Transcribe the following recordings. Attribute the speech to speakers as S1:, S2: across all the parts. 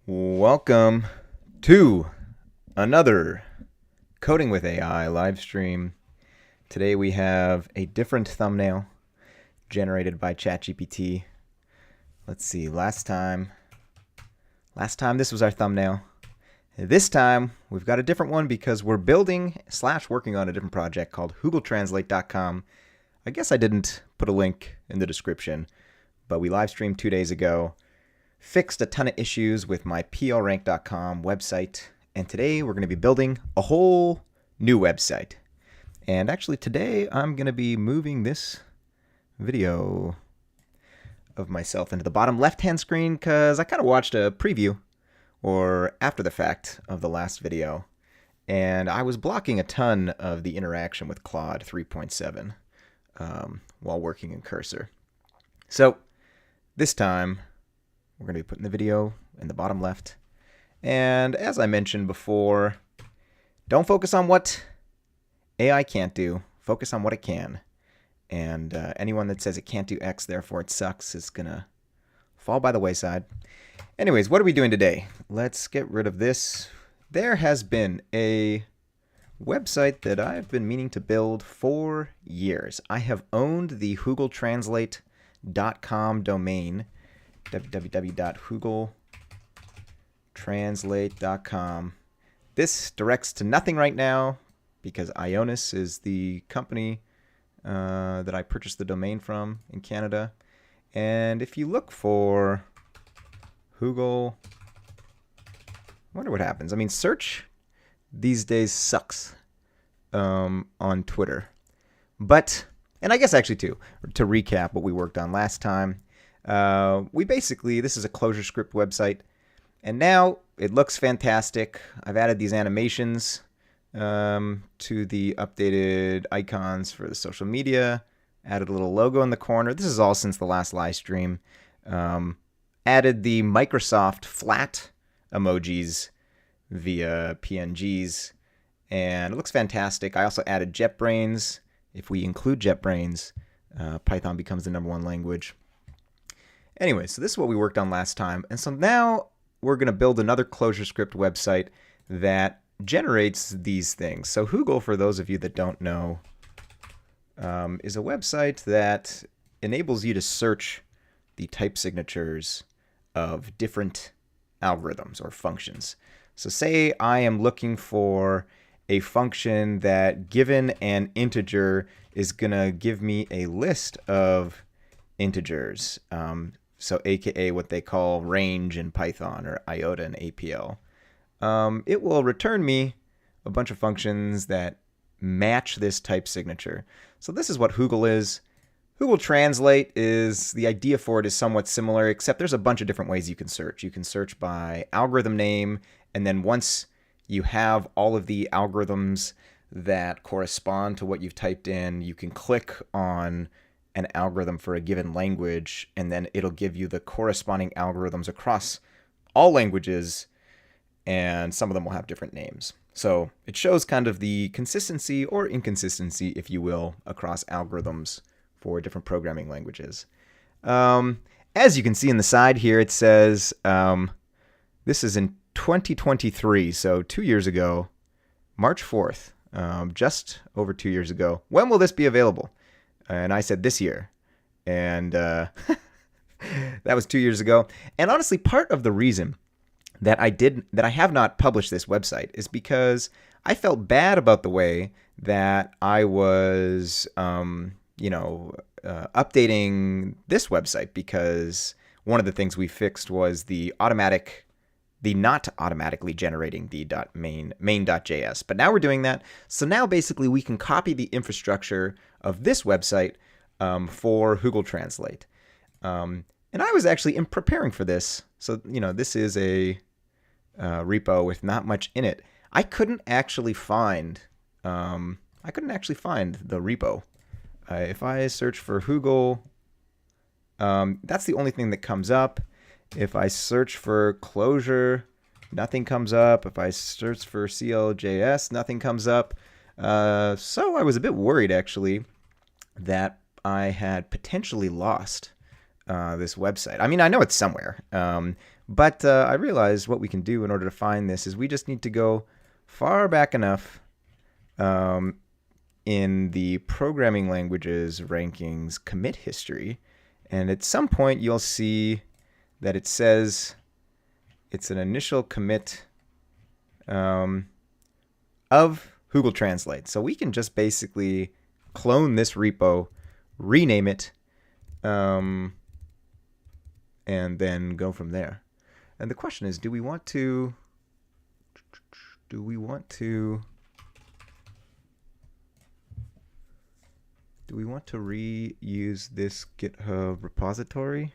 S1: Welcome to another Coding with AI live stream. Today we have a different thumbnail generated by ChatGPT. Let's see, last time this was our thumbnail. This time we've got a different one because we're building / working on a different project called HoogleTranslate.com. I guess I didn't put a link in the description, but we live streamed 2 days ago. Fixed a ton of issues with my plrank.com website, and today we're going to be building a whole new website. And actually today I'm going to be moving this video of myself into the bottom left-hand screen because I kind of watched a preview or after the fact of the last video, and I was blocking a ton of the interaction with Claude 3.7 while working in Cursor. So this time we're going to be putting the video in the bottom left. And as I mentioned before, don't focus on what AI can't do. Focus on what it can. And anyone that says it can't do X, therefore it sucks, is going to fall by the wayside. Anyways, what are we doing today? Let's get rid of this. There has been a website that I've been meaning to build for years. I have owned the HoogleTranslate.com domain, www.hoogletranslate.com. This directs to nothing right now because Ionis is the company that I purchased the domain from in Canada. And if you look for Hoogle, I wonder what happens. I mean, search these days sucks on Twitter. But, and I guess actually too, to recap what we worked on last time, this is a ClojureScript website, and now it looks fantastic. I've added these animations to the updated icons for the social media, added a little logo in the corner. This is all since the last live stream. Added the Microsoft flat emojis via PNGs, and it looks fantastic. I also added JetBrains. If we include JetBrains, Python becomes the #1 language. Anyway, so this is what we worked on last time. And so now we're going to build another ClojureScript website that generates these things. So Hoogle, for those of you that don't know, is a website that enables you to search the type signatures of different algorithms or functions. So say I am looking for a function that, given an integer, is going to give me a list of integers. So aka what they call range in Python or iota in APL. It will return me a bunch of functions that match this type signature. So this is what Hoogle is. Hoogle Translate is, the idea for it is somewhat similar, except there's a bunch of different ways you can search. You can search by algorithm name, and then once you have all of the algorithms that correspond to what you've typed in, you can click on an algorithm for a given language, and then it'll give you the corresponding algorithms across all languages, and some of them will have different names. So it shows kind of the consistency or inconsistency, if you will, across algorithms for different programming languages. As you can see in the side here, it says this is in 2023, so 2 years ago, March 4th, just over 2 years ago. When will this be available? And I said this year, and that was 2 years ago. And honestly, part of the reason that I have not published this website is because I felt bad about the way that I was, updating this website, because one of the things we fixed was the not automatically generating the main.js. But now we're doing that. So now basically we can copy the infrastructure of this website for Hoogle Translate. And I was actually in preparing for this. So, this is a repo with not much in it. I couldn't actually find the repo. If I search for Hoogle, that's the only thing that comes up. If I search for Clojure, nothing comes up. If I search for CLJS, nothing comes up. So I was a bit worried, actually, that I had potentially lost this website. I mean, I know it's somewhere, But I realized what we can do in order to find this is we just need to go far back enough in the programming languages rankings commit history. And at some point, you'll see that it says it's an initial commit of Google Translate. So we can just basically clone this repo, rename it, and then go from there. And the question is, do we want to reuse this GitHub repository?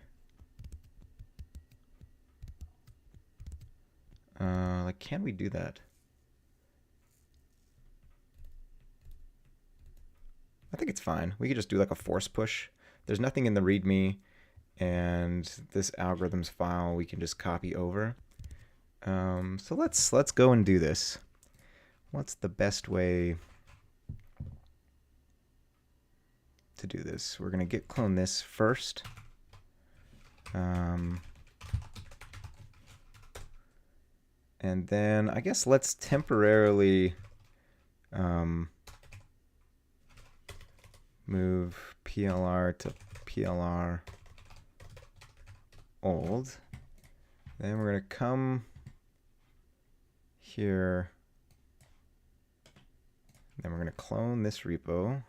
S1: Like, can we do that? I think it's fine. We could just do like a force push. There's nothing in the README, and this algorithms file we can just copy over. So let's go and do this. What's the best way to do this? We're gonna git clone this first. And then I guess let's temporarily move PLR to PLR old. Then we're going to come here. Then we're going to clone this repo.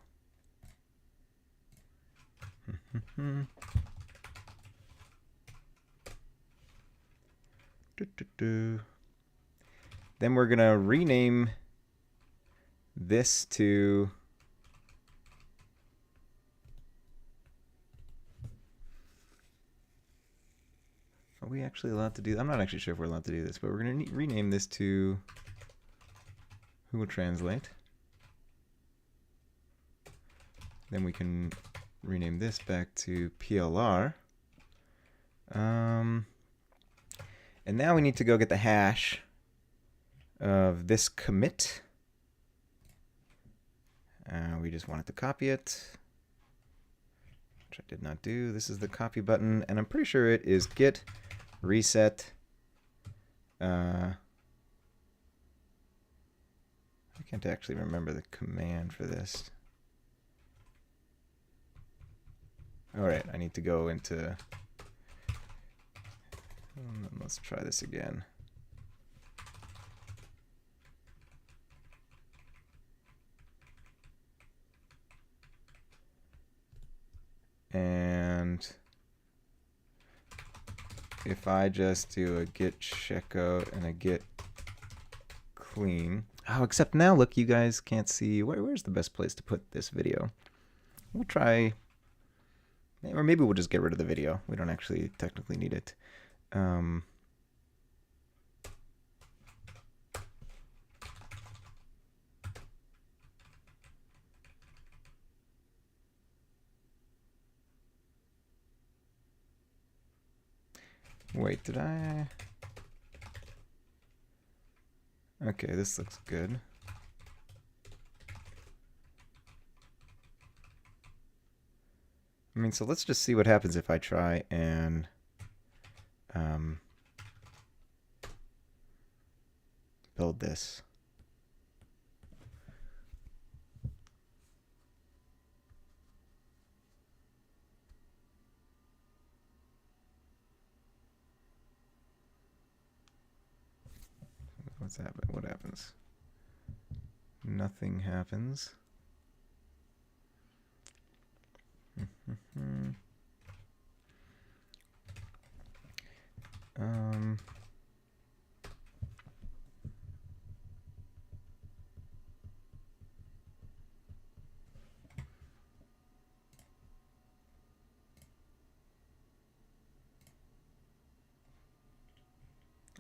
S1: Then we're going to rename this to Are we actually allowed to do that? I'm not actually sure if we're allowed to do this, but we're going to rename this to Google Translate. Then we can rename this back to PLR. And now we need to go get the hash of this commit. We just wanted to copy it, which I did not do. This is the copy button, and I'm pretty sure it is git reset. I can't actually remember the command for this. All right, I need to go into, let's try this again. And if I just do a git checkout and a git clean. Oh, except now, look, you guys can't see. Where's the best place to put this video? We'll try, or maybe we'll just get rid of the video. We don't actually technically need it. Wait, did I? Okay, this looks good. I mean, so let's just see what happens if I try and build this. What's happening? What happens? Nothing happens.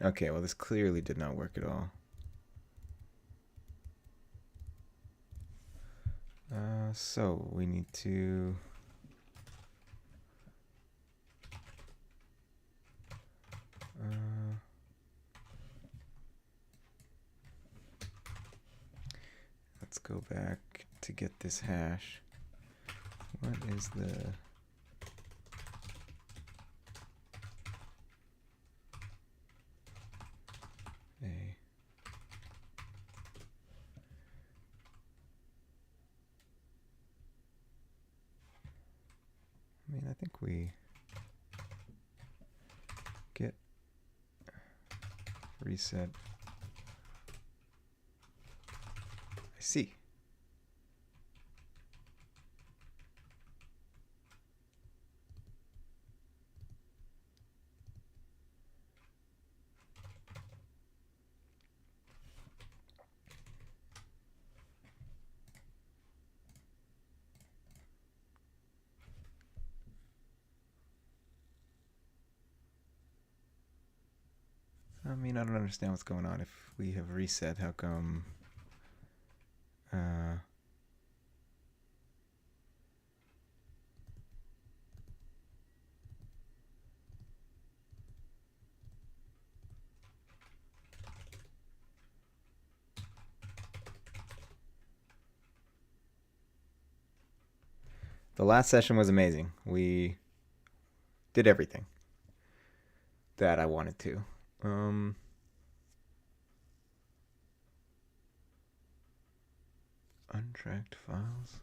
S1: Okay, well, this clearly did not work at all. So we need to let's go back to get this hash. What is the I think we get reset. I see. I mean, I don't understand what's going on. If we have reset, how come? The last session was amazing. We did everything that I wanted to. Untracked files.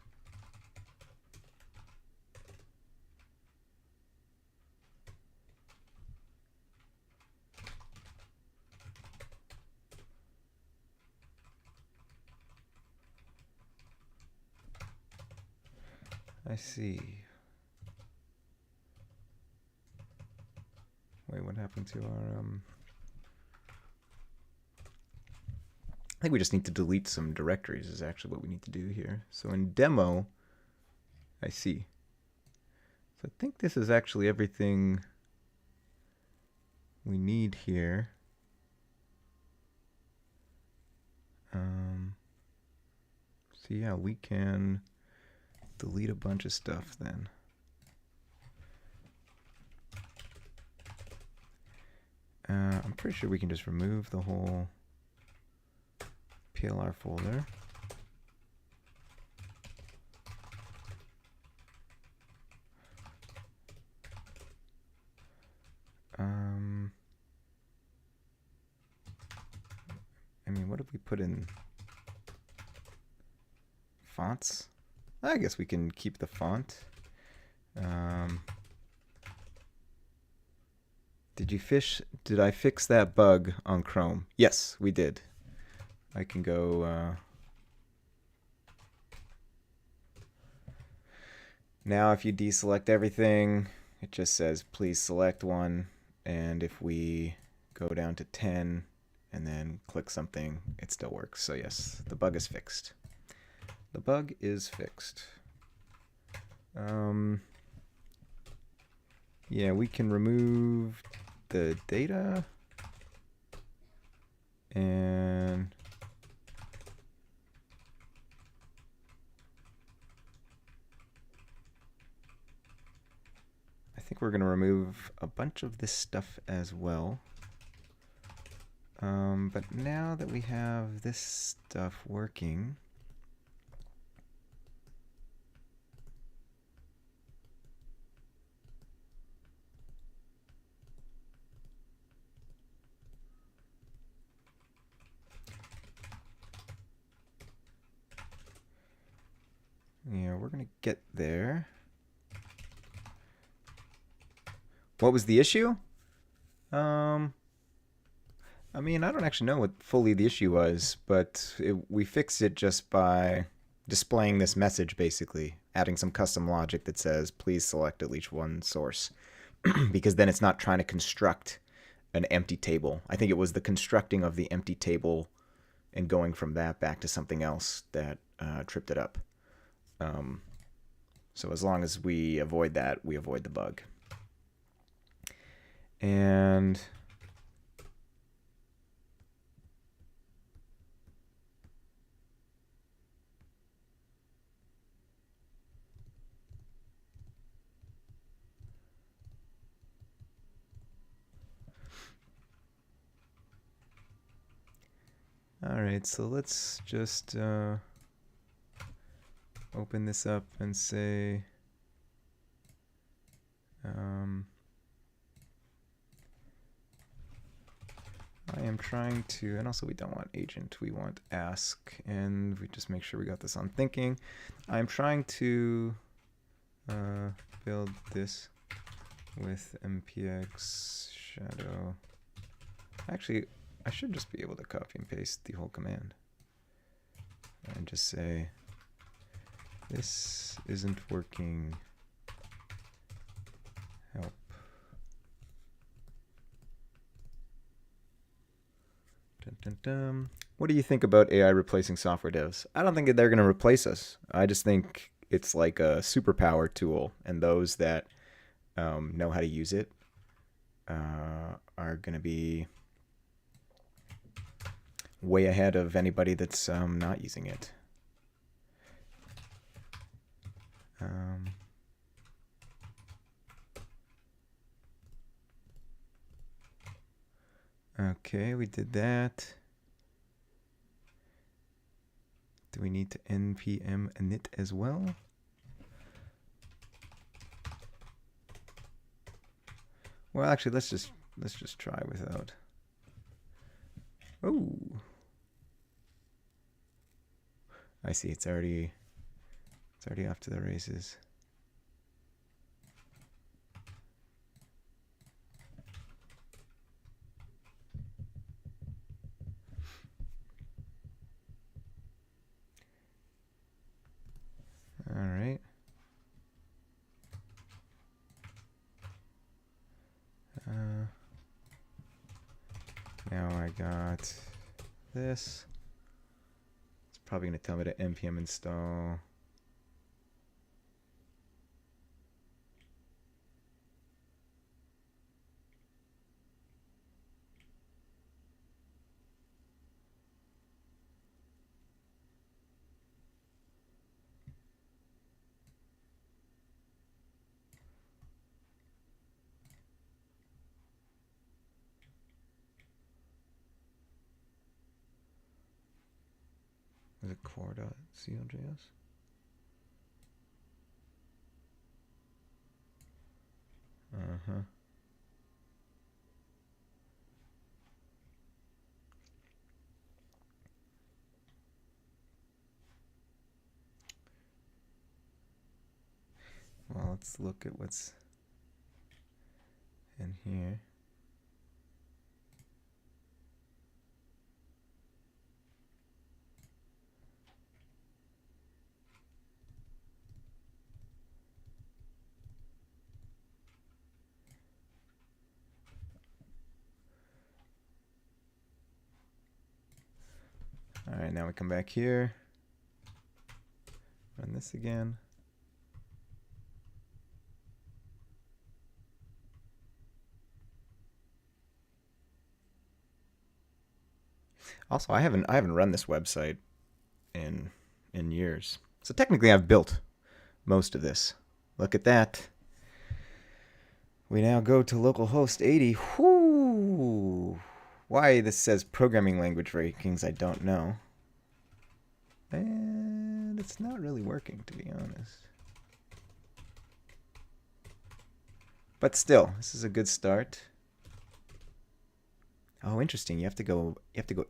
S1: I see. Wait, what happened to our I think we just need to delete some directories is actually what we need to do here. So in demo, I see. So I think this is actually everything we need here. So yeah, we can delete a bunch of stuff then. I'm pretty sure we can just remove the whole PLR folder. I mean, what did we put in? Fonts? I guess we can keep the font. Did I fix that bug on Chrome? Yes, we did. I can go now if you deselect everything, it just says please select one, and if we go down to 10 and then click something, it still works. So yes, the bug is fixed. The bug is fixed. Yeah, we can remove the data and I think we're going to remove a bunch of this stuff as well. But now that we have this stuff working, yeah, we're going to get there. What was the issue? I mean, I don't actually know what fully the issue was, but we fixed it just by displaying this message, basically, adding some custom logic that says, please select at least one source, because then it's not trying to construct an empty table. I think it was the constructing of the empty table and going from that back to something else that tripped it up. So as long as we avoid that, we avoid the bug. And all right, so let's just open this up and say I am trying to, and also we don't want agent, we want ask, and we just make sure we got this on thinking. I'm trying to build this with mpx shadow. Actually, I should just be able to copy and paste the whole command and just say, this isn't working, help. Dun, dun, dun. What do you think about AI replacing software devs? I don't think they're going to replace us. I just think it's like a superpower tool, and those that know how to use it are going to be way ahead of anybody that's not using it. Okay, we did that. Do we need to npm init as well? Well, actually, let's just try without. Oh, I see. It's already off to the races. All right. Now I got this. It's probably going to tell me to npm install. Is it core.cljs? Uh-huh. Well, let's look at what's in here. All right, now we come back here. Run this again. Also, I haven't run this website in years. So technically I've built most of this. Look at that. We now go to localhost 80. Whoo! Why this says programming language rankings, I don't know. And it's not really working, to be honest. But still, this is a good start. Oh, interesting. You have to go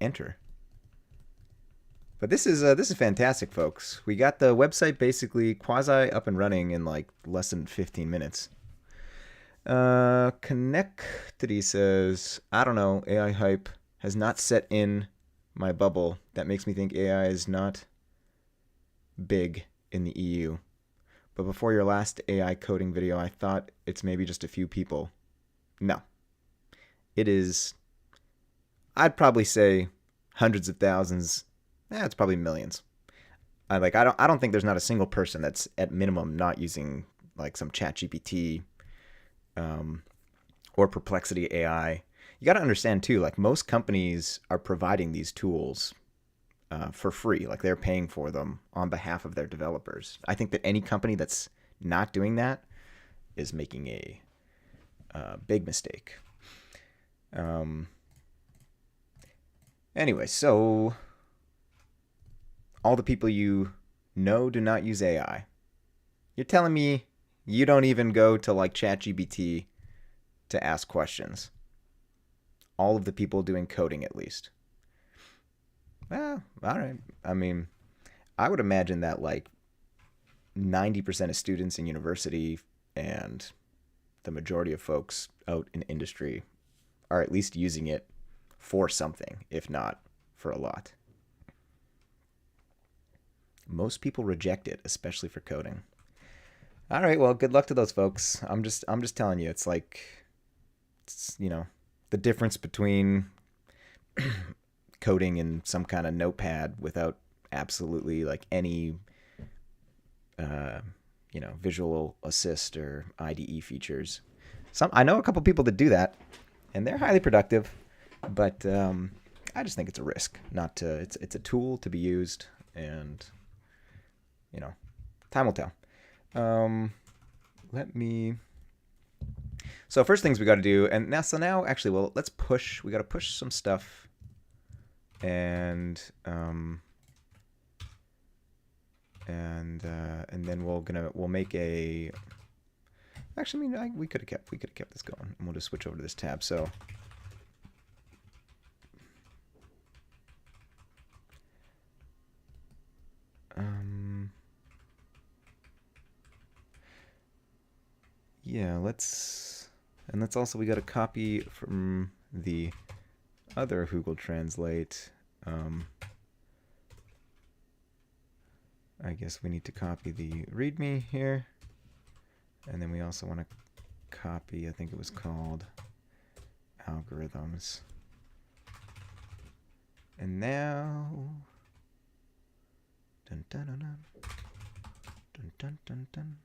S1: enter. But this is fantastic, folks. We got the website basically quasi up and running in like less than 15 minutes. Connectity says, I don't know, AI hype has not set in my bubble. That makes me think AI is not big in the EU. But before your last AI coding video, I thought it's maybe just a few people. No. It is, I'd probably say hundreds of thousands. It's probably millions. I don't think there's not a single person that's at minimum not using like some ChatGPT or Perplexity AI. You got to understand too, like most companies are providing these tools for free, like they're paying for them on behalf of their developers. I think that any company that's not doing that is making a big mistake. Anyway, so all the people you know do not use AI. You're telling me you don't even go to like ChatGPT to ask questions. All of the people doing coding, at least. Well, all right. I mean, I would imagine that like 90% of students in university and the majority of folks out in industry are at least using it for something, if not for a lot. Most people reject it, especially for coding. All right, well, good luck to those folks. I'm just telling you, it's like, it's, the difference between coding in some kind of notepad without absolutely like any visual assist or IDE features. I know a couple people that do that, and they're highly productive, but I just think it's a risk. Not to. It's a tool to be used, and time will tell. Let me. So first things we got to do, and now actually, well, let's push. We got to push some stuff, and then we'll make a. Actually, we could have kept this going, and we'll just switch over to this tab. So. Yeah, let's also, we got a copy from the other Google Translate. I guess we need to copy the README here. And then we also want to copy, I think it was called algorithms. And now, dun dun dun dun, dun dun dun dun,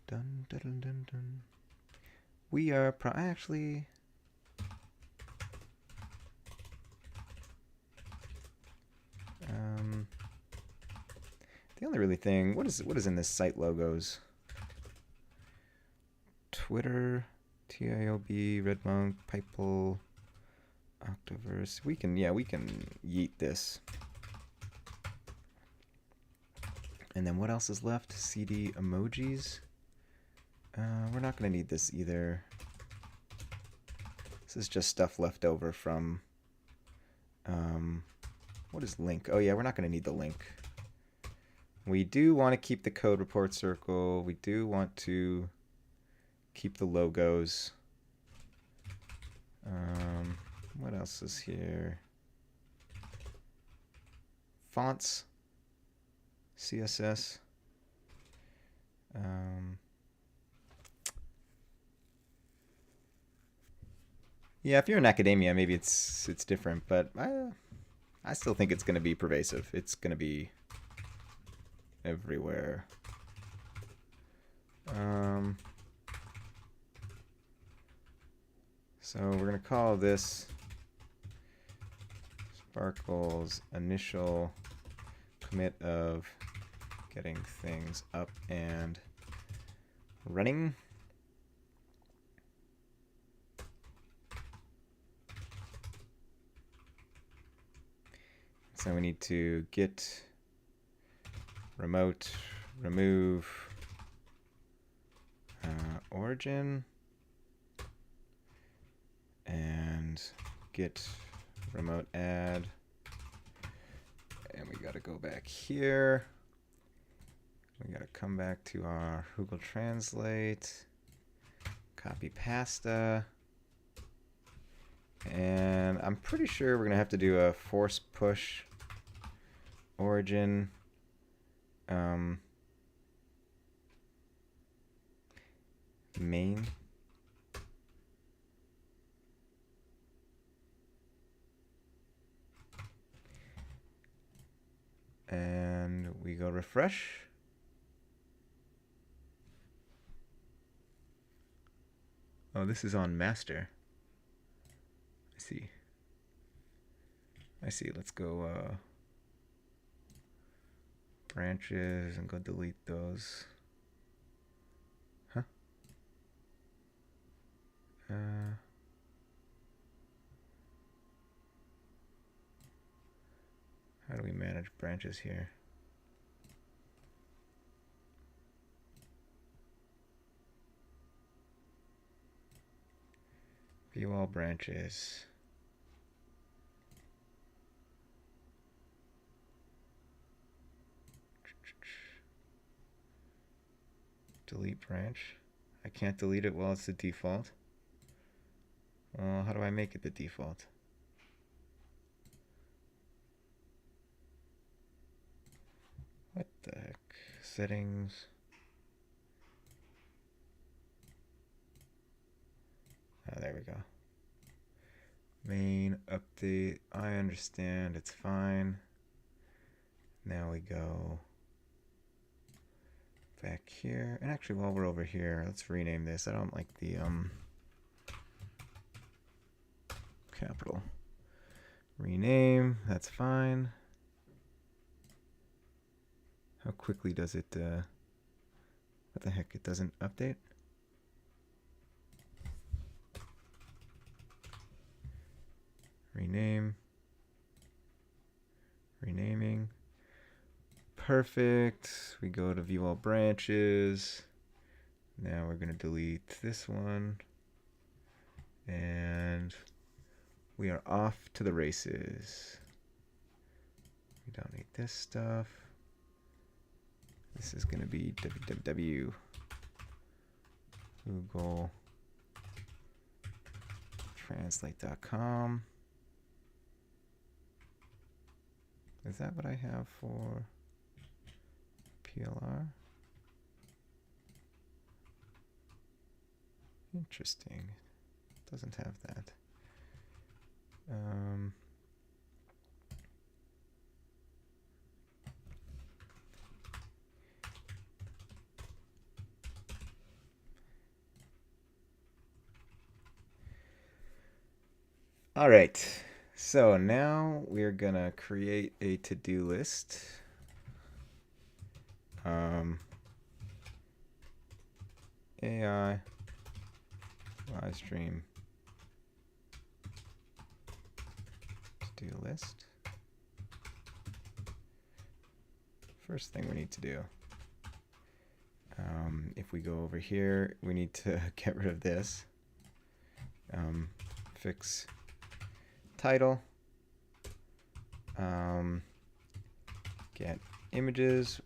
S1: dun dun dun dun dun. We are actually. The only really thing, what is in this site logos? Twitter, TIOB, Redmonk, Pipel, Octoverse. We can yeet this. And then what else is left? CD emojis. We're not going to need this either. This is just stuff left over from. What is link? Oh yeah, we're not going to need the link. We do want to keep the code report circle. We do want to keep the logos. What else is here? Fonts, CSS. Yeah, if you're in academia, maybe it's different, but I still think it's going to be pervasive. It's going to be everywhere. So we're going to call this Sparkle's initial commit of getting things up and running. So we need to git remote remove origin and git remote add, and we got to go back here. We got to come back to our Google Translate, copy pasta, and I'm pretty sure we're gonna have to do a force push origin. Main. And we go refresh. Oh, this is on master. I see. Let's go branches and go delete those. Huh? How do we manage branches here? View all branches. delete branch. I can't delete it while it's the default. Well, how do I make it the default? What the heck? Settings. Oh, there we go. Main update. I understand. It's fine. Now we go back here. And actually, while we're over here, let's rename this. I don't like the capital. Rename. That's fine. How quickly does it, what the heck, it doesn't update? Rename. Renaming. Perfect. We go to view all branches. Now we're going to delete this one. And we are off to the races. We don't need this stuff. This is going to be www Google Translate.com. Is that what I have for PLR? Interesting. It doesn't have that. All right, so now we're gonna create a to-do list. AI live stream to-do list. First thing we need to do, if we go over here, we need to get rid of this. Fix title, get images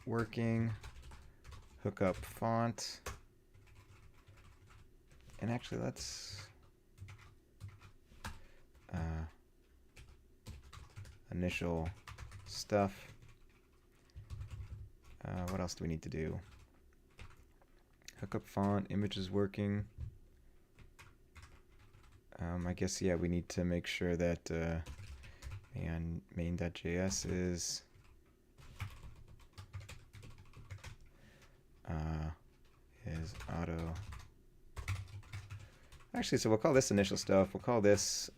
S1: working, hook up font, and actually let's initial stuff. What else do we need to do? Hook up font, images working. I guess, yeah, we need to make sure that main.js is auto. Actually, so we'll call this initial stuff. We'll call this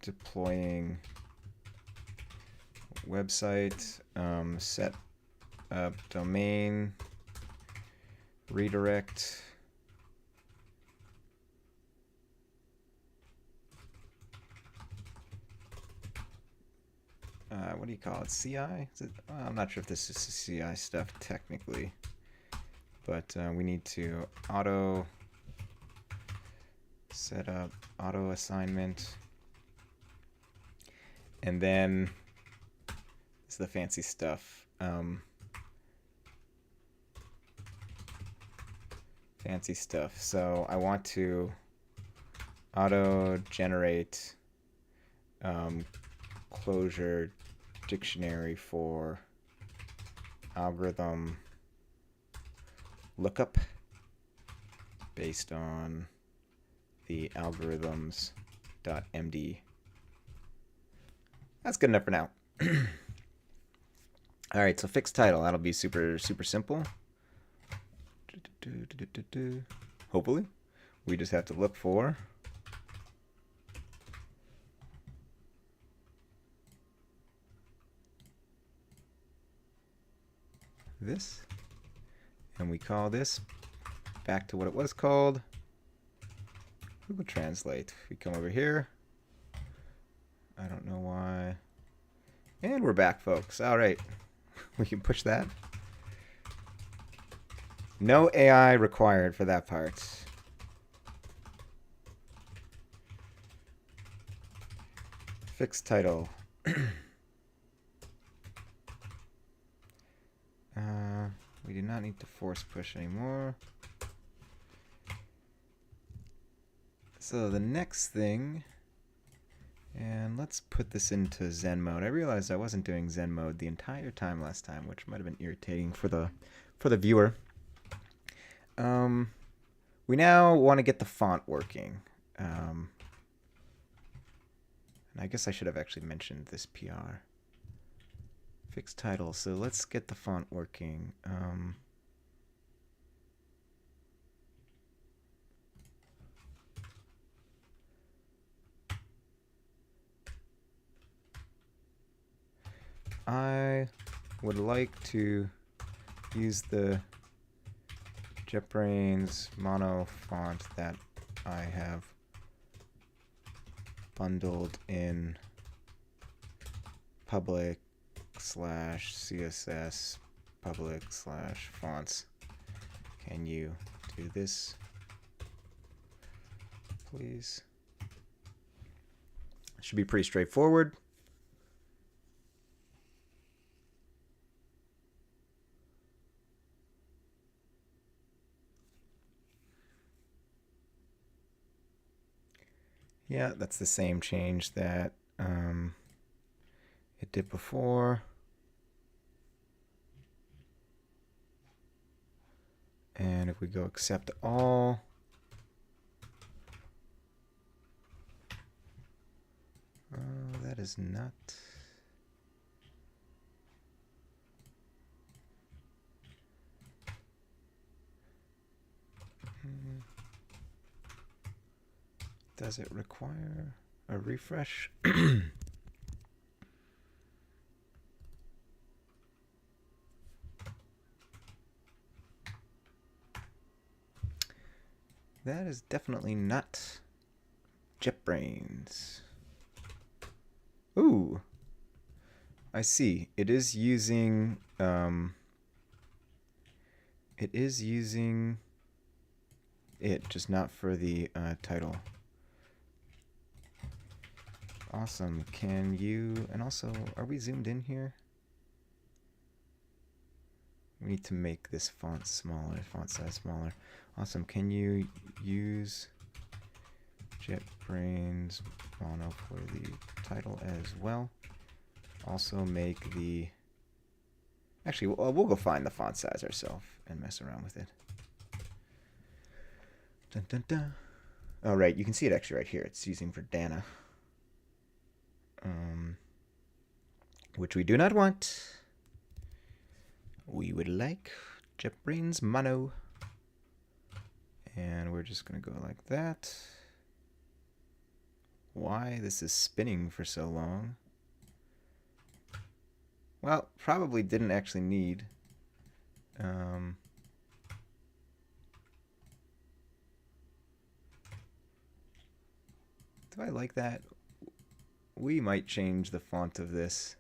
S1: deploying website, set up domain, redirect. What do you call it? CI? Is it, I'm not sure if this is CI stuff technically, but we need to auto set up auto assignment, and then it's the fancy stuff. Fancy stuff. So I want to auto generate closure dictionary for algorithm lookup based on the algorithms.md. That's good enough for now. All right, so fixed title. That'll be super simple. Hopefully, we just have to look for this, and we call this back to what it was called, Google Translate. We come over here. I don't know why. And we're back, folks. All right, we can push that. No AI required for that part. Fixed title. we do not need to force push anymore. So the next thing, and let's put this into Zen mode. I realized I wasn't doing Zen mode the entire time last time, which might have been irritating for the viewer. We now want to get the font working. And I guess I should have actually mentioned this PR. Fixed title. So let's get the font working. I would like to use the JetBrains mono font that I have bundled in public/CSS public/fonts. Can you do this, please? Should be pretty straightforward. Yeah, that's the same change that it did before. And if we go accept all, that is not. Does it require a refresh? That is definitely not JetBrains. Ooh, I see. It is using it, just not for the title. Awesome. Can you, and also, are we zoomed in here? We need to make this font smaller, font size smaller. Awesome. Can you use JetBrains mono for the title as well? Also make the, actually, we'll go find the font size ourselves and mess around with it. Dun, dun, dun. Oh, right. You can see it actually right here. It's using Verdana. Which we do not want. We would like JetBrains mono. And we're just going to go like that. Why this is spinning for so long? Well, probably didn't actually need. Do I like that? We might change the font of this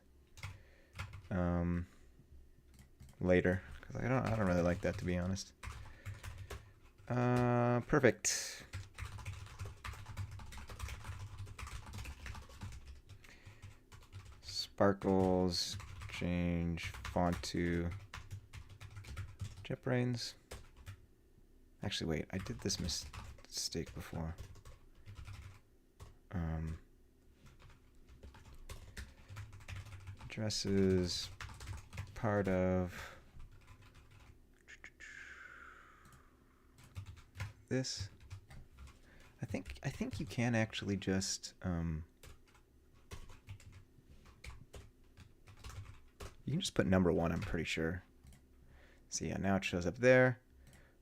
S1: later, because I don't really like that, to be honest. Perfect. Sparkles, change font to JetBrains. Actually, wait, I did this mistake before. Addresses part of this. I think you can actually just you can just put number 1, I'm pretty sure. So yeah, now it shows up there.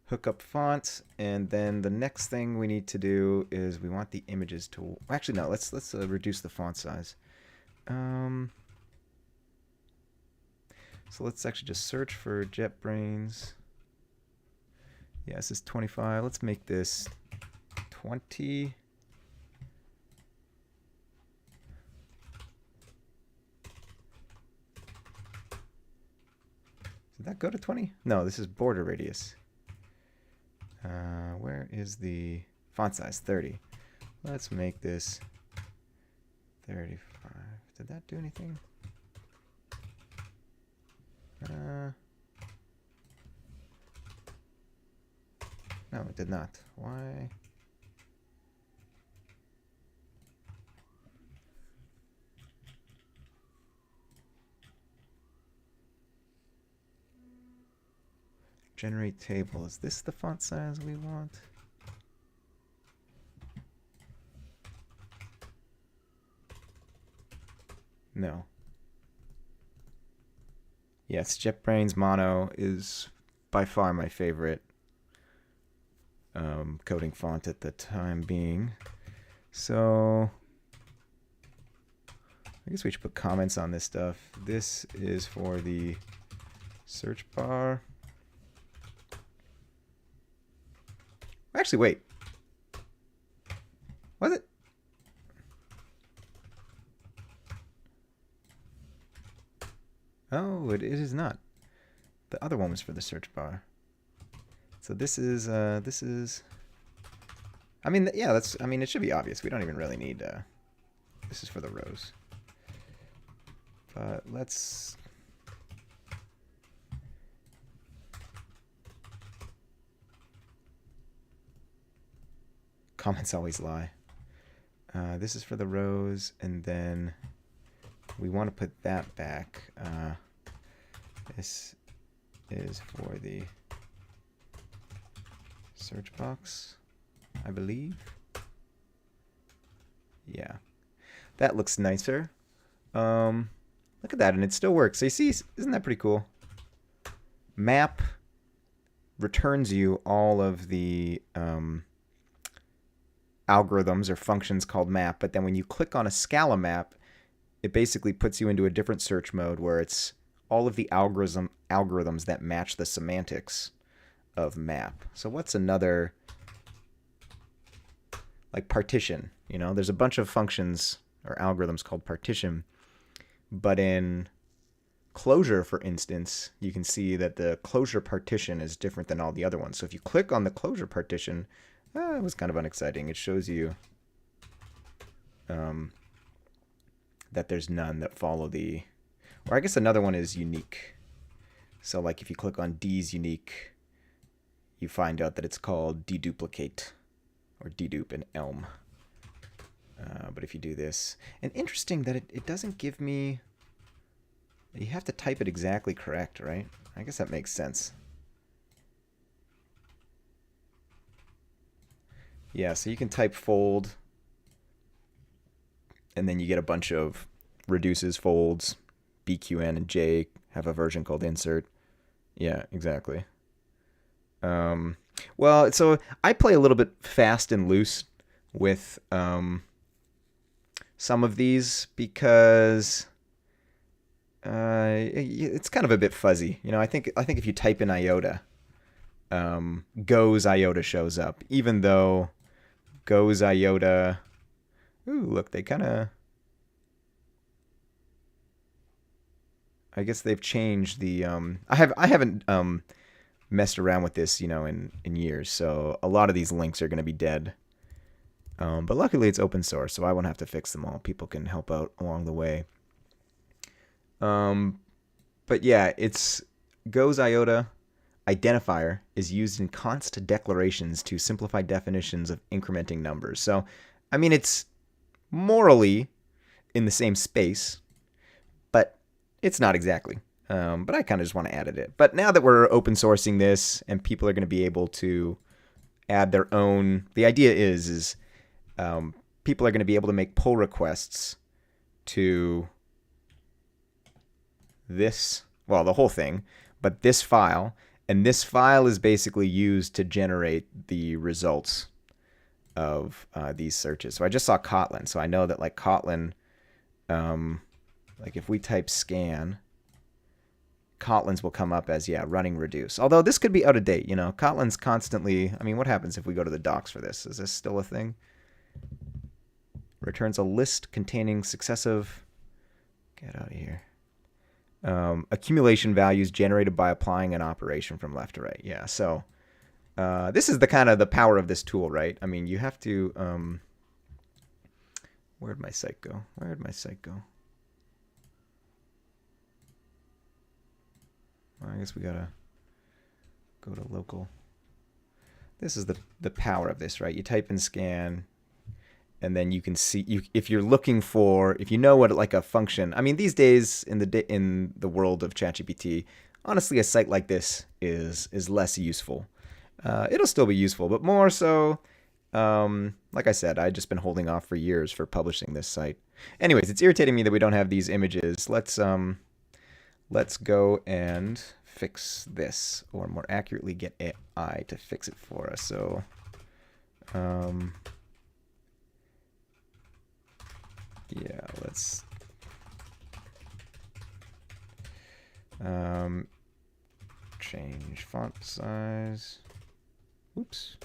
S1: Hook up font, and then the next thing we need to do is we want the images to, actually no, let's reduce the font size. So let's actually just search for JetBrains. Yeah, this is 25. Let's make this 20. Did that go to 20? No, this is border radius. Where is the font size? 30. Let's make this 35. Did that do anything? No, it did not. Why? Generate table. Is this the font size we want? No. Yes, JetBrains Mono is by far my favorite coding font at the time being. So I guess we should put comments on this stuff. This is for the search bar. Actually, wait. Was it? Oh, it is not. The other one was for the search bar. So this is, I mean, yeah, it should be obvious. We don't even really need, this is for the rows. But let's, comments always lie. This is for the rows, and then we want to put that back. This is for the search box, I believe. Yeah, that looks nicer. Look at that, and it still works. So you see, isn't that pretty cool? Map returns you all of the algorithms or functions called map, but then when you click on a Scala map, it basically puts you into a different search mode where it's all of the algorithms that match the semantics of map. So what's another, like partition? You know, there's a bunch of functions or algorithms called partition, but in closure, for instance, you can see that the closure partition is different than all the other ones. So if you click on the closure partition, it was kind of unexciting. It shows you that there's none that follow the, or I guess another one is unique. So like if you click on D's unique, you find out that it's called deduplicate or dedupe in Elm. But if you do this, and interesting that it doesn't give me, you have to type it exactly correct, right? I guess that makes sense. Yeah, so you can type fold, and then you get a bunch of reduces, folds, BQN and J have a version called insert. Yeah, exactly. Well, so I play a little bit fast and loose with some of these because it's kind of a bit fuzzy. You know, I think if you type in iota, Go's iota shows up, even though Go's iota. Ooh, look, they kind of. I guess they've changed the. I haven't messed around with this, you know, in years, so a lot of these links are going to be dead. But luckily, it's open source, so I won't have to fix them all. People can help out along the way. But yeah, it's Go's iota identifier is used in const declarations to simplify definitions of incrementing numbers. So, I mean, it's morally in the same space, but it's not exactly. But I kind of just want to add it. But now that we're open sourcing this and people are going to be able to add their own, the idea is people are going to be able to make pull requests to this, well, the whole thing, but this file. And this file is basically used to generate the results of these searches. So I just saw Kotlin, so I know that like Kotlin, like if we type scan, Kotlin's will come up as, yeah, running reduce. Although this could be out of date, you know. Kotlin's constantly, I mean, what happens if we go to the docs for this? Is this still a thing? Returns a list containing successive, get out of here. Accumulation values generated by applying an operation from left to right. Yeah, so this is the kind of the power of this tool, right? I mean, you have to, where'd my site go? Well, I guess we gotta go to local. this is the power of this, right? You type in scan, and then you can see if you're looking for, if you know what like a function. I mean, these days in the world of ChatGPT, honestly, a site like this is less useful. It'll still be useful, but more so. Like I said, I've just been holding off for years for publishing this site. Anyways, it's irritating me that we don't have these images. Let's go and fix this, or more accurately, get AI to fix it for us. So, yeah, let's change font size. Oops.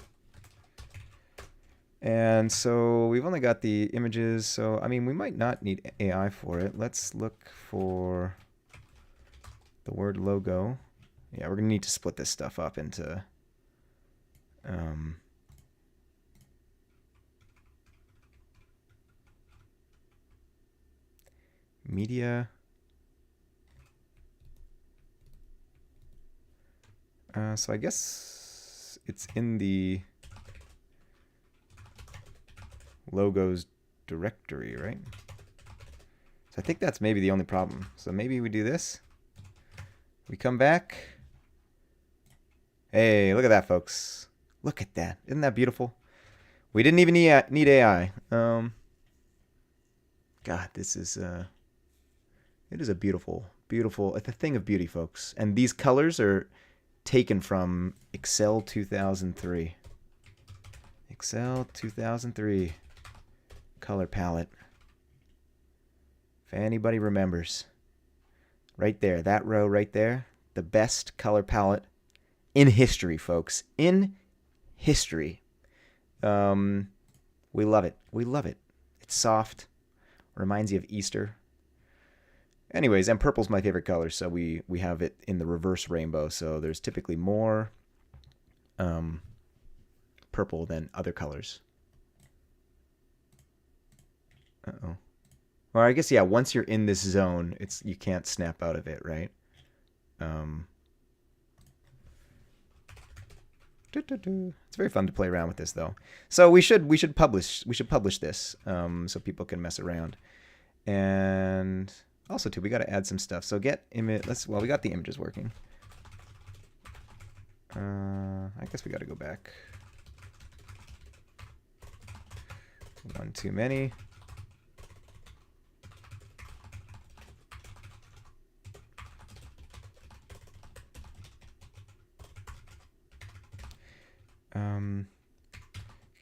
S1: And so we've only got the images, so I mean, we might not need AI for it. Let's look for the word logo. Yeah, we're gonna need to split this stuff up into media. So I guess it's in the logos directory, right? So I think that's maybe the only problem. So maybe we do this. We come back. Hey, look at that, folks. Look at that. Isn't that beautiful? We didn't even need AI. God, this is it is a beautiful, it's a thing of beauty, folks. And these colors are taken from Excel 2003. Excel 2003 color palette. If anybody remembers. Right there, that row right there, the best color palette in history, folks. In history. We love it. We love it. It's soft. Reminds you of Easter. Anyways, and purple's my favorite color, so we have it in the reverse rainbow. So there's typically more purple than other colors. Uh-oh. Or I guess, yeah, once you're in this zone, you can't snap out of it, right? It's very fun to play around with this, though. So we should publish this so people can mess around. And also, too, we got to add some stuff. So get image. Well, we got the images working. I guess we got to go back. One too many.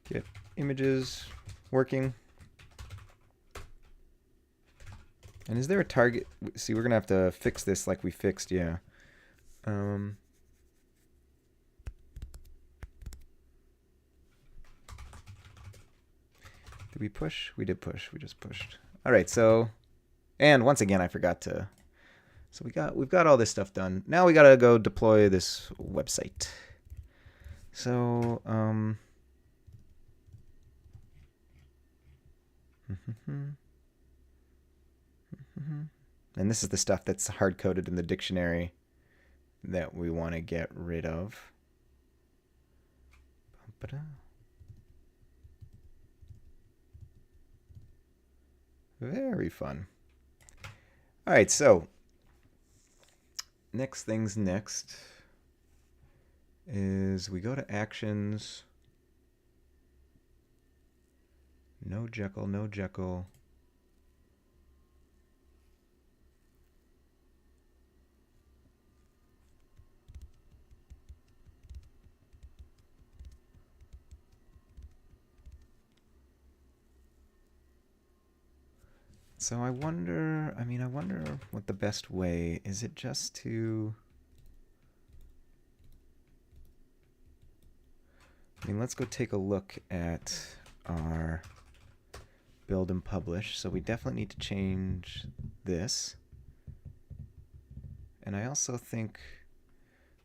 S1: Get images working. And is there a target? See, we're going to have to fix this like we fixed, yeah. Did we push? We did push. We just pushed. All right, so, and once again, I forgot to, so we've got all this stuff done. Now we got to go deploy this website. So, and this is the stuff that's hard-coded in the dictionary that we want to get rid of. Very fun. All right, so next things next is we go to actions. No Jekyll, no Jekyll. So I wonder what the best way is. It just to, let's go take a look at our build and publish. So we definitely need to change this. And I also think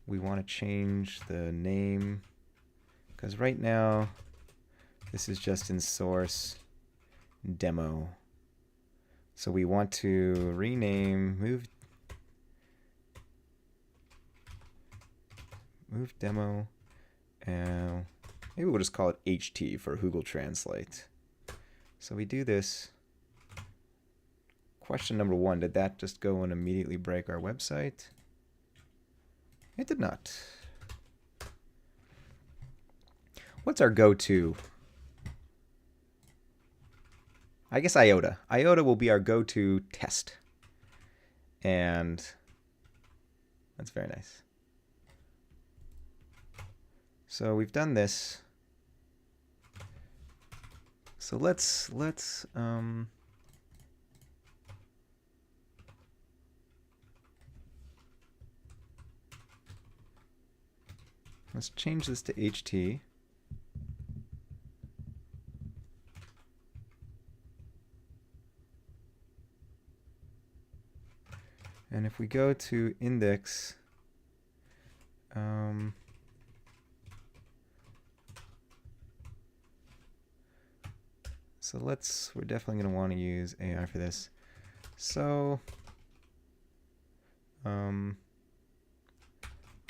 S1: we want to change the name, because right now this is just in source demo. So we want to rename, move demo, and Maybe we'll just call it HT for Google Translate. So we do this. Question number 1, did that just go and immediately break our website? It did not. What's our go-to? I guess IOTA. IOTA will be our go-to test. And that's very nice. So we've done this. So let's change this to HT. And if we go to index, so we're definitely going to want to use AI for this. So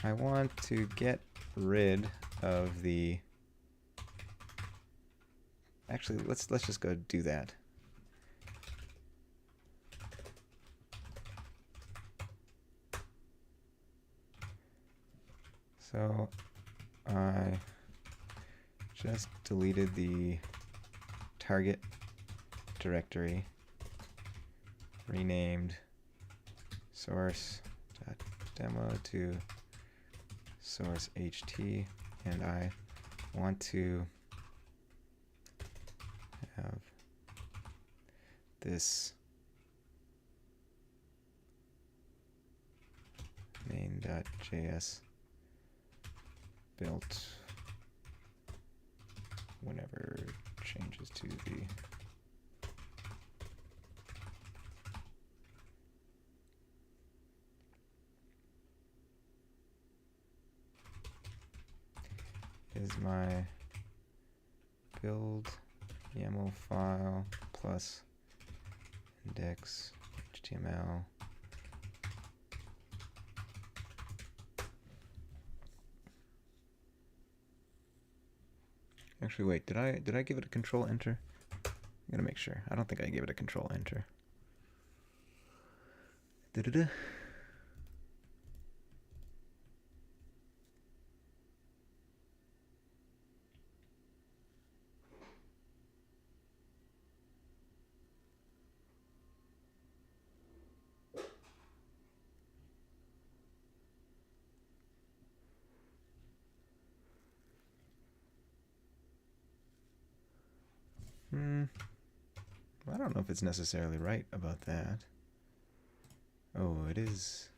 S1: I want to get rid of the, actually let's just go do that. So I just deleted the target directory, renamed source.demo to source HT, and I want to have this main.js built whenever changes to the is my build YAML file plus index HTML Actually, wait, did I give it a control enter? I'm gonna make sure. I don't think I gave it a control enter. Da-da-da. I don't know if it's necessarily right about that. Oh, it is.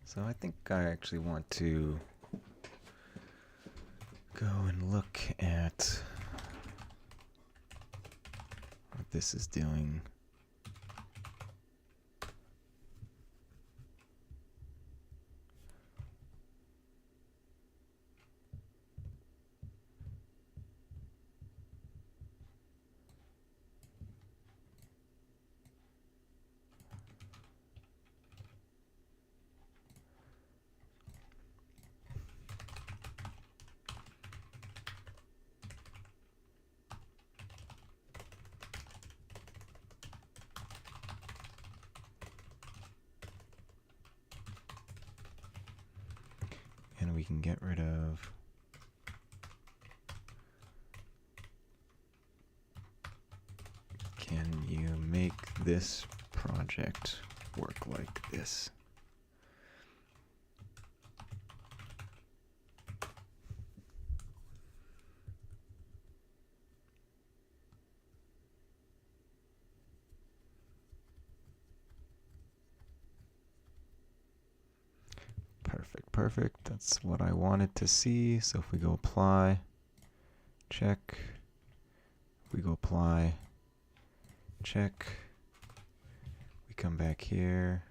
S1: So I think I actually want to go and look at what this is doing. And we can get rid of can you make this project work like this? Perfect, perfect. That's what I wanted to see. So if we go apply, check. If we go apply, check. We come back here.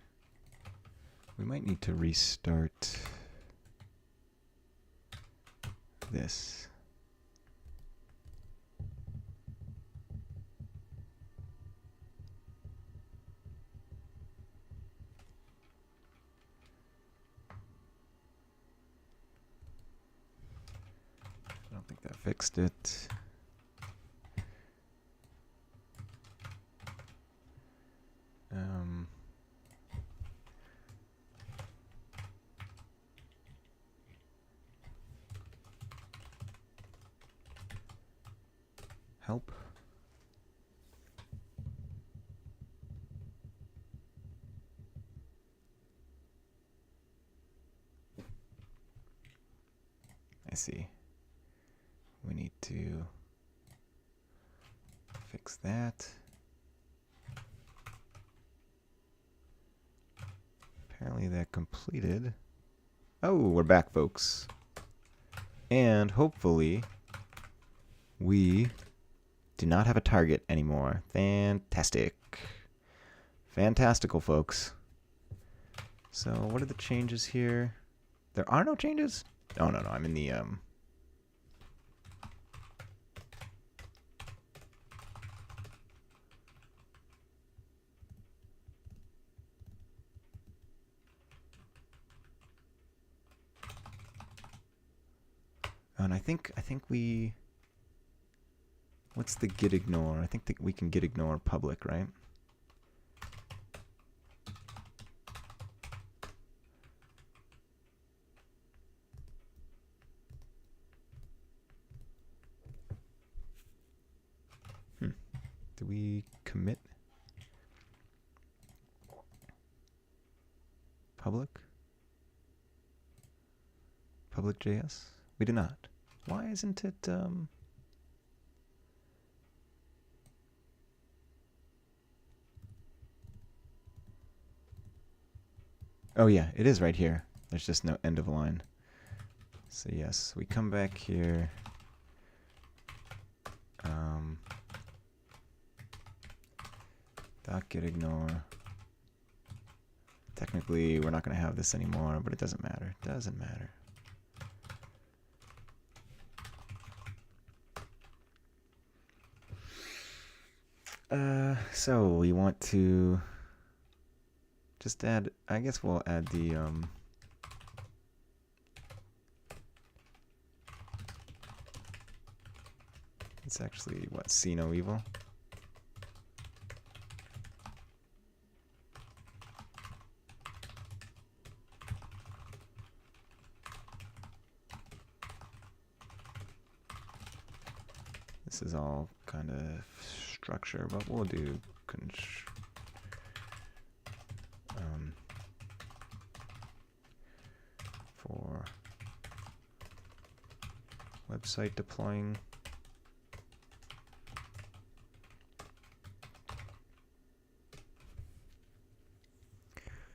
S1: We might need to restart this. I don't think that fixed it. Help. I see. We need to fix that. Apparently that completed. Oh, we're back, folks. And hopefully we do not have a target anymore. Fantastic. Fantastical, folks. So what are the changes here? There are no changes? Oh, no, I'm in the and I think we, what's the git ignore? I think that we can git ignore public, right? Do we commit public? Public.js? We do not. Why isn't it Oh yeah, it is right here. There's just no end of line. So yes, we come back here. Git ignore. Technically, we're not going to have this anymore, but it doesn't matter. It doesn't matter. So we want to just add, I guess we'll add the it's actually what, see no evil. This is all kind of structure, but we'll do for website deploying.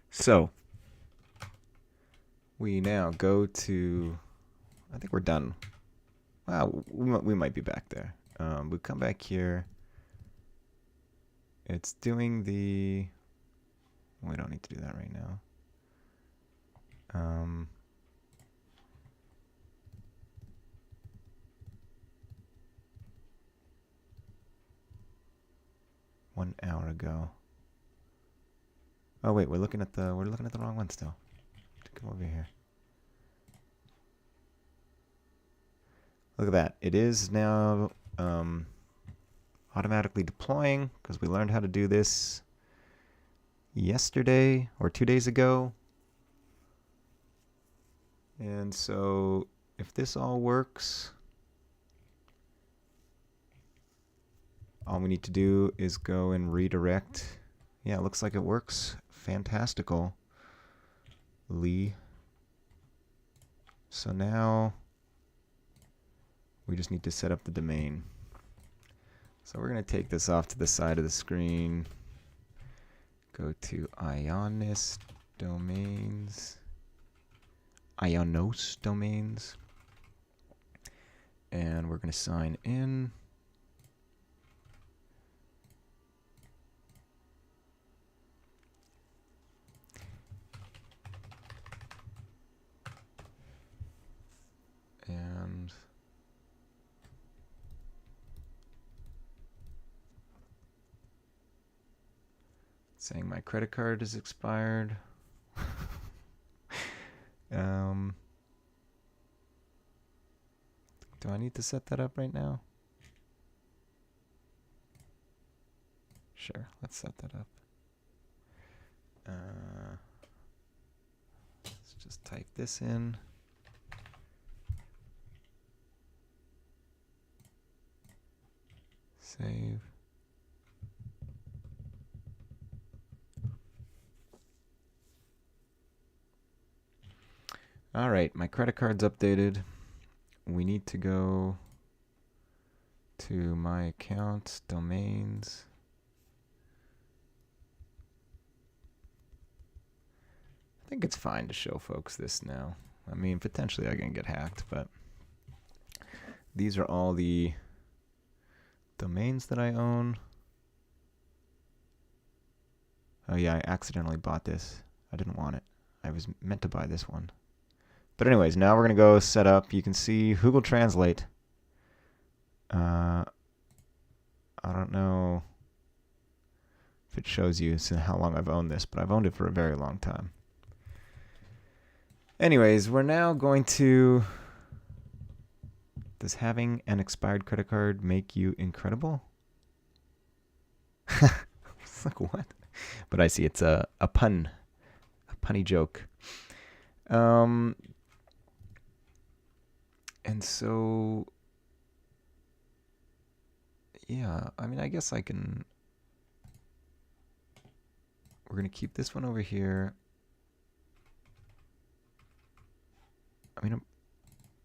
S1: So we now go to, I think we're done. Wow, we might be back there. We come back here. It's doing the, we don't need to do that right now. One hour ago. Oh wait, we're looking at the wrong one still. Come over here. Look at that. It is now automatically deploying because we learned how to do this yesterday or 2 days ago. And so if this all works, all we need to do is go and redirect. Yeah, it looks like it works. Fantastical. Lee. So now we just need to set up the domain. So we're going to take this off to the side of the screen. Go to Ionis domains. Ionos domains. And we're going to sign in. And saying my credit card is expired. Do I need to set that up right now? Sure, let's set that up. Let's just type this in. Save. All right, my credit card's updated. We need to go to my account, domains. I think it's fine to show folks this now. I mean, potentially I can get hacked, but these are all the domains that I own. Oh yeah, I accidentally bought this. I didn't want it. I was meant to buy this one. But anyways, now we're going to go set up. You can see Google Translate. I don't know if it shows you how long I've owned this, but I've owned it for a very long time. Anyways, we're now going to... Does having an expired credit card make you incredible? It's like, what? But I see it's a pun. A punny joke. And so, yeah, I mean, I guess I can... We're going to keep this one over here. I mean, I'm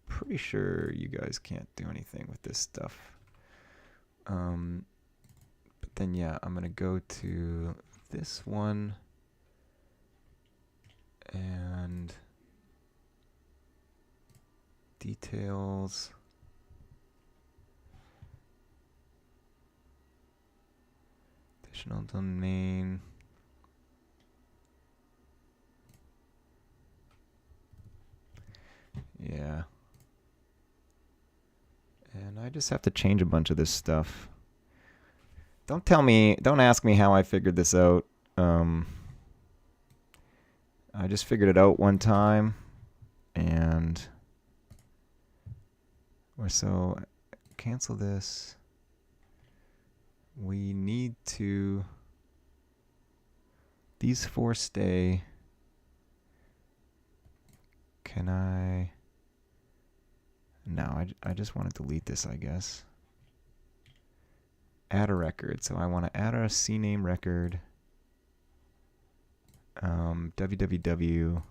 S1: pretty sure you guys can't do anything with this stuff. But then, yeah, I'm going to go to this one and details. Additional domain. Yeah. And I just have to change a bunch of this stuff. Don't ask me how I figured this out. I just figured it out one time, and so cancel this. We need to, these four stay. Can I? No, I just want to delete this, I guess. Add a record. So I want to add a CNAME record. www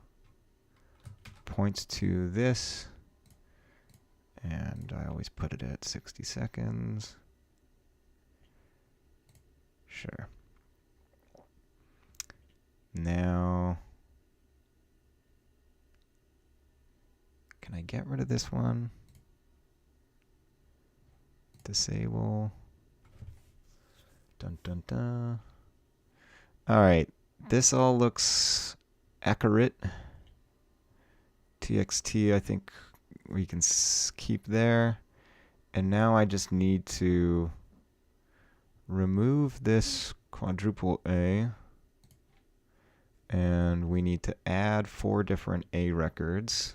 S1: points to this. And I always put it at 60 seconds. Sure. Now, can I get rid of this one? Disable. Dun dun dun. All right, this all looks accurate. TXT, I think we can keep there. And now I just need to remove this quadruple A. And we need to add 4 different A records.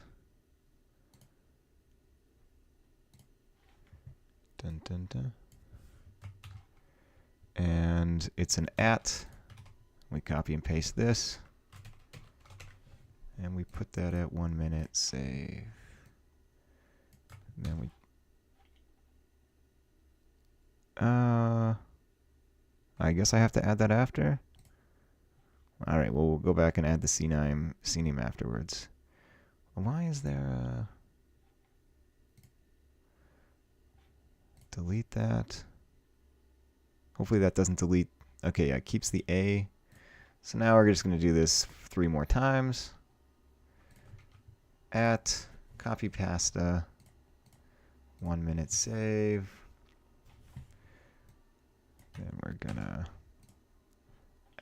S1: Dun, dun, dun. And it's an @ We copy and paste this. And we put that at 1 minute, save. And then we... I guess I have to add that after? All right, well, we'll go back and add the CNAME afterwards. Why is there a... Delete that. Hopefully that doesn't delete. Okay, yeah, it keeps the A. So now we're just going to do this 3 more times. at copy pasta, 1 minute save. Then we're gonna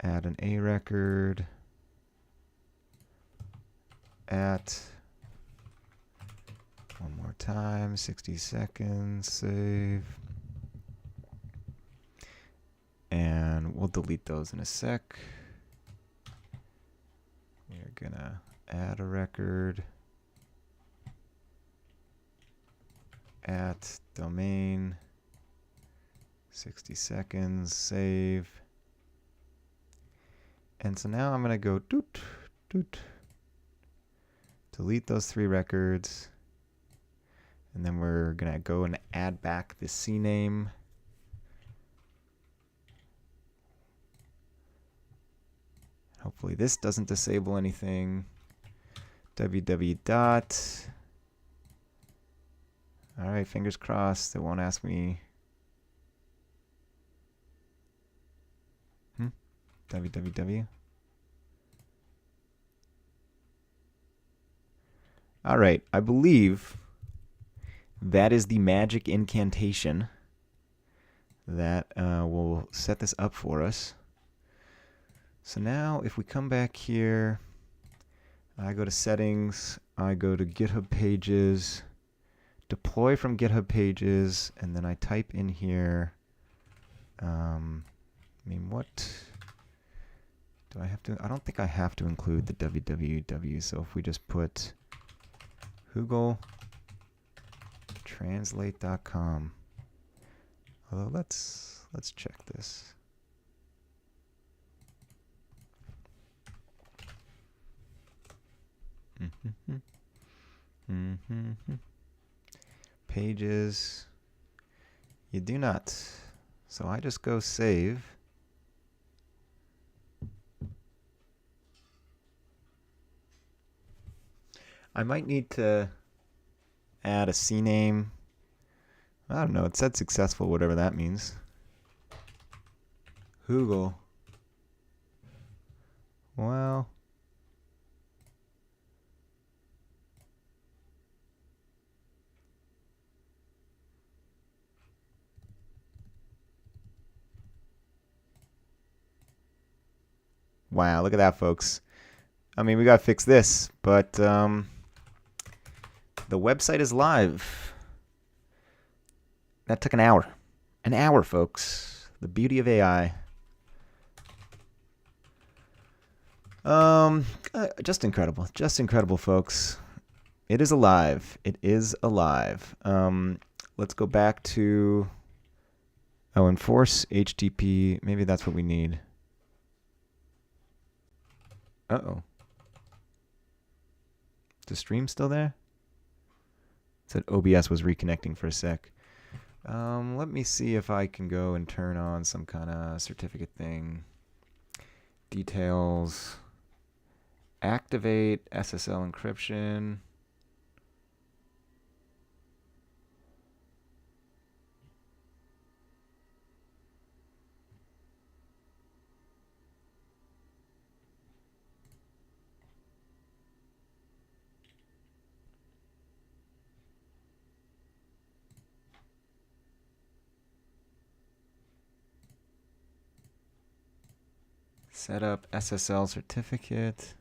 S1: add an A record at, one more time, 60 seconds, save. And we'll delete those in a sec. We're gonna add a record at domain, 60 seconds, save. And so now I'm gonna go doot, doot, delete those 3 records. And then we're gonna go and add back the CNAME. Hopefully this doesn't disable anything. www dot. All right, fingers crossed. It won't ask me. www. All right, I believe that is the magic incantation that will set this up for us. So now if we come back here, I go to settings, I go to GitHub pages, deploy from GitHub pages, and then I type in here, what do I have to, I don't think I have to include the www, so if we just put Google translate.com. Although let's check this. Pages. You do not. So I just go save. I might need to add a CNAME. I don't know. It said successful, whatever that means. Google. Well. Wow, look at that, folks. I mean, we got to fix this, but the website is live. That took an hour. An hour, folks. The beauty of AI. Just incredible. Just incredible, folks. It is alive. It is alive. Let's go back to... Oh, enforce HTTP. Maybe that's what we need. Uh-oh. Is the stream still there? It said OBS was reconnecting for a sec. Let me see if I can go and turn on some kind of certificate thing. Details. Activate SSL encryption. Set up SSL certificate.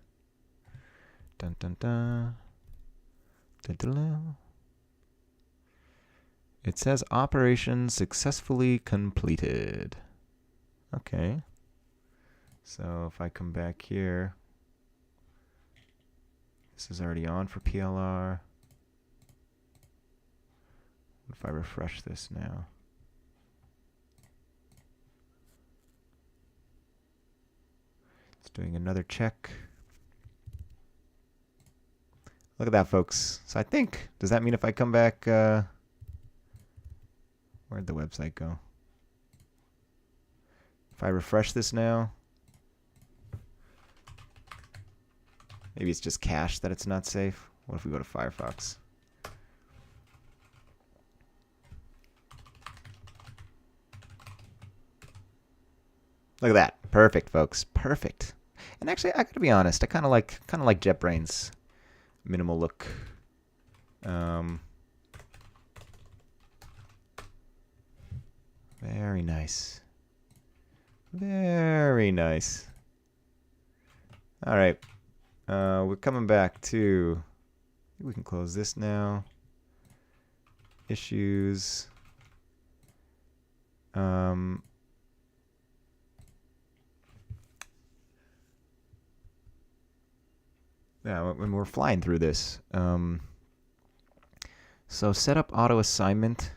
S1: Dun dun dun. Dun, dun, dun. It says operation successfully completed. Okay. So if I come back here, this is already on for PLR. What if I refresh this now? It's doing another check. Look at that, folks. So I think, does that mean if I come back, where'd the website go? If I refresh this now, maybe it's just cached that it's not safe. What if we go to Firefox? Look at that. Perfect, folks. Perfect. And actually, I gotta be honest. I kind of like JetBrains. minimal look. Very nice. Very nice. All right. We're coming back to, we can close this now. Issues. Yeah, when we're flying through this. So set up auto assignment.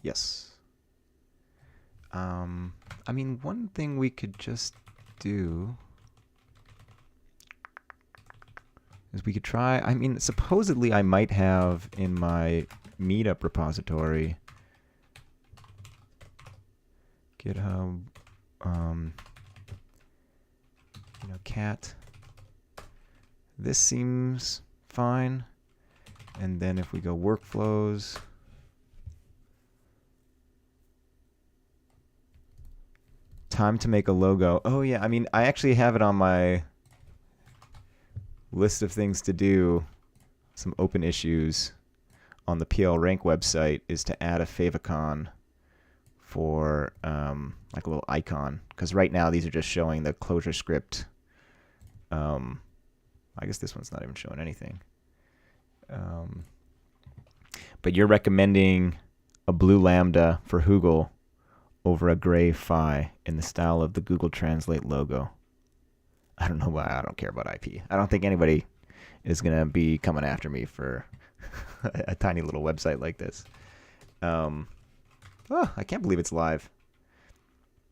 S1: Yes. I mean, one thing we could just do is we could try, I mean, supposedly I might have in my meetup repository, GitHub, cat. This seems fine. And then if we go workflows, time to make a logo. Oh yeah, I mean, I actually have it on my list of things to do. Some open issues on the PL Rank website is to add a favicon for like a little icon, because right now these are just showing the closure script. I guess this one's not even showing anything. But you're recommending a blue lambda for Hoogle over a gray phi in the style of the Google Translate logo. I don't know why. I don't care about IP. I don't think anybody is going to be coming after me for a tiny little website like this. Oh, I can't believe it's live.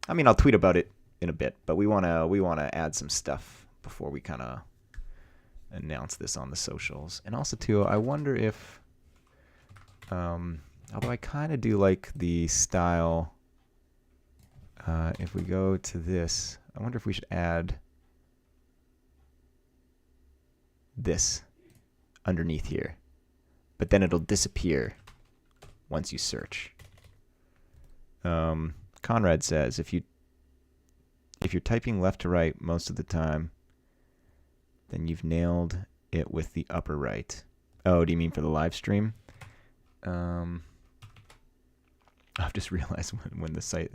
S1: I mean, I'll tweet about it in a bit, but we want to add some stuff before we kind of announce this on the socials. And also, too, I wonder if, although I kind of do like the style, if we go to this, I wonder if we should add this underneath here, but then it'll disappear once you search. Conrad says if you're typing left to right most of the time, then you've nailed it with the upper right. Oh, do you mean for the live stream? I've just realized when the site,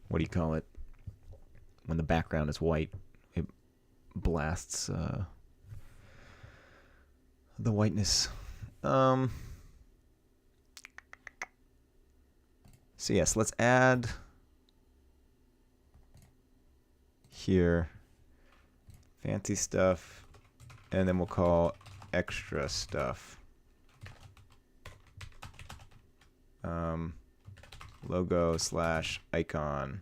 S1: what do you call it? When the background is white, it blasts the whiteness. So yes, let's add here fancy stuff, and then we'll call extra stuff logo / icon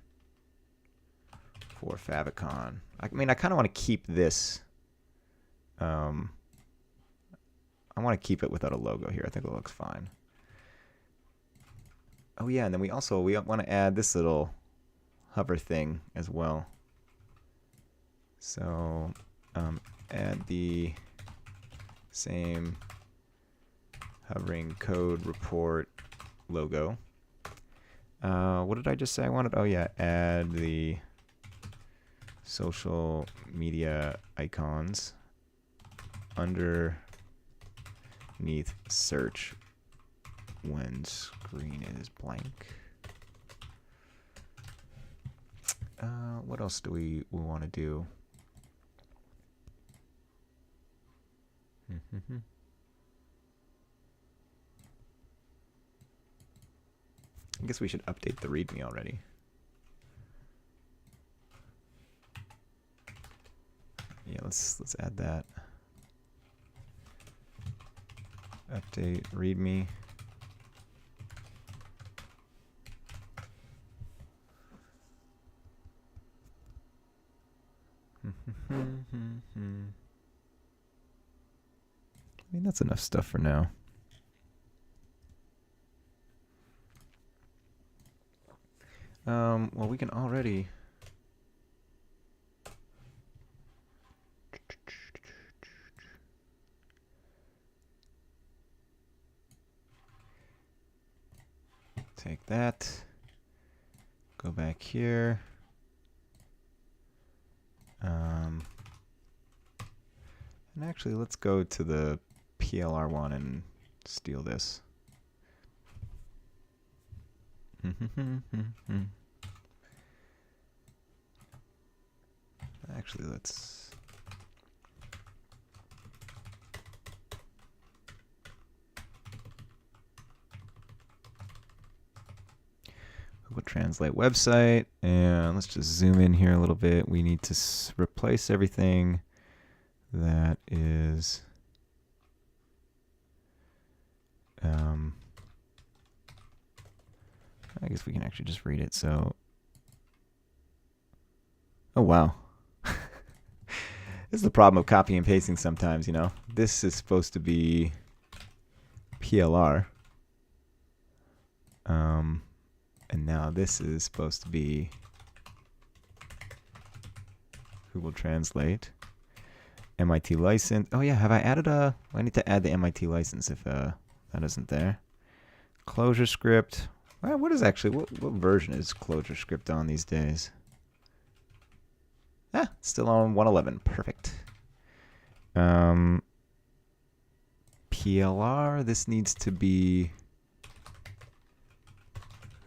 S1: for favicon. I mean, I kind of want to keep this. I want to keep it without a logo here. I think it looks fine. Oh yeah, and then we want to add this little hover thing as well. So add the same hovering code report logo. What did I just say I wanted? Oh yeah, add the social media icons underneath search when screen is blank. What else do we want to do? I guess we should update the README already. Yeah, let's add that. Update README. I mean, that's enough stuff for now. Well, we can already take that, go back here, And actually, let's go to the PLR one and steal this. Actually, let's... Google Translate website, and let's just zoom in here a little bit. We need to replace everything that is I guess we can actually just read it. So, oh wow. This is the problem of copy and pasting sometimes, you know. This is supposed to be PLR. And now this is supposed to be Google Translate. MIT license. Oh yeah, have I added a... I need to add the MIT license if that isn't there. Closure script. Well, what is actually... What version is Closure script on these days? Ah, still on 111. Perfect. PLR. This needs to be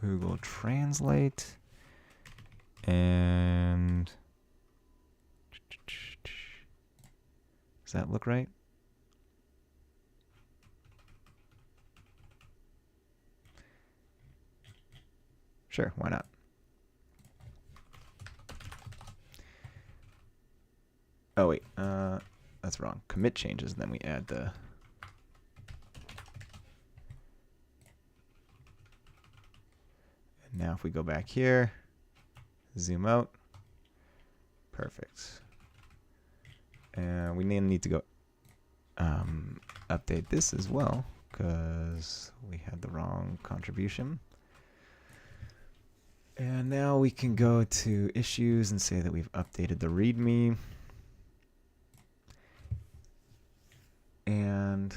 S1: Google Translate. And... Does that look right? Sure, why not? Oh wait, that's wrong. Commit changes, and then we add the... And now if we go back here, zoom out, perfect. And we need to go update this as well, because we had the wrong contribution. And now we can go to issues and say that we've updated the README. And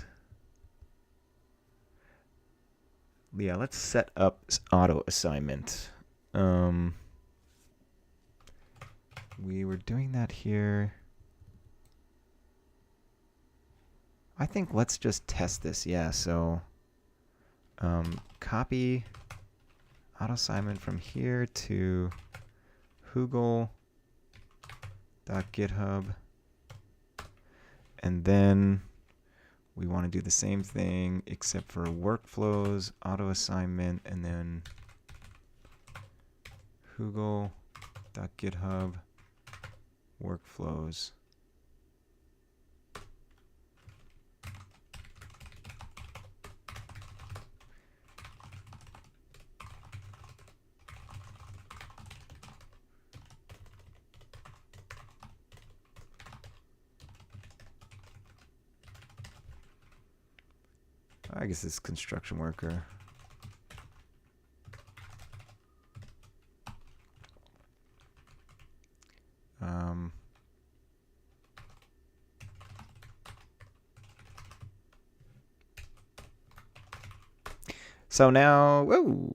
S1: yeah, let's set up auto assignment. We were doing that here. I think let's just test this. Yeah, so copy auto assignment from here to Google.github, and then we want to do the same thing except for workflows, auto assignment, and then Google.github workflows. I guess it's construction worker. So now, whoa,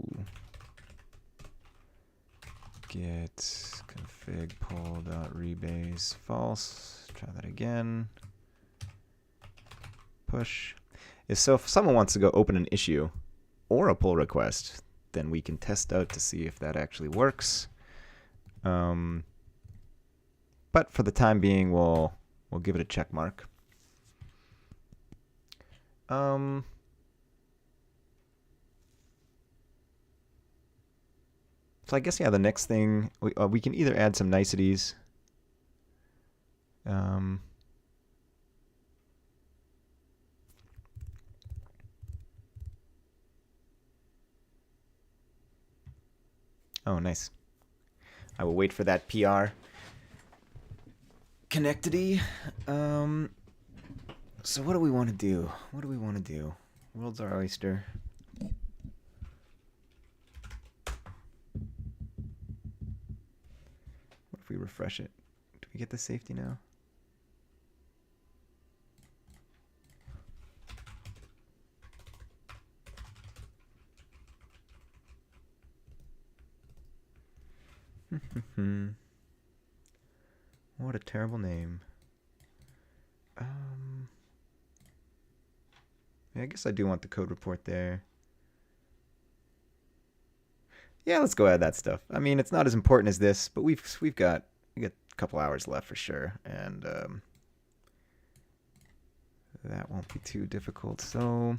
S1: get config pull.rebase false. Try that again. Push. So if someone wants to go open an issue or a pull request, then we can test out to see if that actually works. But for the time being, we'll give it a check mark. So I guess, yeah, the next thing, we can either add some niceties. Oh, nice. I will wait for that PR. Connectity. So what do we want to do? What do we want to do? World's our oyster. What if we refresh it? Do we get the safety now? What a terrible name. Yeah, I guess I do want the code report there. Yeah, let's go add that stuff. I mean, it's not as important as this, but we got a couple hours left for sure, and that won't be too difficult. So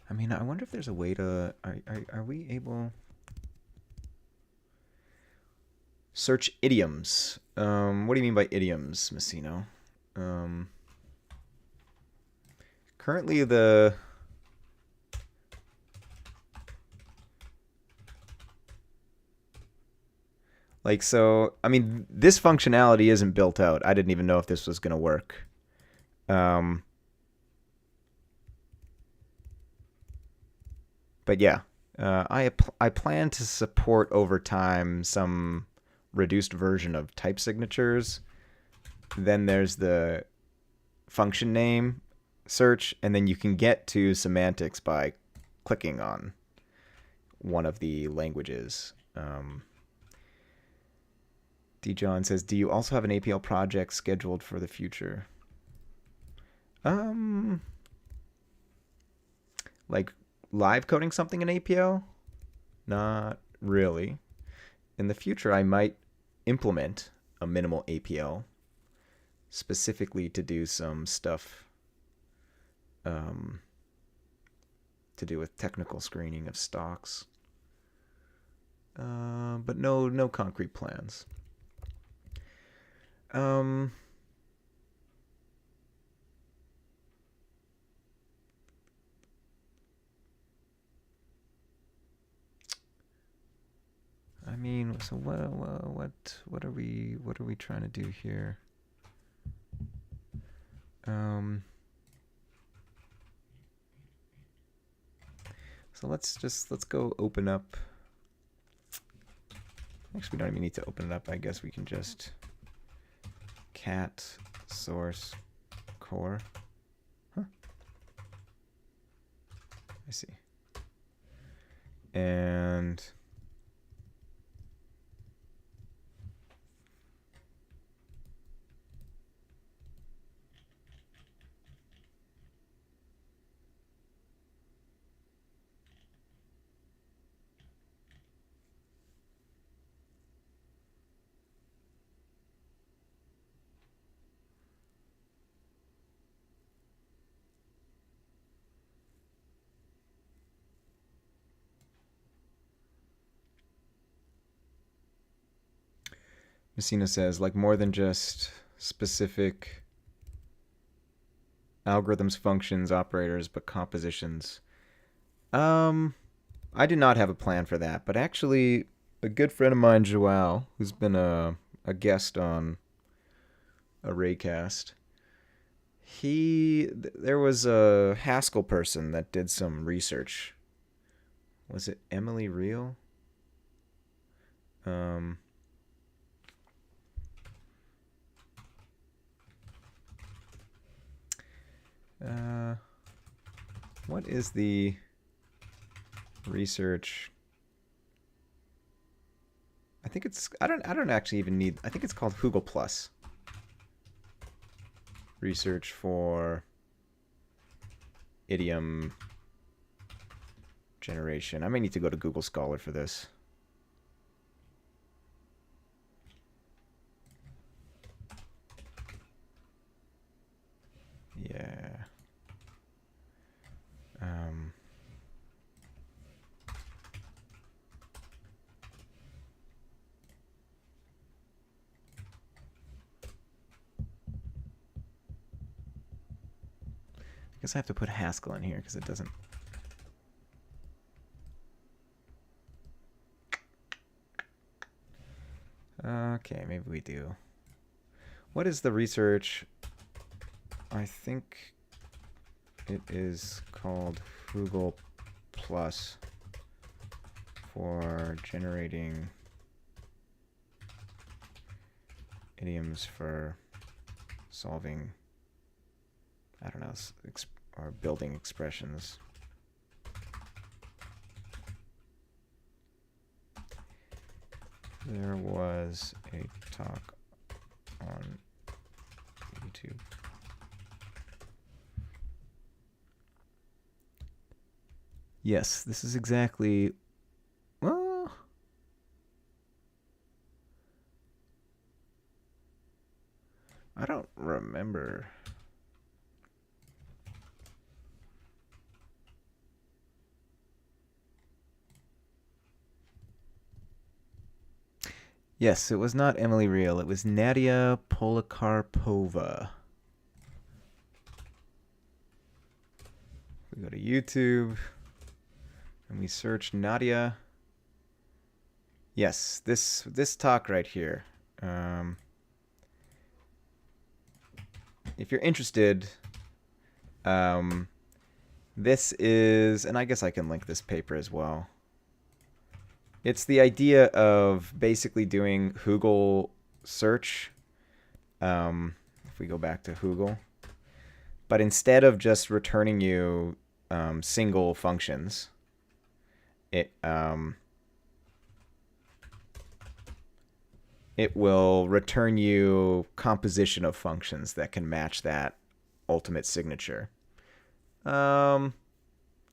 S1: I mean, I wonder if there's a way to are we able search idioms? What do you mean by idioms, Messino? Currently the like, so I mean, this functionality isn't built out. I didn't even know if this was going to work. But yeah, I plan to support over time some reduced version of type signatures. Then there's the function name search, and then you can get to semantics by clicking on one of the languages. D. John says, do you also have an APL project scheduled for the future? Like live coding something in APL? Not really. In the future, I might implement a minimal APL specifically to do some stuff to do with technical screening of stocks. But no concrete plans. I mean, so what are we trying to do here? So let's go open up. Actually, we don't even need to open it up. I guess we can just cat source core. Huh. I see. And Messina says, like, more than just specific algorithms, functions, operators, but compositions. I do not have a plan for that, but actually, a good friend of mine, Joao, who's been a guest on Arraycast, there was a Haskell person that did some research. Was it Emily Reel? What is the research? I think it's I don't actually even need. I think it's called Google Plus. Research for idiom generation. I may need to go to Google Scholar for this. Yeah. I guess I have to put Haskell in here because it doesn't. Okay, maybe we do. What is the research? I think it is called Google Plus for generating idioms for solving, I don't know, or building expressions. There was a talk on YouTube. Yes, this is exactly, well, I don't remember. Yes, it was not Emily Real. It was Nadia Polikarpova. We go to YouTube and we search Nadia. Yes, this talk right here. If you're interested, this is, and I guess I can link this paper as well. It's the idea of basically doing Google search. If we go back to Google, but instead of just returning you single functions, it will return you composition of functions that can match that ultimate signature. Yeah,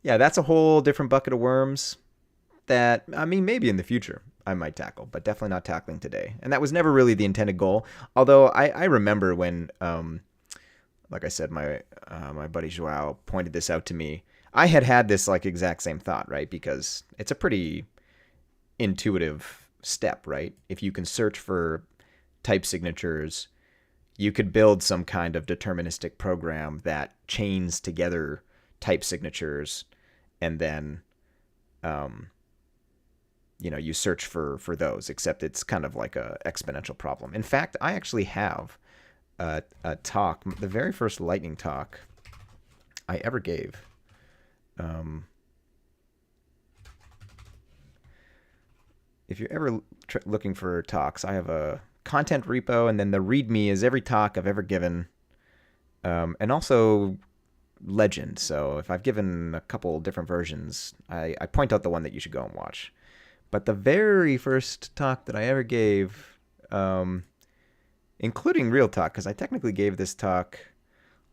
S1: that's a whole different bucket of worms that, I mean, maybe in the future I might tackle, but definitely not tackling today. And that was never really the intended goal. Although I remember when, like I said, my buddy Joao pointed this out to me. I had this like exact same thought, right? Because it's a pretty intuitive step, right? If you can search for type signatures, you could build some kind of deterministic program that chains together type signatures, and then you search for those, except it's kind of like a exponential problem. In fact, I actually have a talk, the very first Lightning talk I ever gave. If you're ever looking for talks, I have a content repo, and then the README is every talk I've ever given, and also legend. So if I've given a couple different versions, I point out the one that you should go and watch. But the very first talk that I ever gave, including real talk, because I technically gave this talk,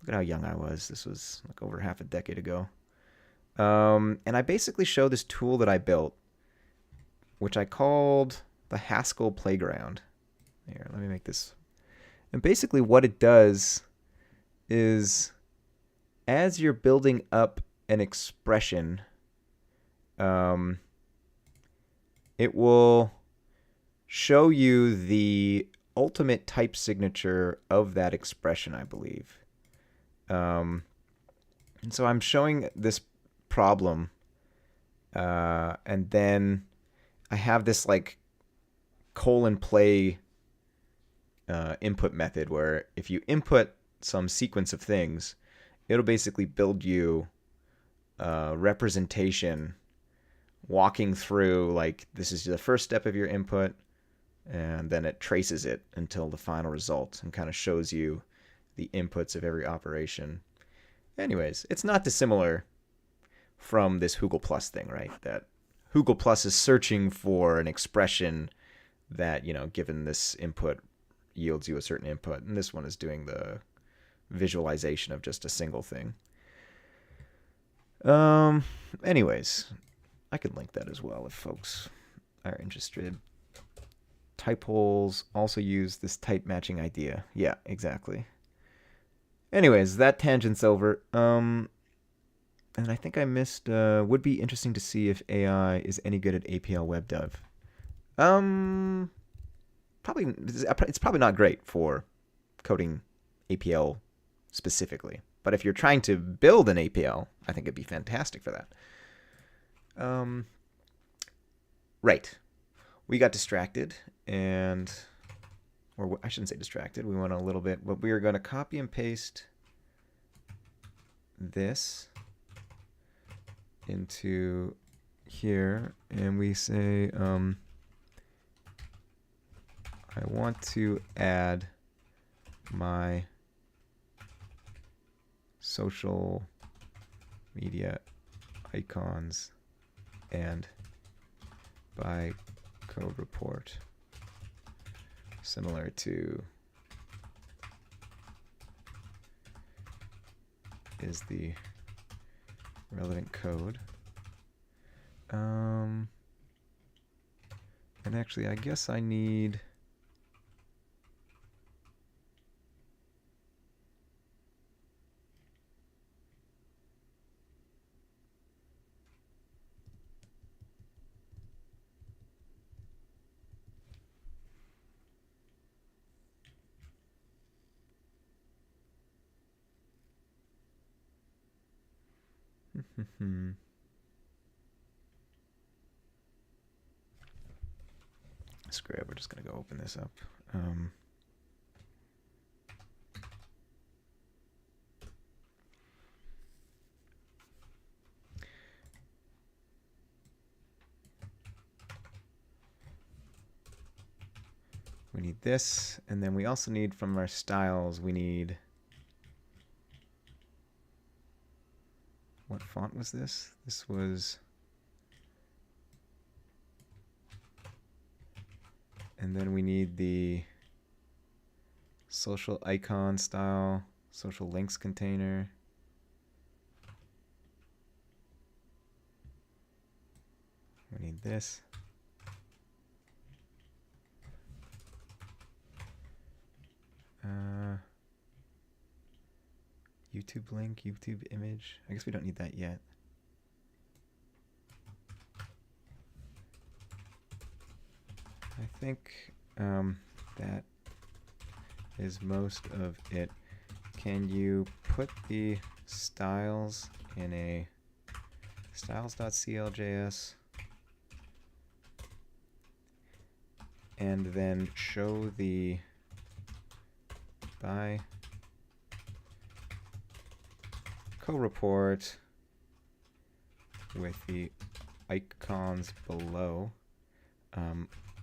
S1: look at how young I was. This was like over half a decade ago. And I basically show this tool that I built, which I called the Haskell Playground. Here, let me make this. And basically what it does is, as you're building up an expression, it will show you the ultimate type signature of that expression, I believe. And so I'm showing this problem, and then I have this like :play input method where if you input some sequence of things, it'll basically build you a representation walking through, like, this is the first step of your input, and then it traces it until the final result and kind of shows you the inputs of every operation. Anyways, it's not dissimilar from this Google Plus thing, right? That Google Plus is searching for an expression that, given this input, yields you a certain input, and this one is doing the visualization of just a single thing. Anyways, I could link that as well if folks are interested. Type holes also use this type matching idea. Yeah, exactly. Anyways, that tangent's over. And I think I missed, would be interesting to see if AI is any good at APL web dev. It's probably not great for coding APL specifically. But if you're trying to build an APL, I think it'd be fantastic for that. Right. We got distracted, or I shouldn't say distracted. We went a little bit, but we are going to copy and paste this into here, and we say, I want to add my social media icons and by code report similar to is the relevant code. And actually, I guess I need screw it, we're just going to go open this up. We need this, and then we also need from our styles, we need, what font was this? This was, and then we need the social icon style, social links container. We need this. YouTube link, YouTube image. I guess we don't need that yet. I think that is most of it. Can you put the styles in a styles.cljs and then show the by co-report with the icons below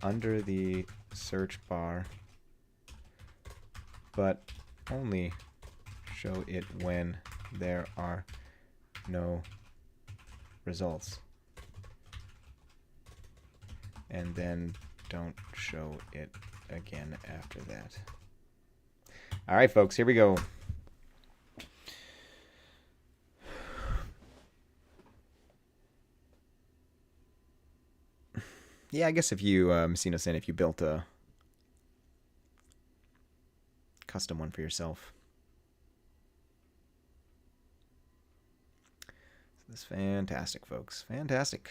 S1: under the search bar, but only show it when there are no results, and then don't show it again after that. All right, folks, here we go. Yeah, I guess if you, if you built a custom one for yourself. So this is fantastic, folks. Fantastic.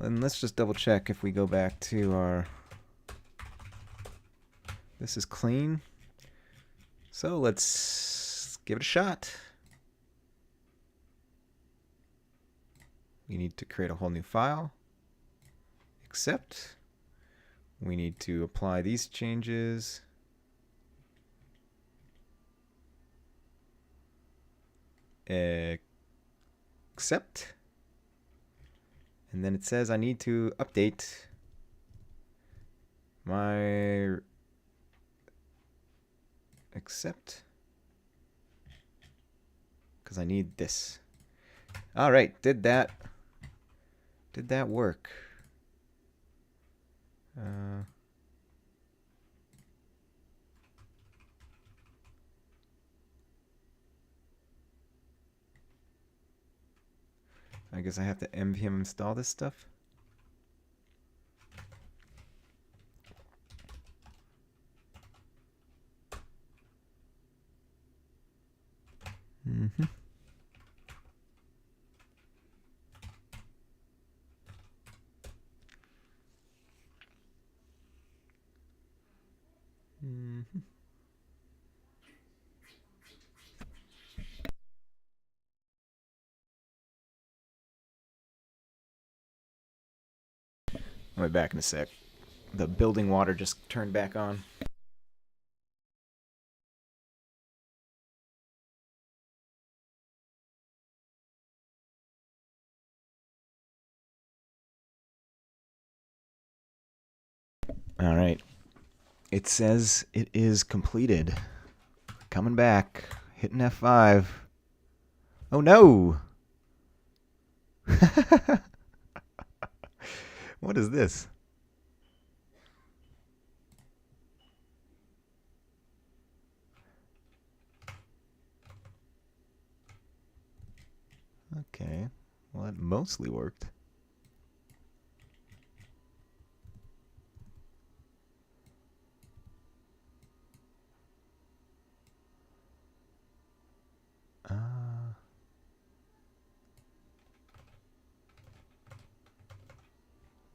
S1: And let's just double check if we go back to our, this is clean. So let's give it a shot. We need to create a whole new file. Accept. We need to apply these changes. Accept. And then it says I need to update my accept because I need this. All right, did that work? I guess I have to npm install this stuff. I'll be back in a sec. The building water just turned back on. All right. It says it is completed. Coming back. hitting F5. Oh no! What is this? Okay, well that mostly worked.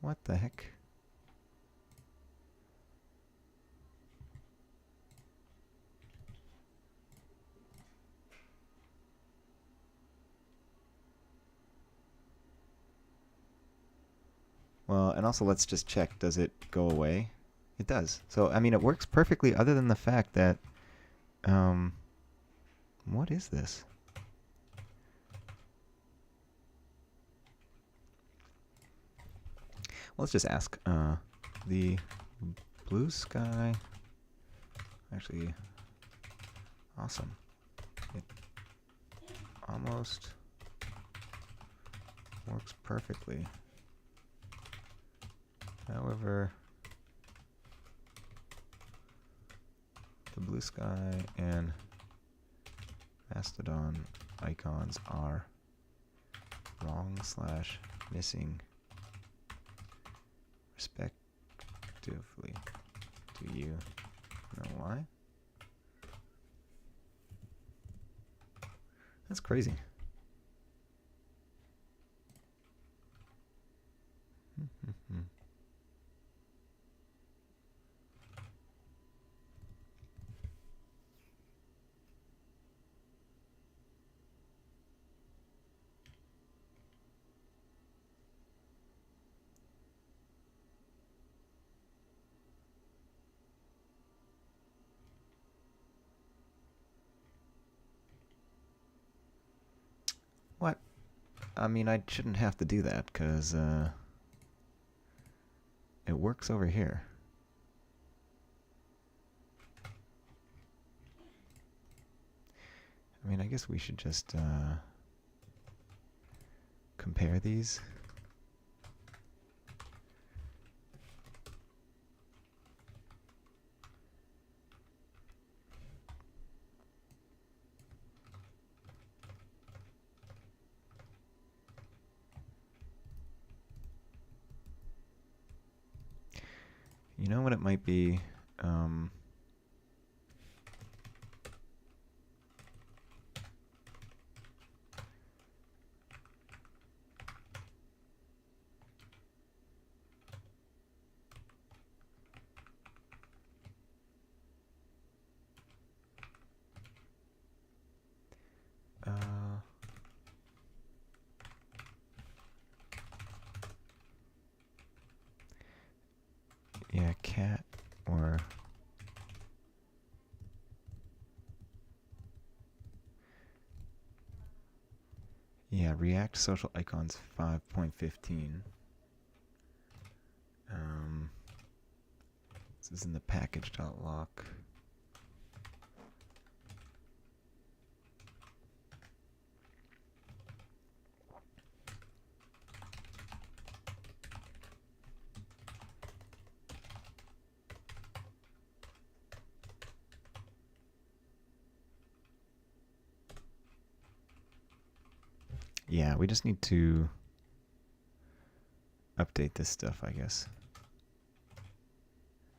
S1: What the heck? Well, and also let's just check, does it go away? It does. So, I mean, it works perfectly other than the fact that, what is this? Well, let's just ask, the blue sky, actually, awesome. It almost works perfectly. However, the blue sky and Mastodon icons are wrong/missing respectively. Do you know why? That's crazy. What? I mean, I shouldn't have to do that because it works over here. I mean, I guess we should just compare these. You know what it might be? Yeah, cat or yeah, React social icons 5.15. This is in the package.lock. Yeah, we just need to update this stuff, I guess.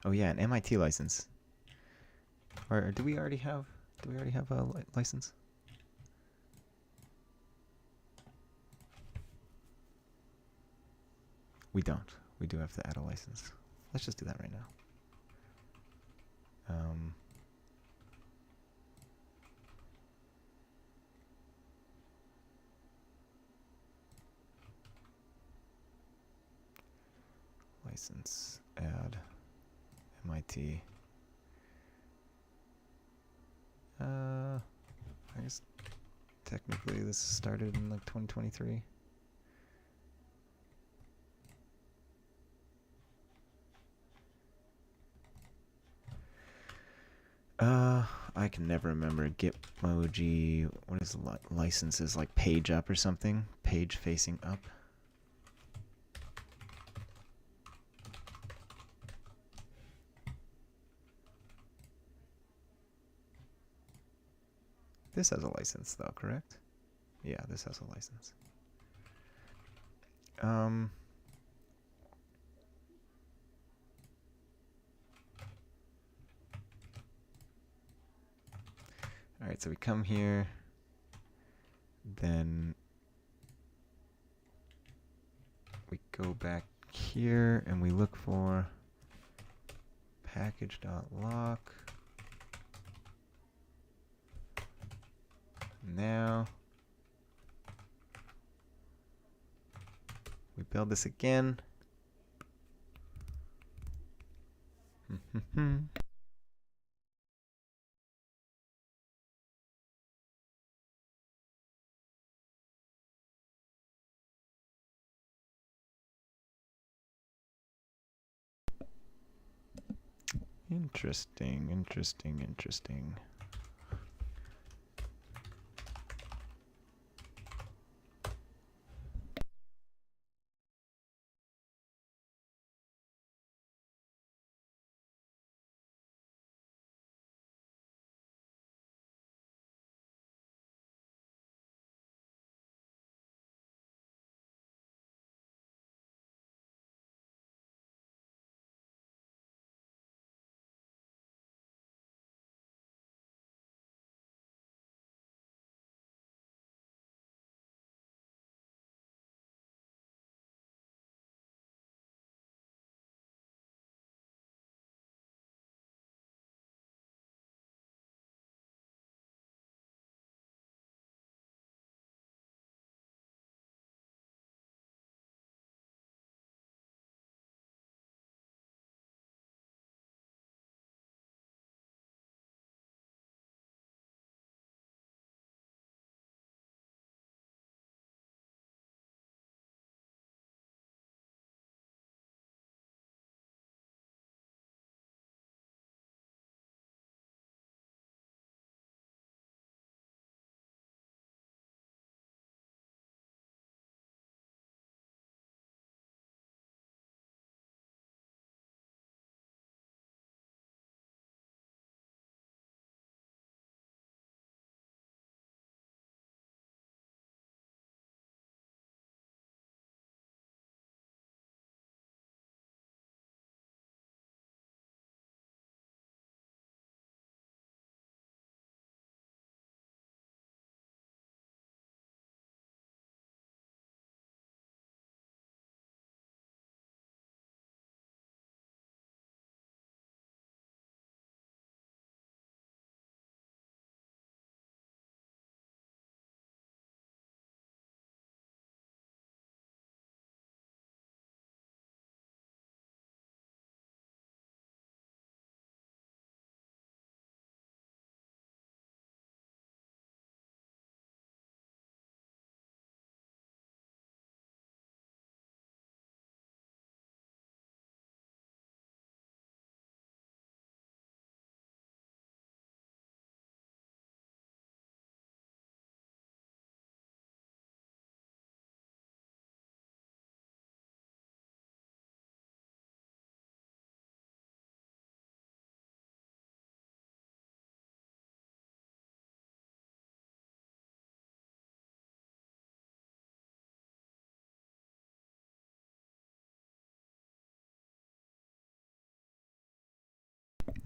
S1: Oh yeah, an MIT license. Or do we already have a license? We don't. We do have to add a license. Let's just do that right now. License, add, MIT. I guess technically this started in like 2023. I can never remember. Gitmoji, what is the licenses, like page up or something? Page facing up. This has a license though, correct? Yeah, this has a license. All right, so we come here, then we go back here and we look for package.lock. Now we build this again. Interesting, interesting, interesting.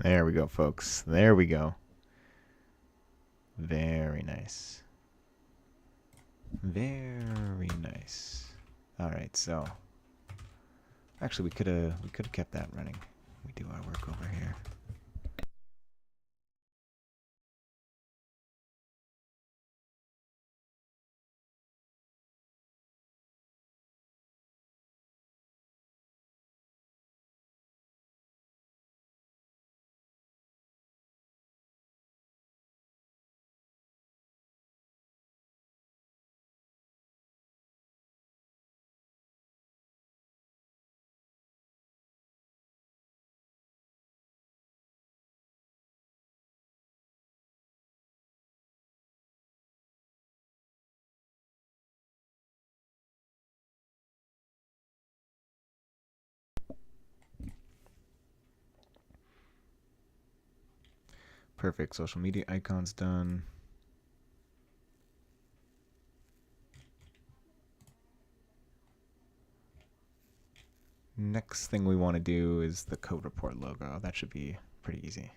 S1: There we go, folks. There we go. Very nice. Very nice. All right, so actually we could have kept that running. We do our work over here. Perfect. Social media icons done. Next thing we want to do is the code report logo. That should be pretty easy.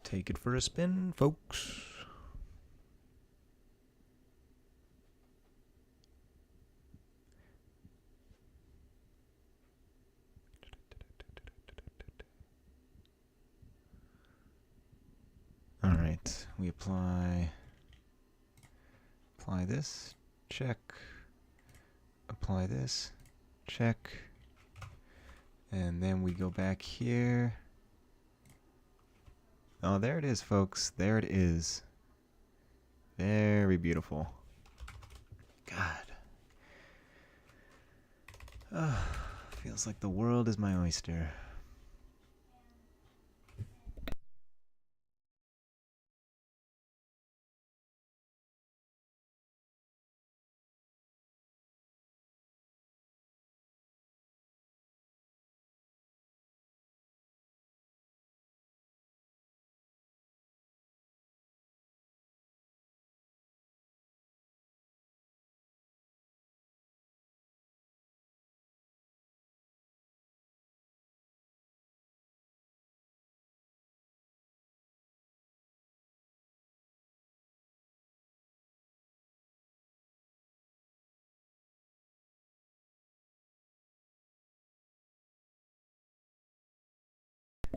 S1: Take it for a spin, folks. All right, we apply this, check, apply this, check, and then we go back here. Oh, there it is, folks. There it is. Very beautiful. God. Oh, feels like the world is my oyster.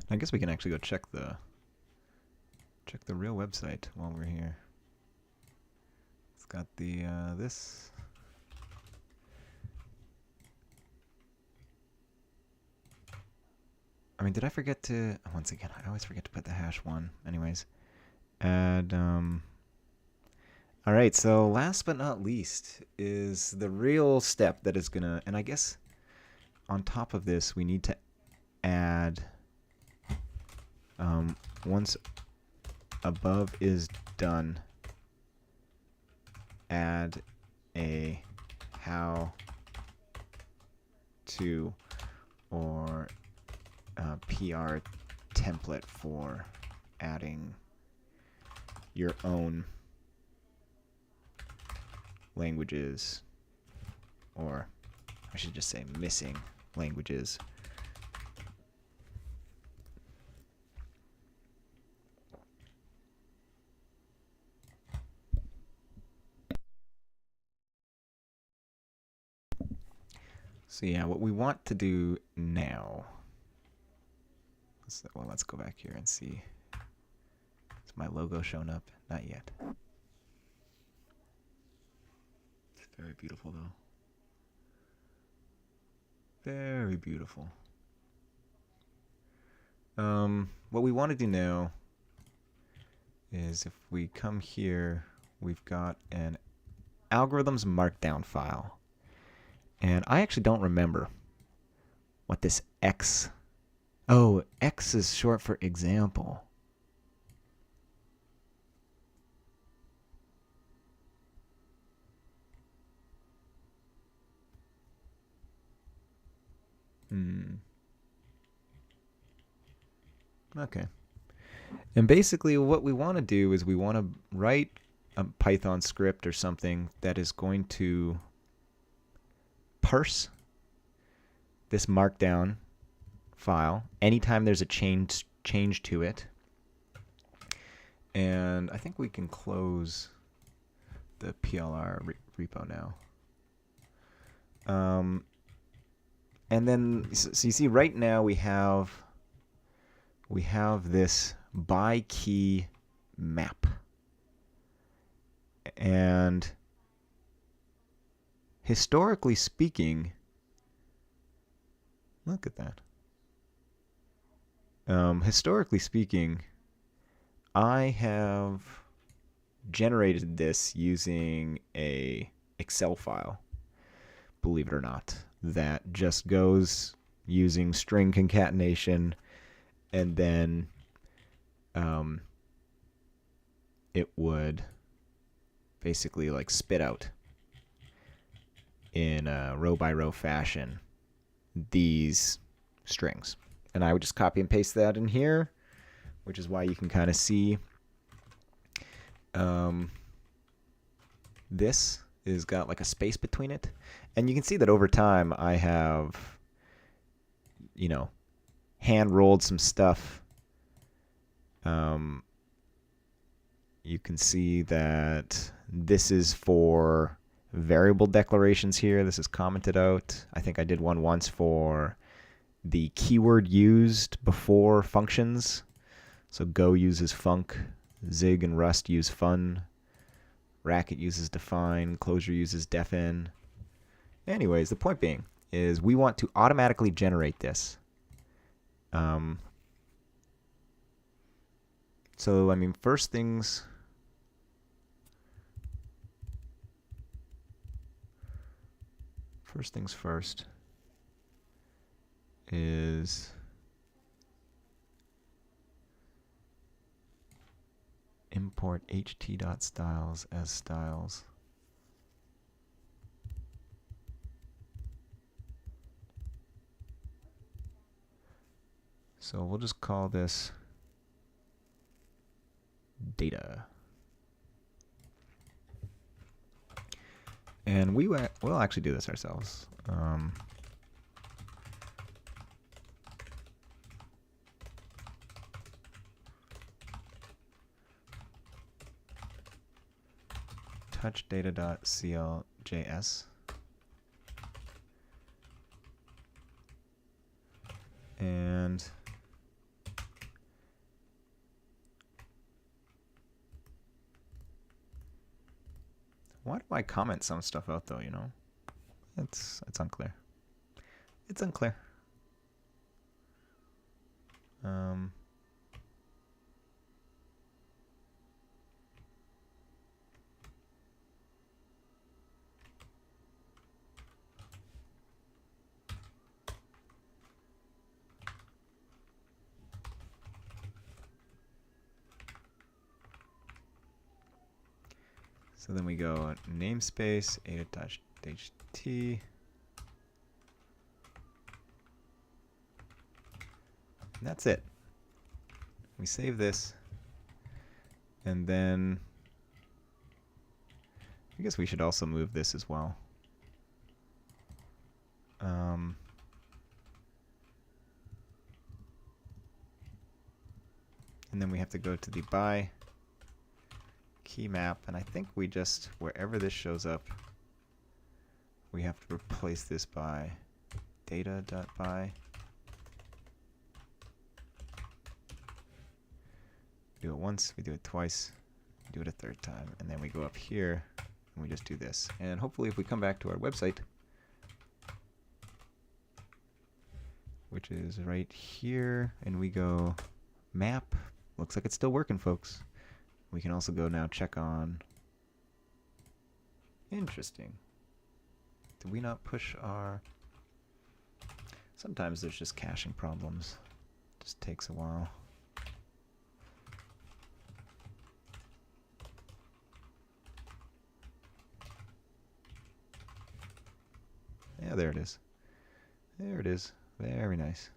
S1: I guess we can actually go check the real website while we're here. It's got the this. I mean, did I forget to? Once again, I always forget to put the #1. Anyways, add. All right. So last but not least is the real step that is gonna, and I guess on top of this we need to add. Once above is done, add a how to or PR template for adding your own languages or I should just say missing languages. So yeah, what we want to do now. Let's go back here and see. Is my logo shown up? Not yet. It's very beautiful though. Very beautiful. What we want to do now is if we come here, we've got an algorithms markdown file. And I actually don't remember what this X. Oh, X is short for example. Okay. And basically what we want to do is we want to write a Python script or something that is going to parse this markdown file anytime there's a change to it. And I think we can close the PLR repo now. And then, so you see right now we have this by key map. And historically speaking, look at that. Historically speaking, I have generated this using a Excel file, believe it or not, that just goes using string concatenation, and then it would basically like spit out in a row by row fashion these strings. And I would just copy and paste that in here, which is why you can kind of see this is got like a space between it. And you can see that over time I have, you know, hand rolled some stuff. You can see that this is for variable declarations here. This is commented out. I think I did one once for the keyword used before functions. So Go uses func, Zig and Rust use fun, Racket uses define, Clojure uses defin. Anyways, the point being is we want to automatically generate this. So, I mean, first things first is import ht.styles as styles. So we'll just call this data. And we'll actually do this ourselves. touchdata.cljs. And why do I comment some stuff out though, you know? It's unclear. It's unclear. So then we go namespace ada.ht. And that's it. We save this. And then I guess we should also move this as well. And then we have to go to the by key map, and I think we just, wherever this shows up, we have to replace this by data.by. Do it once, we do it twice, we do it a third time, and then we go up here and we just do this. And hopefully if we come back to our website, which is right here, and we go map, looks like it's still working, folks. We can also go now check on, interesting. Did we not push our, sometimes there's just caching problems. Just takes a while. Yeah, there it is. There it is. Very nice.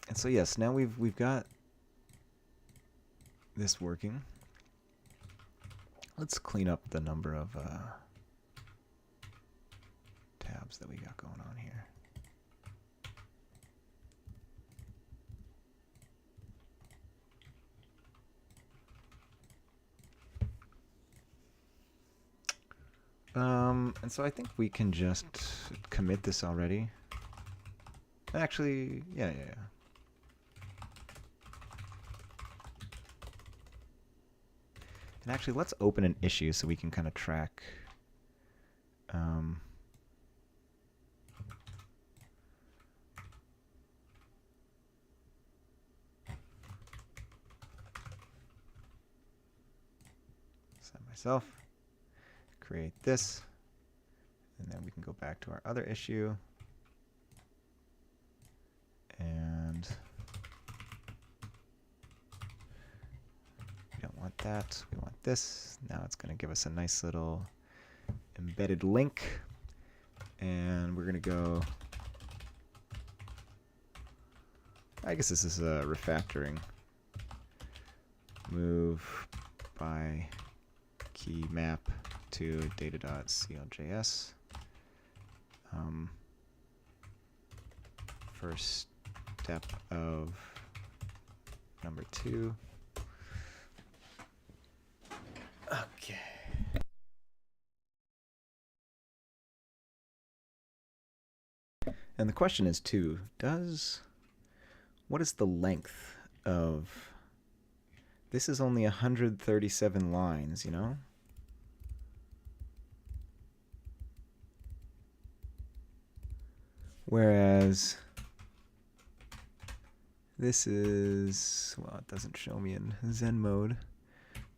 S1: And so yes, now we've got this working. Let's clean up the number of tabs that we got going on here. And so I think we can just commit this already. Actually, yeah. And actually, let's open an issue so we can kind of track. Set myself. Create this. And then we can go back to our other issue. And we don't want that. We want this. Now it's going to give us a nice little embedded link. And we're going to go, I guess this is a refactoring. Move by key map to data.cljs. First step of number 2. Okay. And the question is too, what is the length of, this is only 137 lines, you know? Whereas this is, well, it doesn't show me in Zen mode.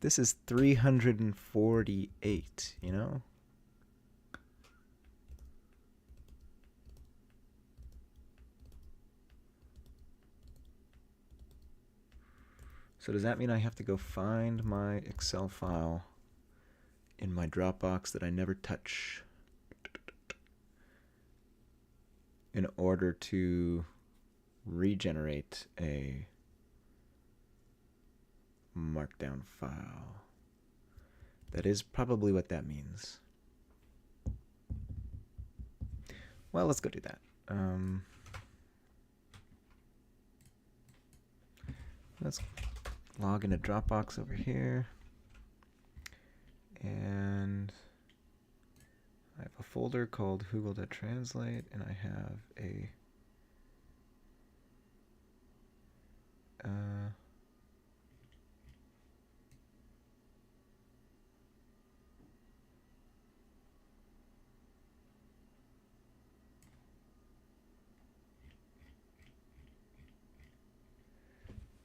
S1: This is 348, you know? So does that mean I have to go find my Excel file in my Dropbox that I never touch in order to regenerate a markdown file? That is probably what that means. Well, let's go do that. Let's log into Dropbox over here. And I have a folder called Google.translate, and I have a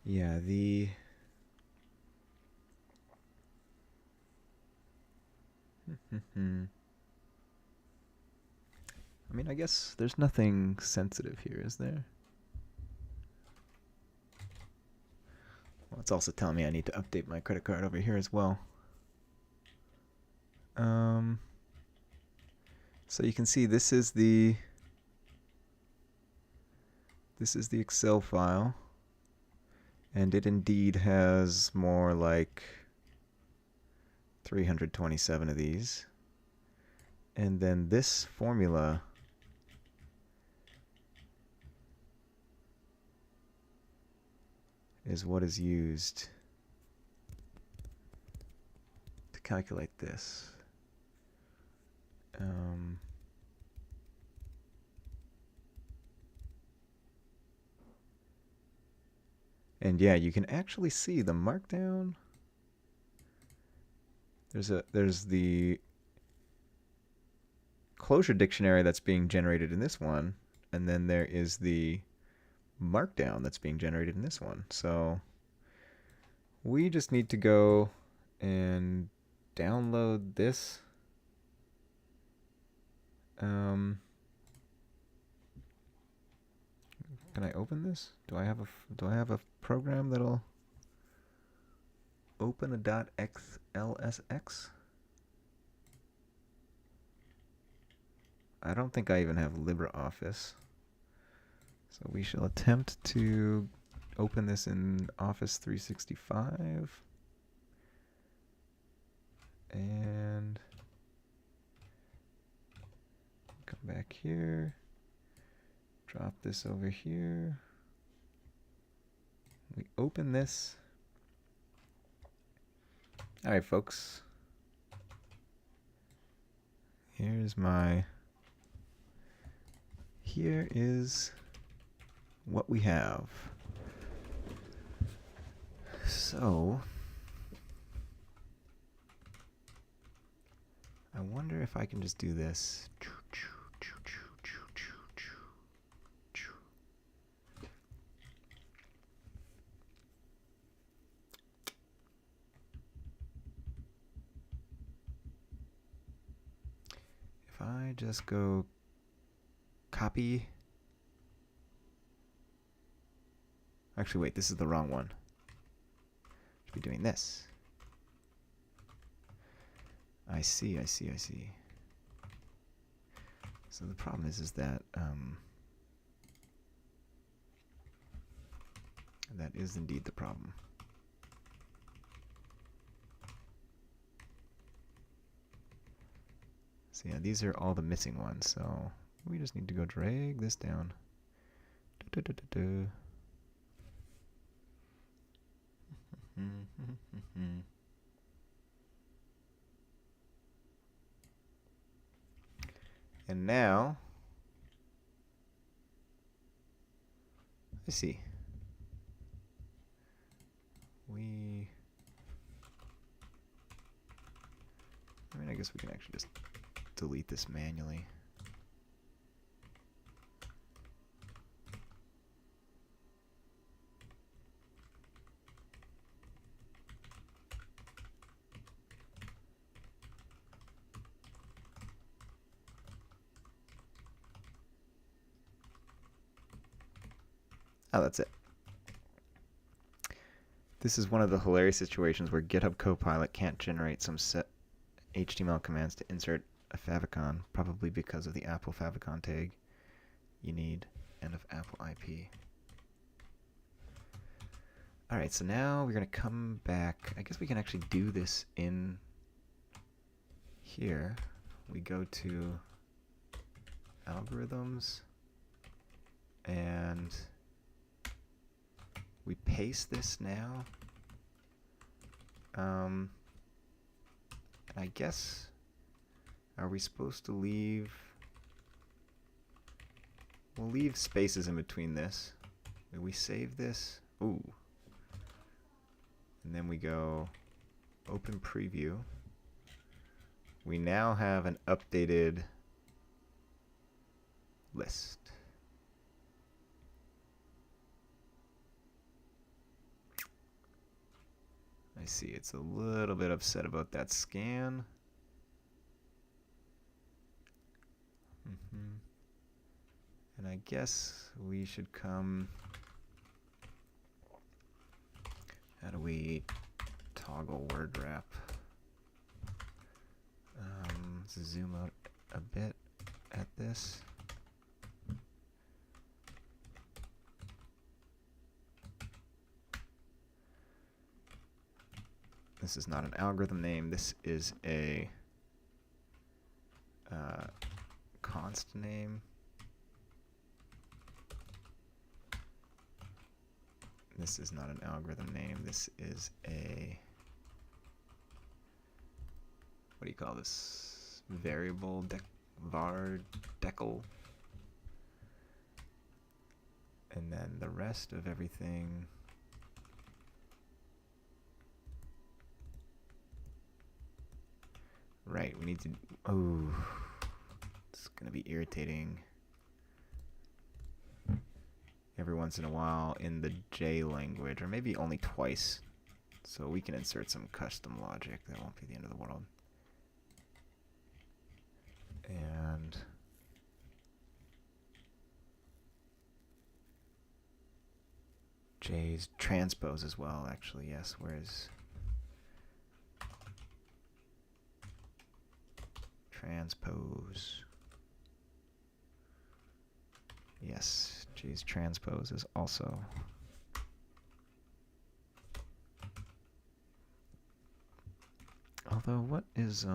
S1: yeah, I mean, I guess there's nothing sensitive here, is there? Well, it's also telling me I need to update my credit card over here as well. So you can see this is the Excel file, and it indeed has more like 327 of these. And then this formula is what is used to calculate this. And yeah, you can actually see the markdown. There's the closure dictionary that's being generated in this one, and then there is the markdown that's being generated in this one. So we just need to go and download this. Can I open this? Do I have a program that'll open a .xlsx? I don't think I even have LibreOffice. So we shall attempt to open this in Office 365. And come back here. Drop this over here. We open this. All right, folks. Here is what we have. So, I wonder if I can just do this. If I just go copy. Actually, wait, this is the wrong one. Should be doing this. I see. So the problem is that that is indeed the problem. So yeah, these are all the missing ones. So we just need to go drag this down. And now, I see. I guess we can actually just delete this manually. Oh, that's it. This is one of the hilarious situations where GitHub Copilot can't generate some set HTML commands to insert a favicon, probably because of the Apple favicon tag you need and of Apple IP. All right, so now we're going to come back. I guess we can actually do this in here. We go to algorithms and we paste this now. And I guess, are we supposed to leave? We'll leave spaces in between this. We save this. Ooh. And then we go open preview. We now have an updated list. I see it's a little bit upset about that scan. And I guess we should come. How do we toggle word wrap? Let's zoom out a bit at this. This is not an algorithm name. This is a const name. This is not an algorithm name. This is a, what do you call this? Variable var decal. And then the rest of everything. Right, we need to, oh, it's gonna be irritating every once in a while in the J language, or maybe only twice. So we can insert some custom logic. That won't be the end of the world. And J's transpose as well, actually, yes. Where's transpose? Yes, J's transpose is also. Although, what is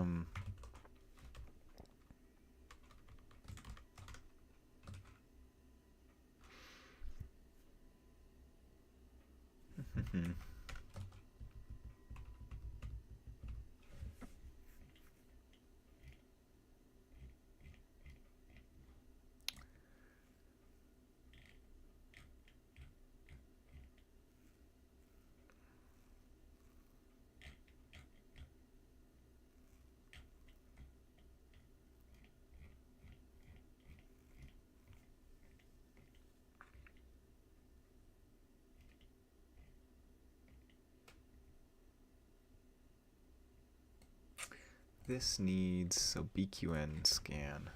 S1: this needs, so BQN scan.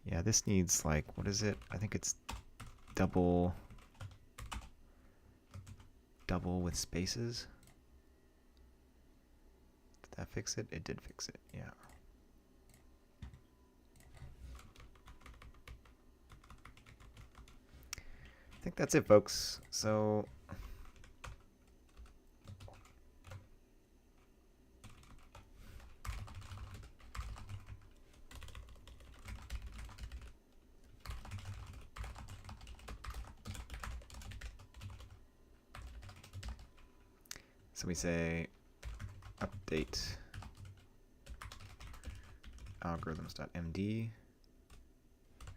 S1: Yeah, this needs like, what is it? I think it's double with spaces. Did that fix it? It did fix it, yeah. I think that's it, folks. So we say update algorithms.md,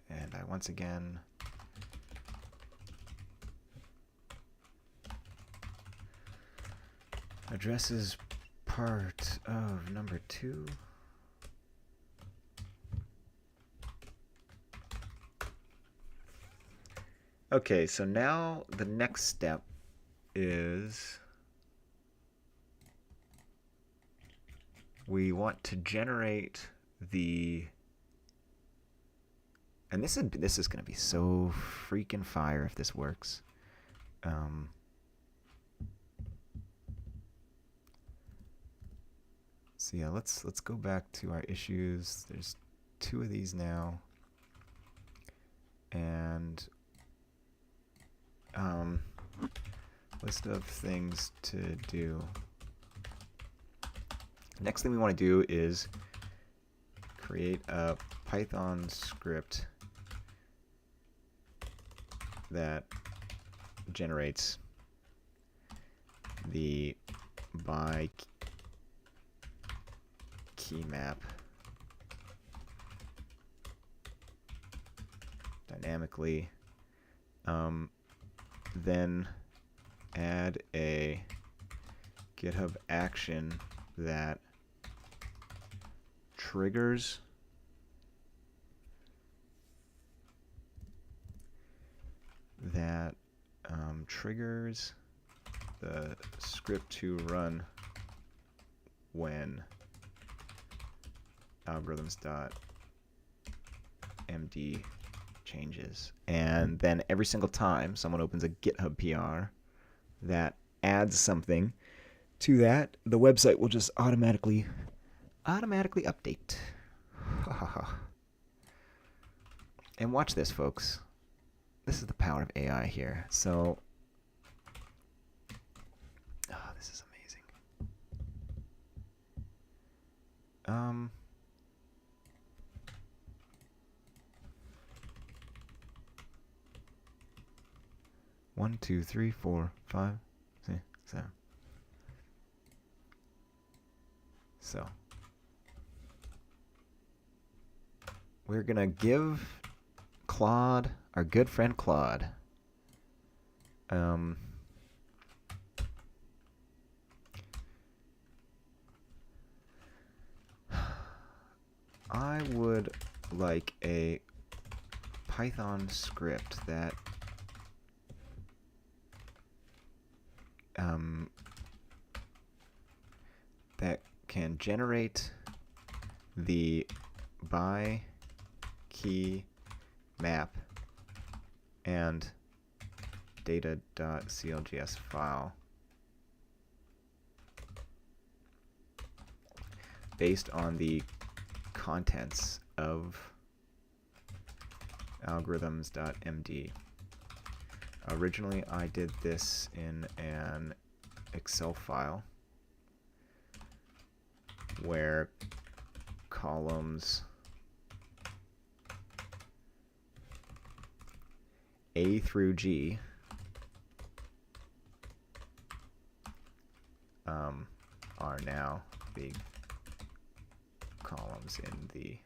S1: and I once again addresses part of number 2. Okay, so now the next step is we want to generate the, and this is going to be so freaking fire if this works. So yeah, let's go back to our issues. There's 2 of these now, and list of things to do. Next thing we want to do is create a Python script that generates the by key map dynamically. Then add a GitHub action that triggers the script to run when algorithms.md changes. And then every single time someone opens a GitHub PR that adds something to that, the website will just automatically update. And watch this, folks. This is the power of AI here. So One, two, three, four, 5, 6, 7. So we're gonna give Claude, our good friend Claude, I would like a Python script that that can generate the by key map and data.clgs file based on the contents of algorithms.md. Originally, I did this in an Excel file where columns A through G are now the columns in the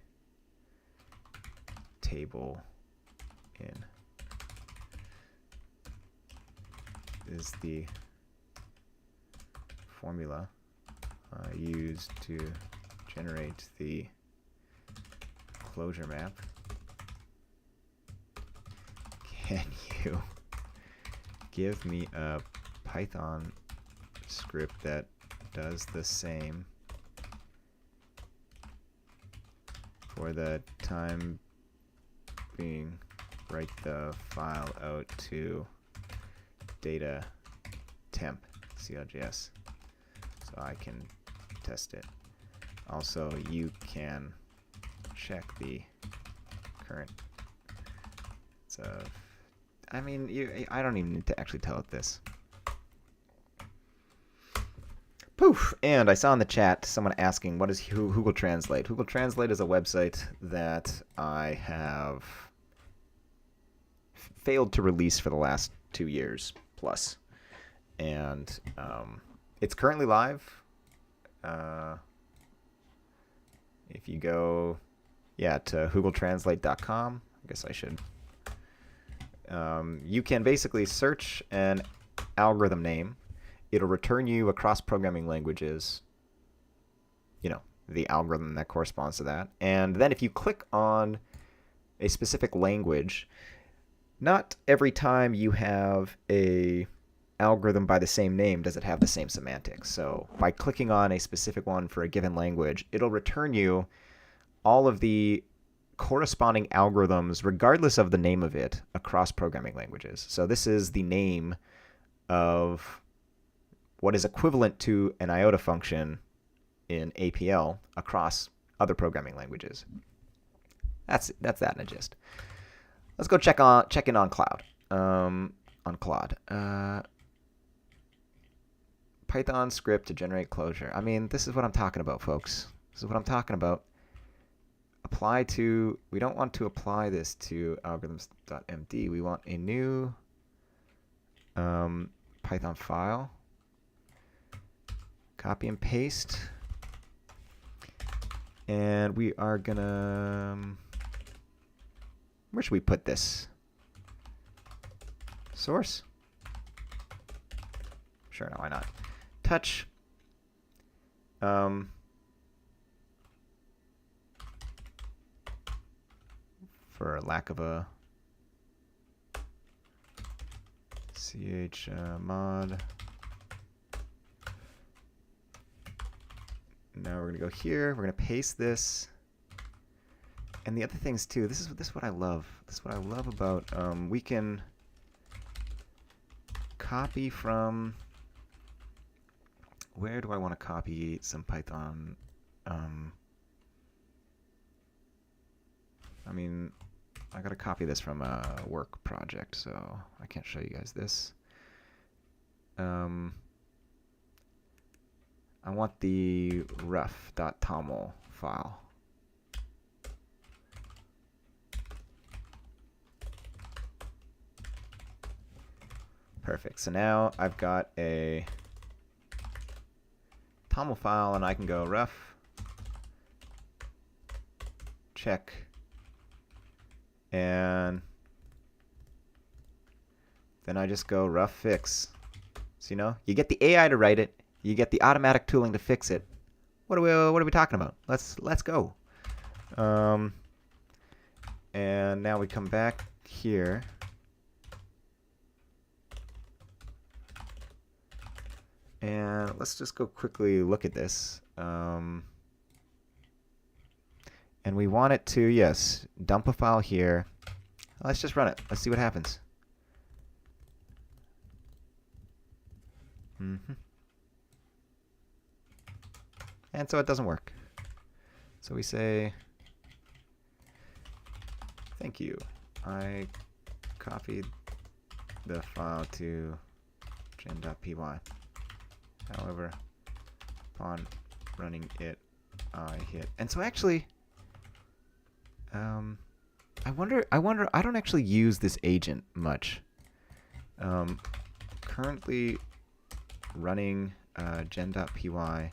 S1: table in is the formula used to generate the closure map. Can you give me a Python script that does the same for the time being? Write the file out to data temp clgs so I can test it. Also, you can check the current. So, I mean, I don't even need to actually tell it this. Poof! And I saw in the chat someone asking, what is Google Translate? Google Translate is a website that I have failed to release for the last 2 years plus. And it's currently live. If you go, to googletranslate.com, I guess I should. You can basically search an algorithm name. It'll return you across programming languages, the algorithm that corresponds to that. And then if you click on a specific language, not every time you have a algorithm by the same name does it have the same semantics. So by clicking on a specific one for a given language, it'll return you all of the corresponding algorithms regardless of the name of it across programming languages. So this is the name of what is equivalent to an iota function in APL across other programming languages. That's that in a gist. Let's go check in on Claude. Python script to generate closure. I mean, this is what I'm talking about, folks. This is what I'm talking about. We don't want to apply this to algorithms.md. We want a new Python file. Copy and paste. And we are gonna, where should we put this? Source? Sure, no, why not? Touch. For lack of a chmod. Now we're gonna go here. We're gonna paste this. And the other things too. This is what I love. This is what I love about. We can copy from. Where do I want to copy some Python? I mean, I gotta copy this from a work project, so I can't show you guys this. I want the rough.toml file. Perfect. So now I've got a toml file, and I can go rough, check, and then I just go rough fix. So, you know, you get the AI to write it, you get the automatic tooling to fix it. What are we talking about? Let's go. And now we come back here. And let's just go quickly look at this. And we want it to, yes, dump a file here. Let's just run it. Let's see what happens. And so it doesn't work. So we say, thank you. I copied the file to gen.py. However, upon running it, I hit. And so actually, I wonder, I don't actually use this agent much. Currently running gen.py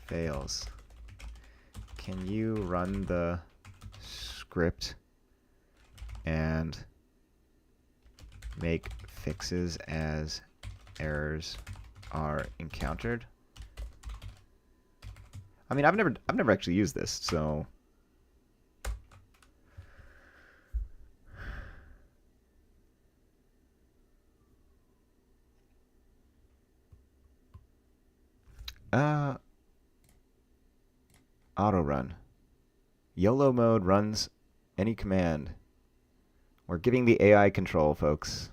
S1: fails. Can you run the script and make fixes as errors are encountered? I mean, I've never actually used this, so auto run. YOLO mode runs any command. We're giving the AI control, folks.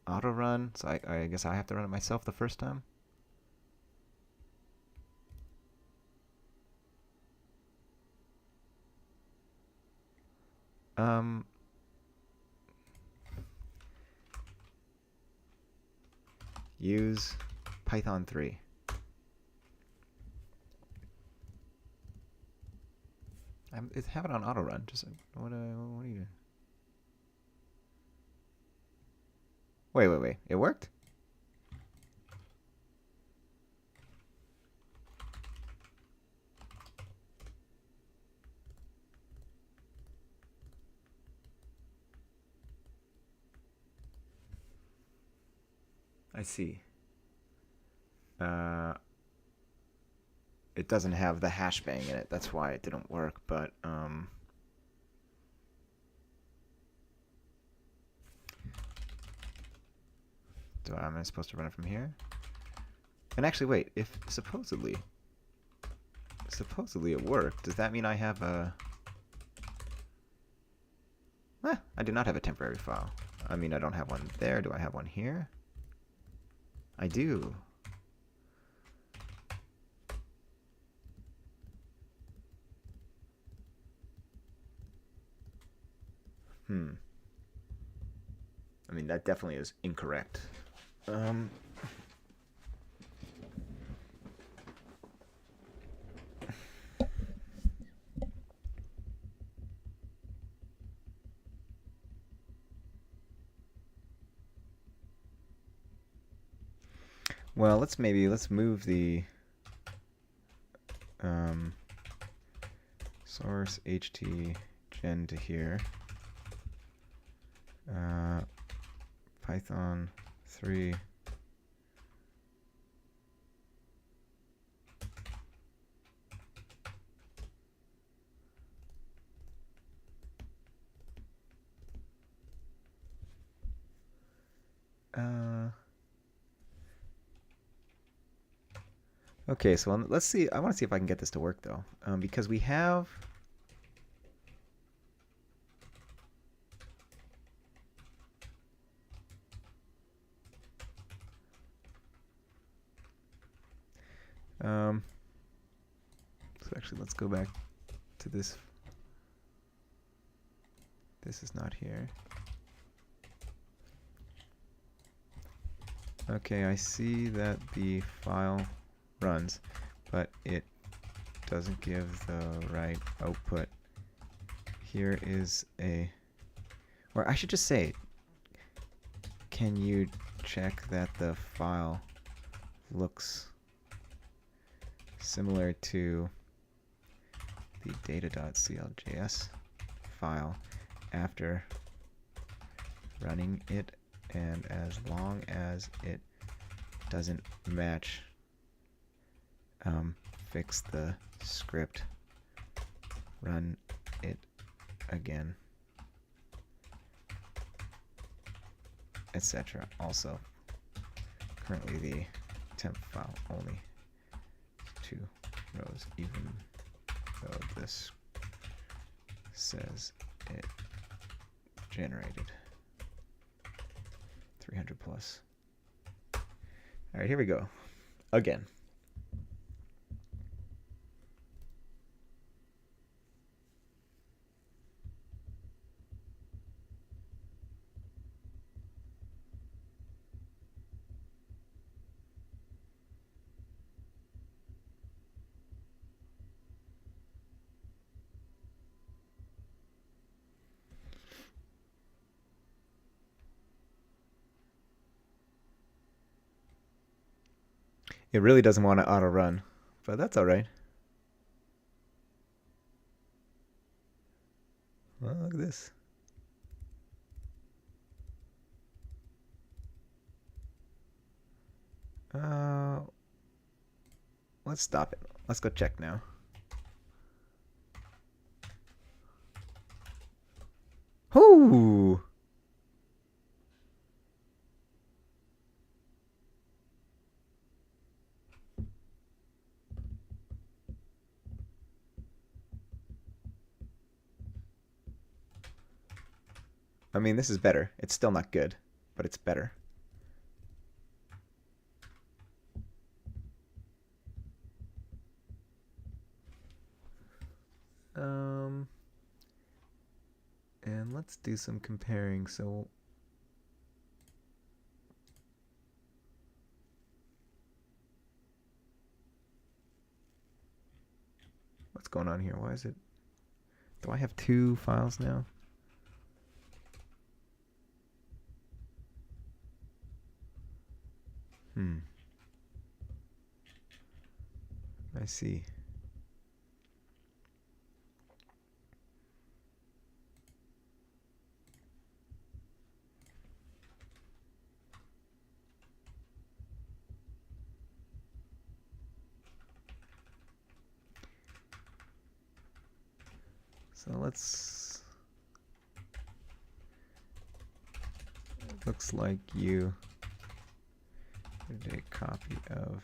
S1: Auto run, so I guess I have to run it myself the first time. Use Python 3. I have it on auto run. Just what are you doing? Wait. It worked? I see. It doesn't have the hash bang in it. That's why it didn't work, but am I supposed to run it from here? And actually, wait, if supposedly it worked, does that mean I have a... I do not have a temporary file. I mean, I don't have one there. Do I have one here? I do. I mean, that definitely is incorrect. Well, let's move the source ht gen to here. Python 3. Okay, so let's see. I want to see if I can get this to work though, because we have. So actually, let's go back to this This is not here. Okay, I see that the file runs, but it doesn't give the right output. Here is a, or I should just say, can you check that the file looks similar to the data.cljs file after running it, and as long as it doesn't match, fix the script, run it again, etc. Also, currently the temp file only 2 rows, even though this says it generated 300 plus. All right, here we go. Again. It really doesn't want to auto run, but that's all right. Well, look at this. Let's stop it. Let's go check now. Whoo! I mean, this is better. It's still not good, but it's better. And let's do some comparing. So what's going on here? Why is it? Do I have 2 files now? I see. So let's, it looks like you did a copy of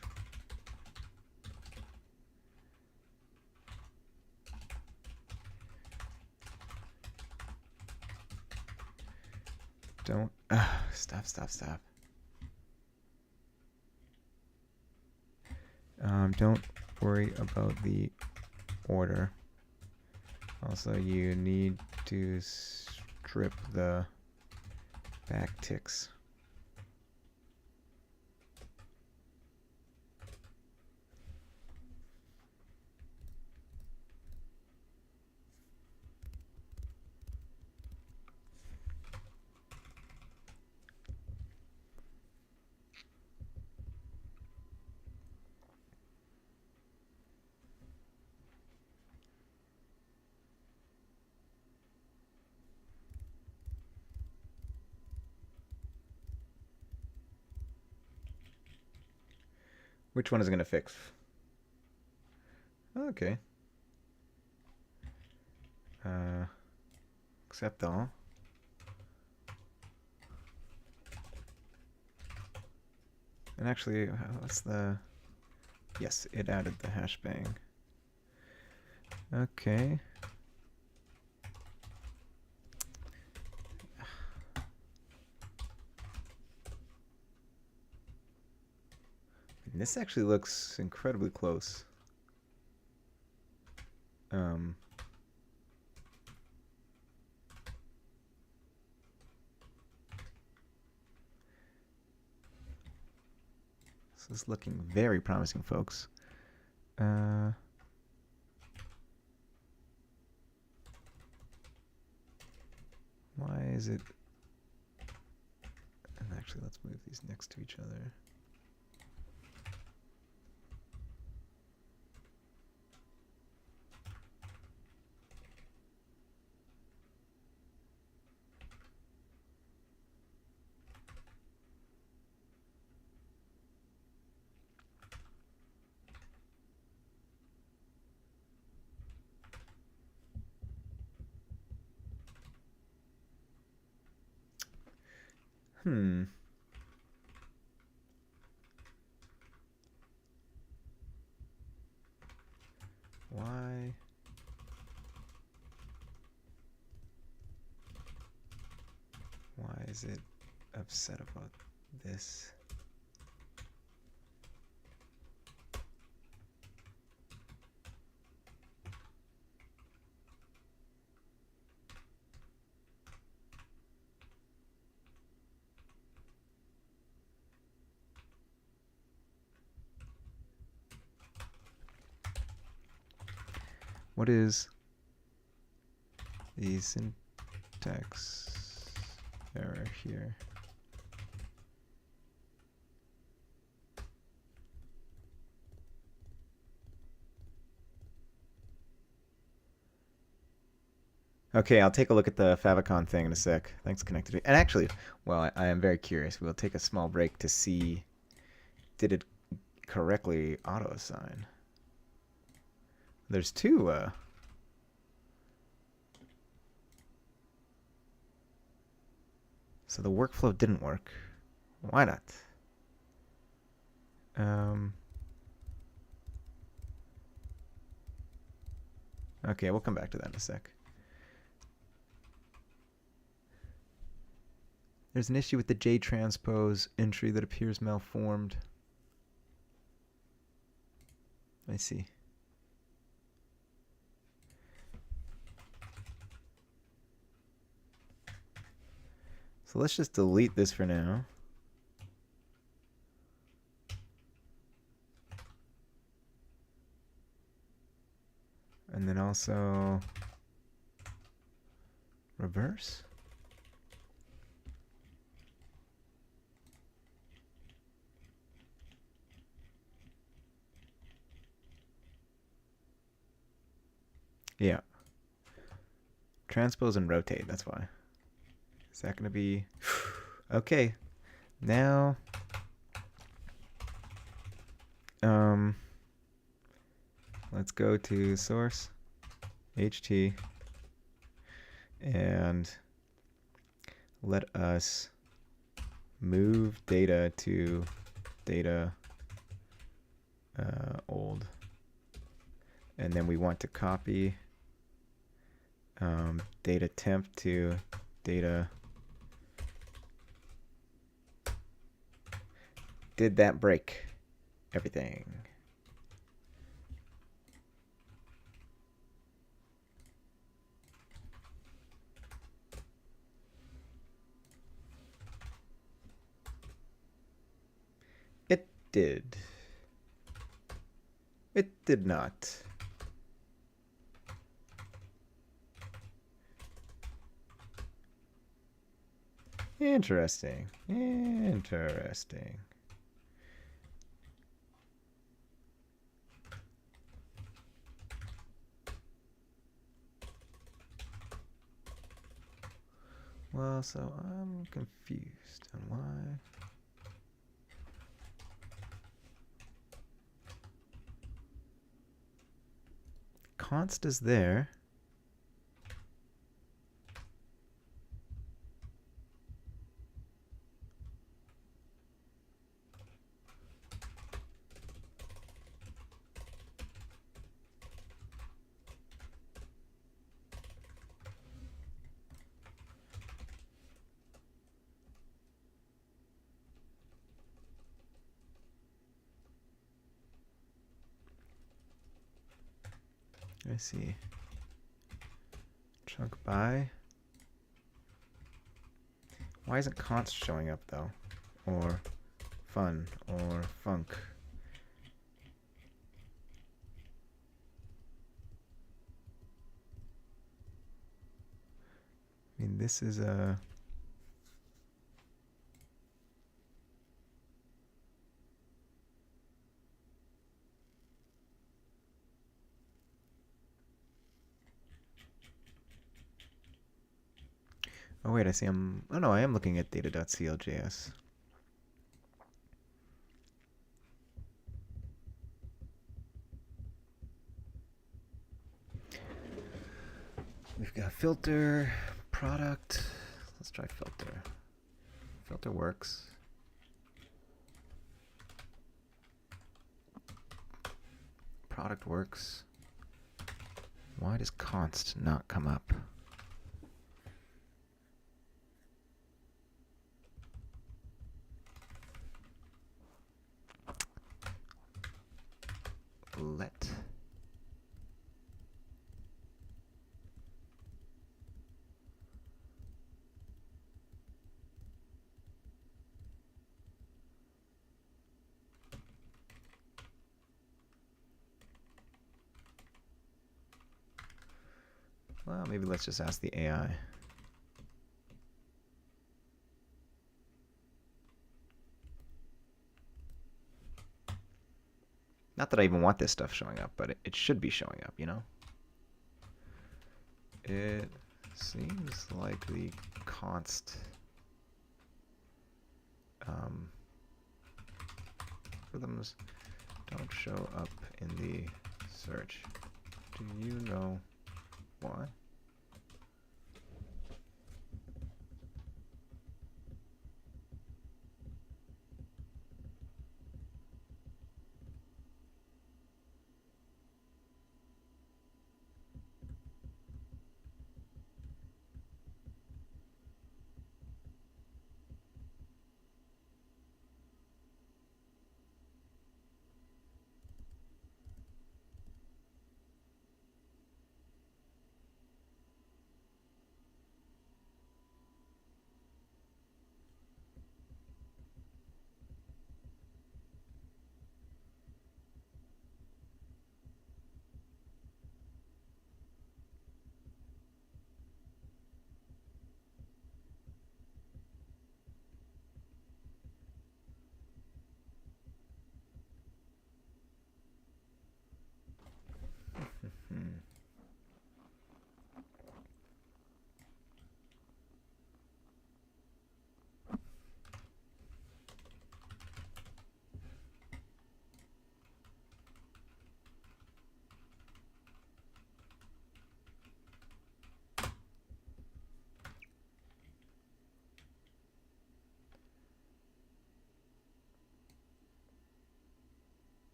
S1: stop. Don't worry about the order. Also, you need to strip the backticks. Which one is it going to fix? Okay. Accept all. And actually, what's the... Yes, it added the hash bang. Okay. This actually looks incredibly close. is looking very promising, folks. Why is it? And actually, let's move these next to each other. Why? Why is it upset about this? What is the syntax error here? Okay, I'll take a look at the favicon thing in a sec. Thanks, Connected. And actually, well, I am very curious. We'll take a small break to see, did it correctly auto-assign? There's two. So the workflow didn't work. Why not? Okay, we'll come back to that in a sec. There's an issue with the JTranspose entry that appears malformed. I see. So let's just delete this for now. And then also reverse. Yeah. Transpose and rotate, that's why. Is that going to be... Okay. Now... let's go to source, ht, and let us move data to data old. And then we want to copy data temp to data. Did that break everything? It did. It did not. Interesting. Interesting. Well, so I'm confused on why. Const is there. I see. Chunk by. Why isn't const showing up though? Or fun or funk. I mean, this is a... Oh wait, I see oh no, I am looking at data.cljs. We've got filter, product. Let's try filter. Filter works. Product works. Why does const not come up? Let. Well, maybe let's just ask the AI. Not that I even want this stuff showing up, but it should be showing up, you know? It seems like the const algorithms don't show up in the search. Do you know why?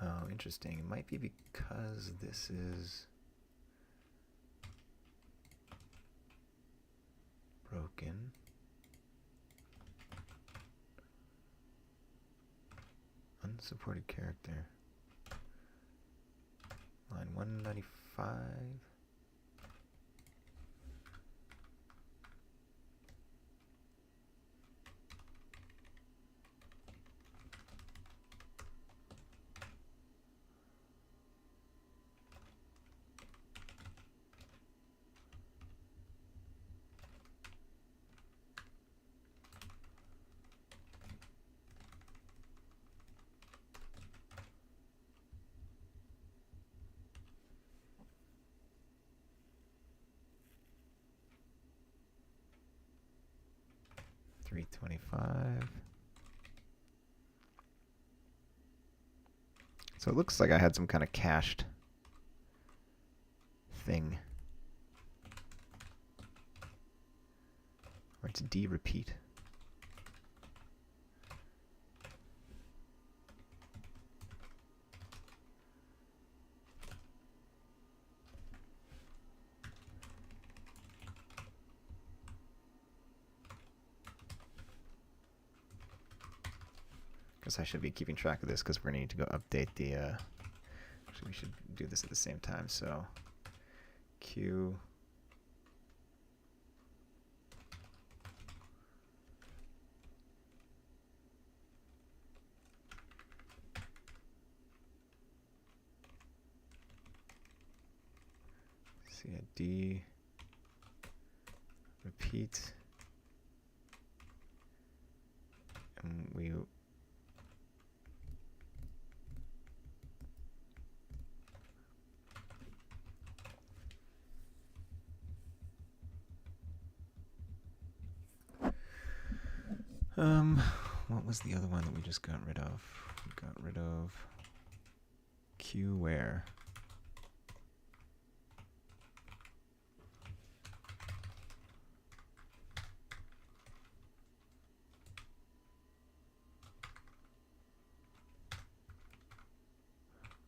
S1: Oh, interesting. It might be because this is broken. Unsupported character. Line 195. $325. So it looks like I had some kind of cached thing. Or it's D-repeat. Guess I should be keeping track of this because we're going to need to go update the... Actually, we should do this at the same time. So Q So yeah, D, repeat, and we what was the other one that we just got rid of? We got rid of Q where.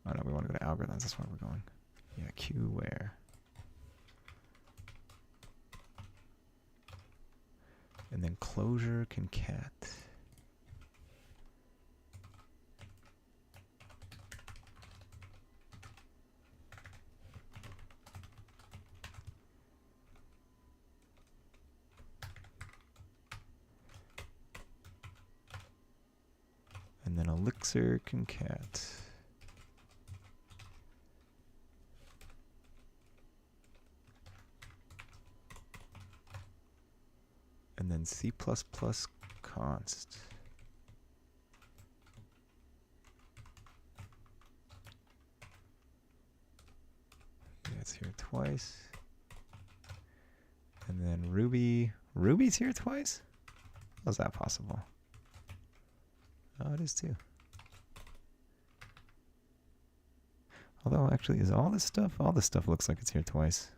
S1: Oh no, we want to go to algorithms. That's where we're going. Yeah, Q where. And then closure concat. And then elixir concat. And then C++ const. Yeah, it's here twice. And then Ruby. Ruby's here twice? How's that possible? Oh, it is too. Although, actually, is all this stuff? All this stuff looks like it's here twice.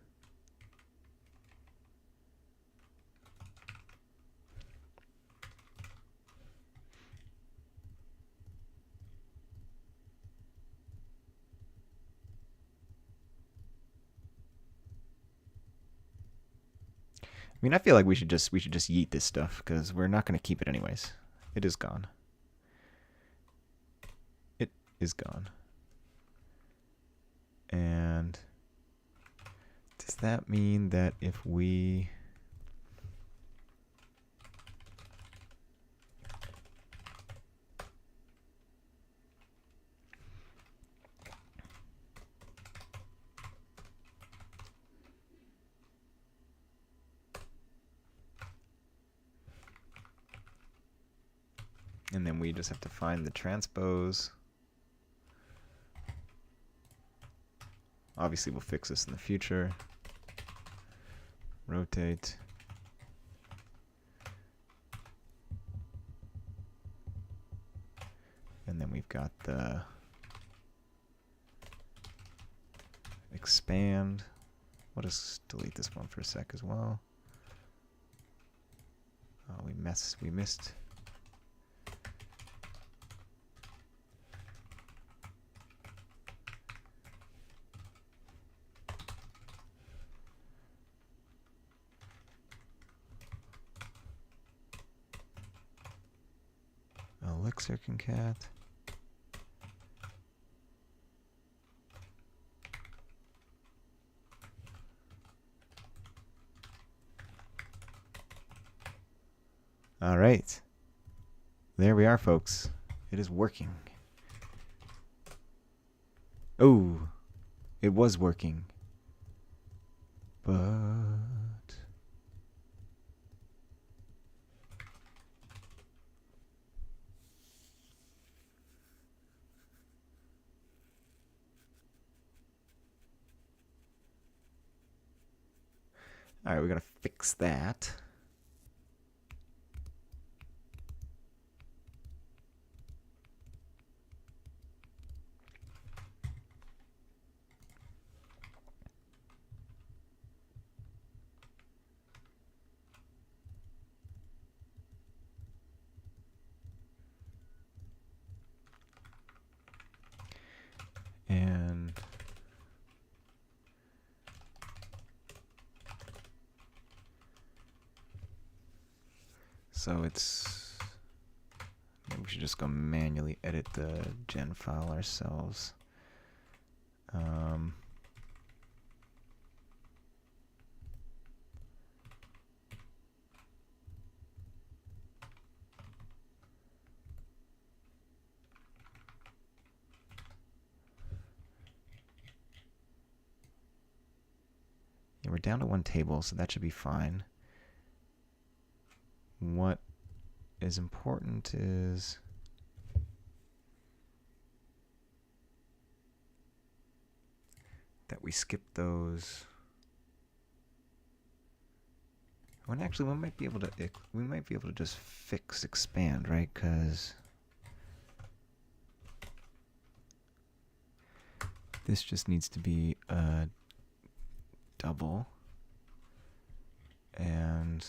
S1: I mean, I feel like we should just yeet this stuff because we're not going to keep it anyways. It is gone. It is gone. And does that mean that if we and then we just have to find the transpose. Obviously, we'll fix this in the future. Rotate. And then we've got the expand. We'll just delete this one for a sec as well. Oh, we missed. Elixir concat. All right. There we are, folks. It is working. Oh, it was working. But all right, we gotta fix that. And so it's, maybe we should just go manually edit the gen file ourselves. down to one table, so that should be fine. What is important is that we skip those. When actually we might be able to just fix expand, right? Because this just needs to be a double, and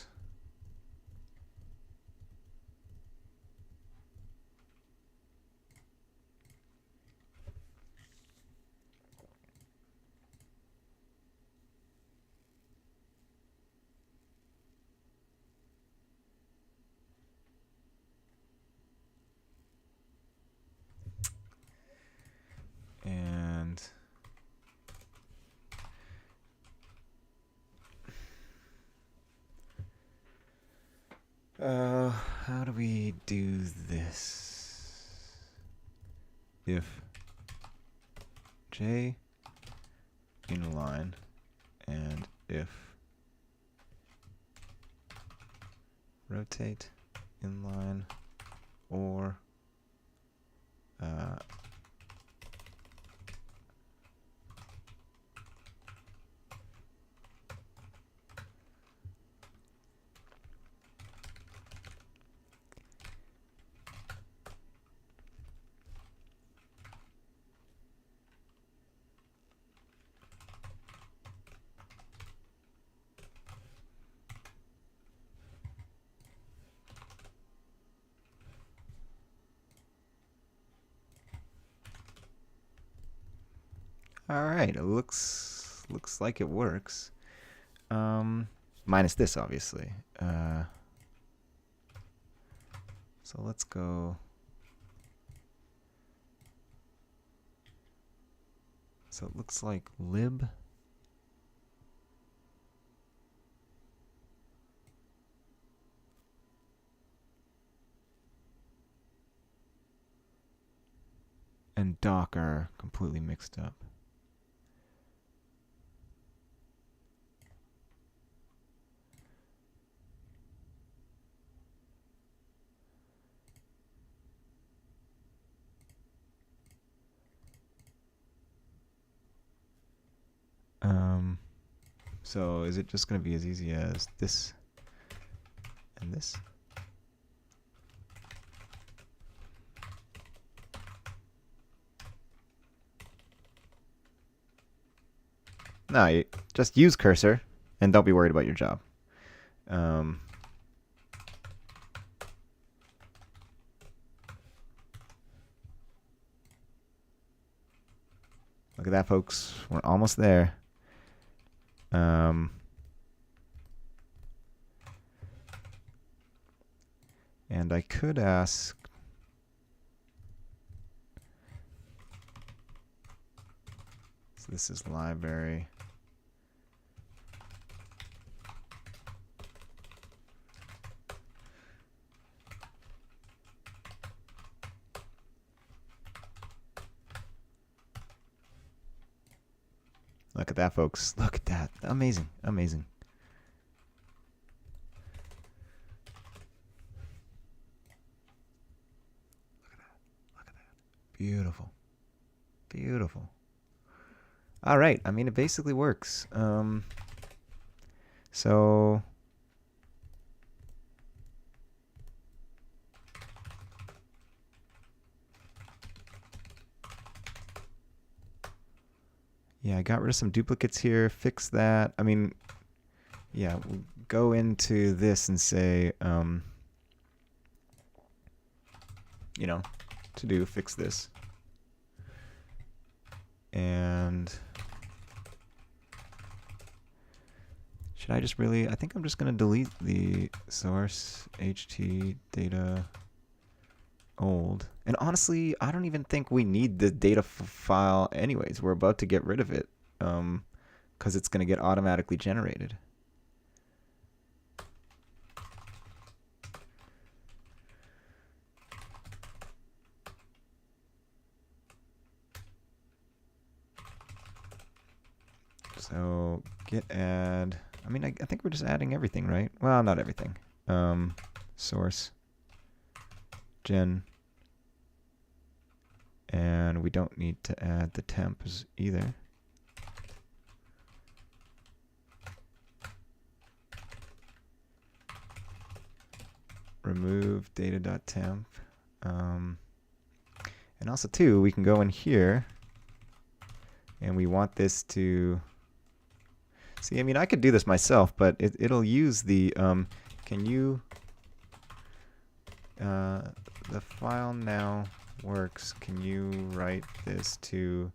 S1: how do we do this? If J inline and if rotate inline or all right, it looks like it works. Minus this, obviously. So let's go. So it looks like lib and doc are completely mixed up. So is it just going to be as easy as this and this? No, you just use cursor and don't be worried about your job. Look at that, folks. We're almost there. And I could ask, so this is library. Look at that, folks. Look at that. Amazing. Amazing. Look at that. Look at that. Beautiful. Beautiful. All right. I mean, it basically works. So yeah, I got rid of some duplicates here, fix that. I mean, yeah, we'll go into this and say, you know, to do, fix this. And should I just really, I think I'm just going to delete the source ht data old. And honestly, I don't even think we need the data file anyways. We're about to get rid of it because it's going to get automatically generated. So git add. I mean, I think we're just adding everything, right? Well, not everything. Source gen. And we don't need to add the temps either. Remove data.temp. And also, too, we can go in here and we want this to see. I mean, I could do this myself, but it'll use the can you the file now works. Can you write this to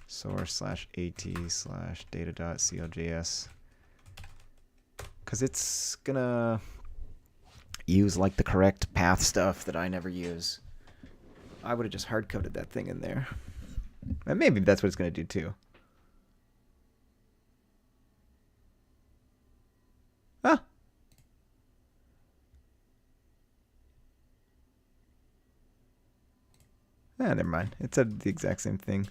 S1: source/at/data.cljs? Because it's gonna use like the correct path stuff that I never use. I would have just hard coded that thing in there. And maybe that's what it's going to do too. Ah. Never mind. It said the exact same thing.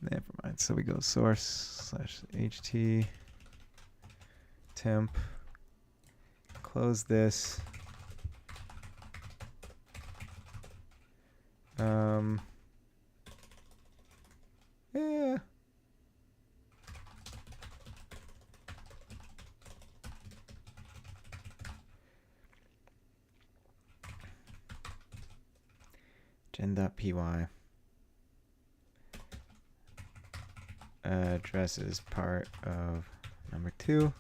S1: Never mind. So we go source/ht temp. Close this. Yeah. Gen.py. Address is part of number 2.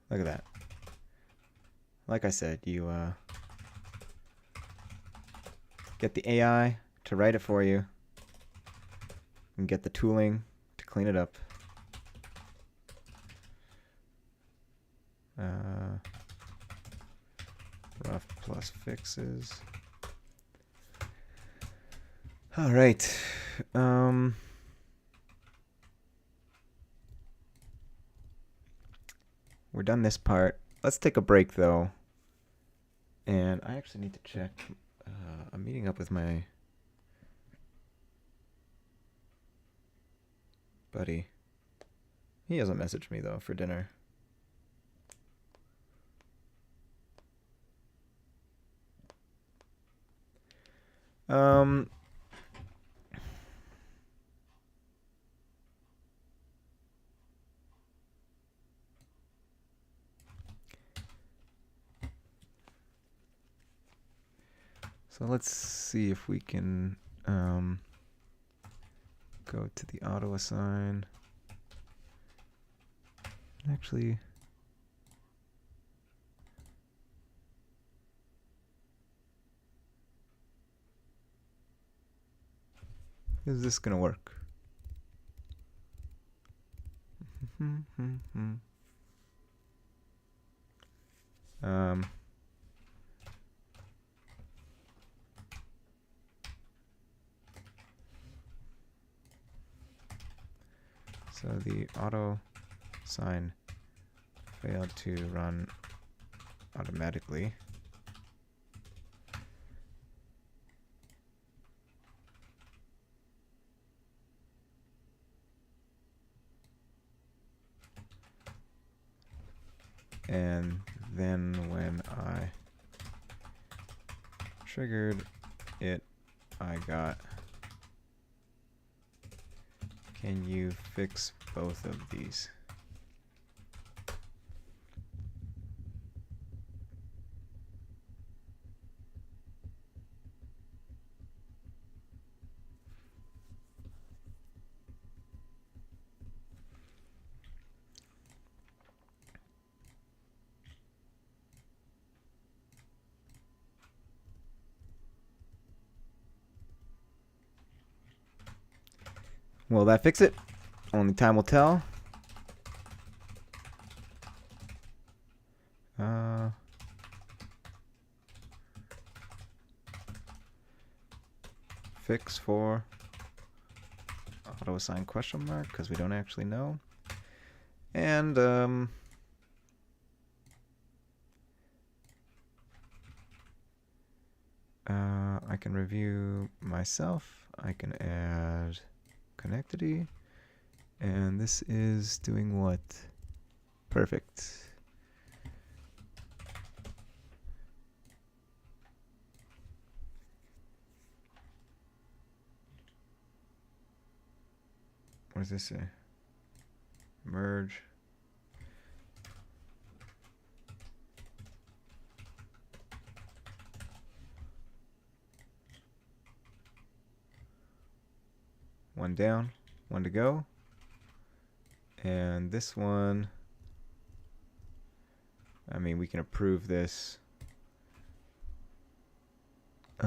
S1: Look at that. Like I said, you get the AI to write it for you and get the tooling to clean it up. Rough plus fixes. All right. We're done this part. Let's take a break though. And I actually need to check. I'm meeting up with my buddy. He hasn't messaged me though for dinner. So let's see if we can go to the auto assign. Actually, is this gonna work? So the auto sign failed to run automatically. And then when I triggered it, I got, can you fix both of these? Will that fix it? Only time will tell. Fix for auto assign question mark because we don't actually know. And I can review myself. I can add connectivity. And this is doing what? Perfect. What does this say? Merge. One down, one to go. And this one, I mean, we can approve this. I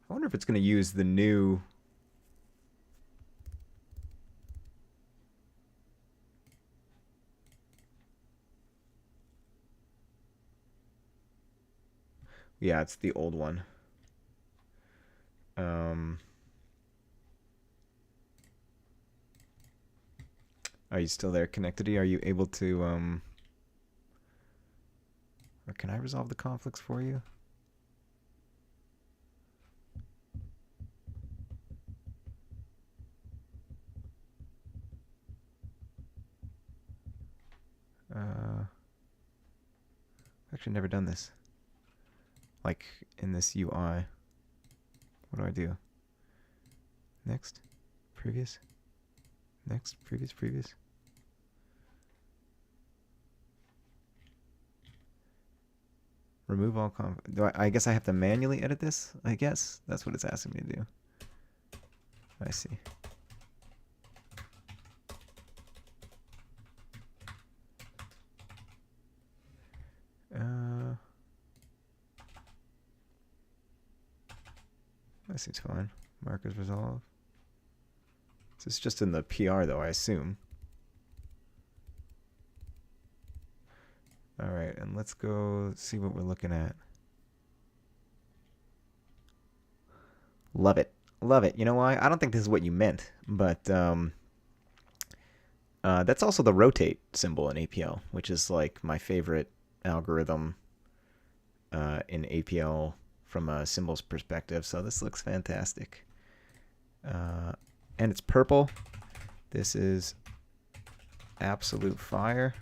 S1: wonder if it's going to use the new. Yeah, it's the old one. Are you still there, Connectivity? Are you able to, or can I resolve the conflicts for you? Actually never done this. Like in this UI. What do I do? Next, previous, next, previous. Remove all I guess I have to manually edit this? I guess that's what it's asking me to do. I see. That seems fine. Markers resolve. This is just in the PR though, I assume. All right, and let's go see what we're looking at. Love it. Love it. You know why? I don't think this is what you meant, but that's also the rotate symbol in APL, which is like my favorite algorithm in APL from a symbols perspective. So this looks fantastic. And it's purple. This is absolute fire.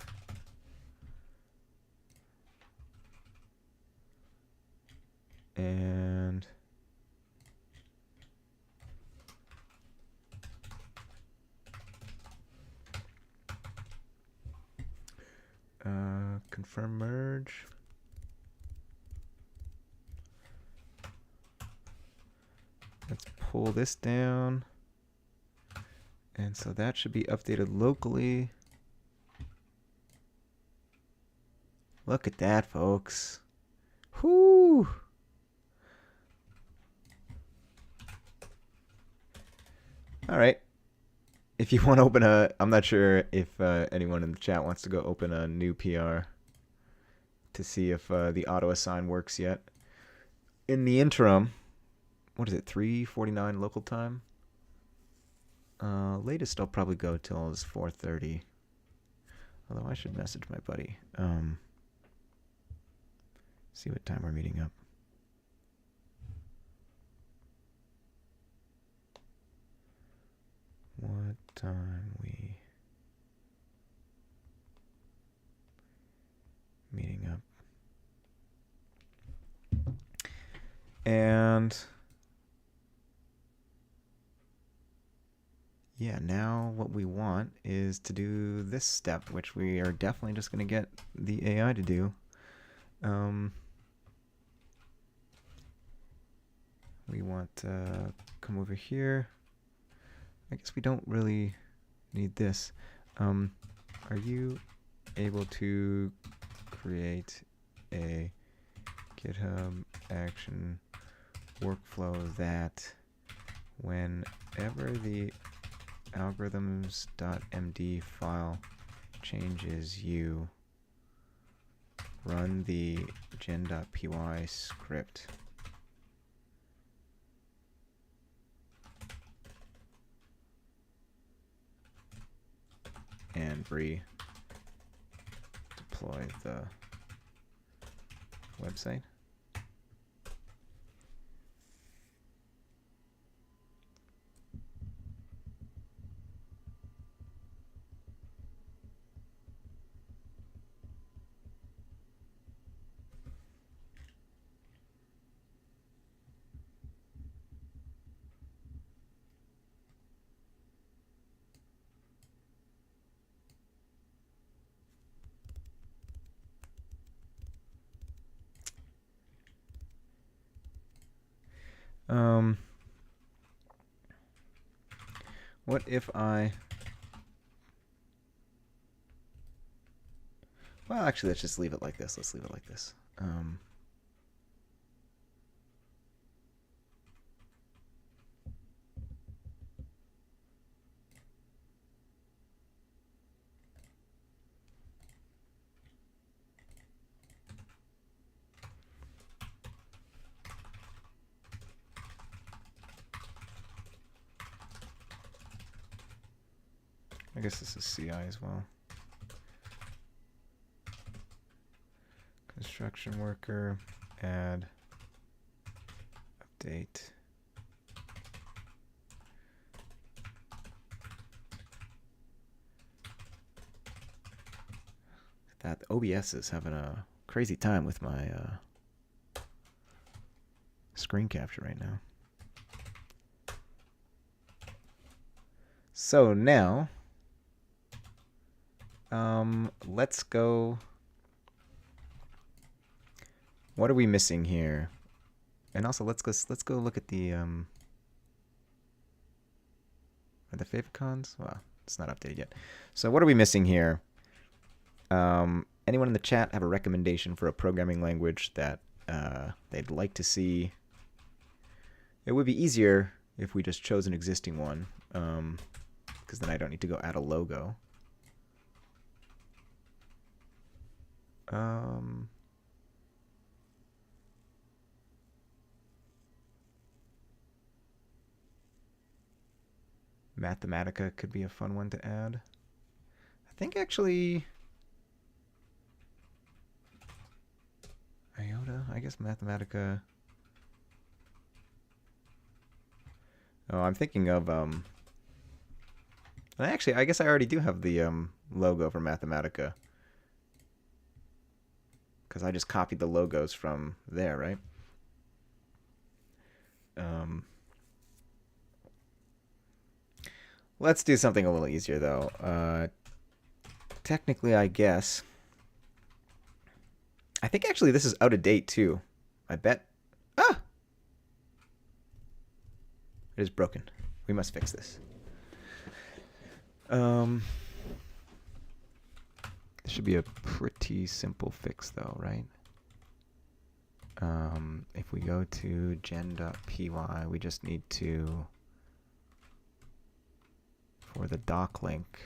S1: And confirm merge. Let's pull this down. And so that should be updated locally. Look at that, folks. Whoo! All right. If you want to open a, I'm not sure if anyone in the chat wants to go open a new PR to see if the auto assign works yet. In the interim, what is it, 3:49 local time? Latest I'll probably go till is 4:30. Although I should message my buddy. See what time we're meeting up. What time we meeting up? And yeah, now what we want is to do this step, which we are definitely just going to get the AI to do. We want to come over here. I guess we don't really need this. Are you able to create a GitHub action workflow that whenever the algorithms.md file changes, you run the gen.py script and redeploy the website. What if I... Well, actually, let's just leave it like this. Let's leave it like this. I guess this is CI as well. Construction worker, add, update. That OBS is having a crazy time with my screen capture right now. So now, let's go. What are we missing here? And also, let's go look at the are the favicons? Well, it's not updated yet. So what are we missing here? Anyone in the chat have a recommendation for a programming language that they'd like to see? It would be easier if we just chose an existing one, because then I don't need to go add a logo. Mathematica could be a fun one to add. I think actually Iota, I guess Mathematica. Oh, I'm thinking of and actually I guess I already do have the logo for Mathematica, because I just copied the logos from there, right? Let's do something a little easier, though. Technically, I guess. I think actually this is out of date, too. I bet. Ah! It is broken. We must fix this. This should be a pretty simple fix, though, right? If we go to gen.py, we just need to, for the doc link,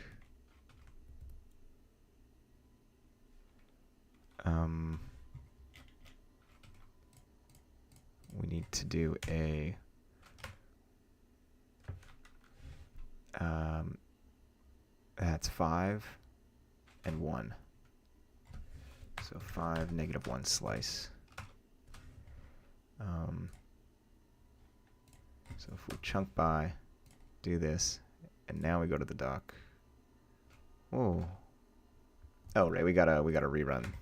S1: we need to do a that's 5 and 1. So 5, -1 slice. So if we chunk by, do this, and now we go to the doc. Whoa. Oh, right, we gotta rerun.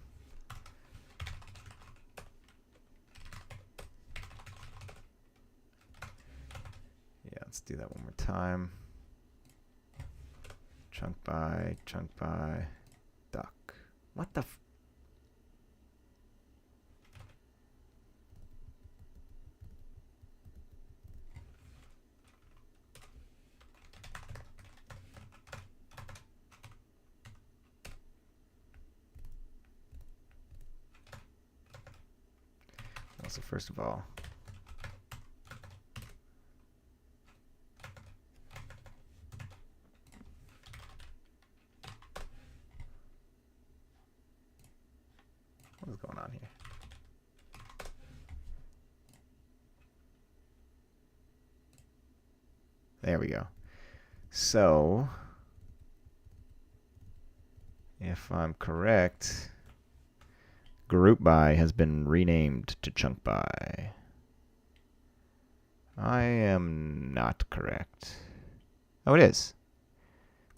S1: Yeah, let's do that one more time. Chunk by, doc. What the f... So first of all, what is going on here? There we go. So If I'm correct, group by has been renamed to chunk by. I am not correct. Oh, it is.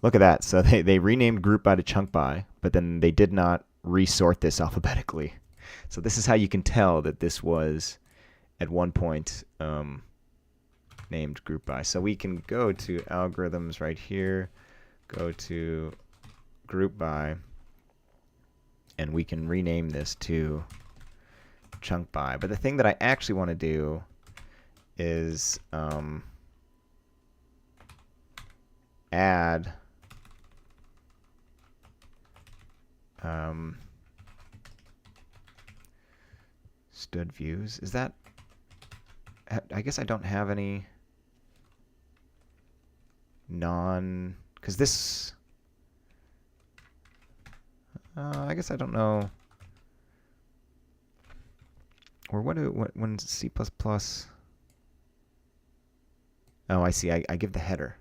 S1: Look at that. So they renamed group by to chunk by, but then they did not resort this alphabetically. So this is how you can tell that this was at one point named group by. So we can go to algorithms right here, go to group by, and we can rename this to chunk by. But the thing that I actually want to do is add stud views. Is that, I guess I don't have any because this, I guess I don't know. Or when C++, oh, I see, I give the header.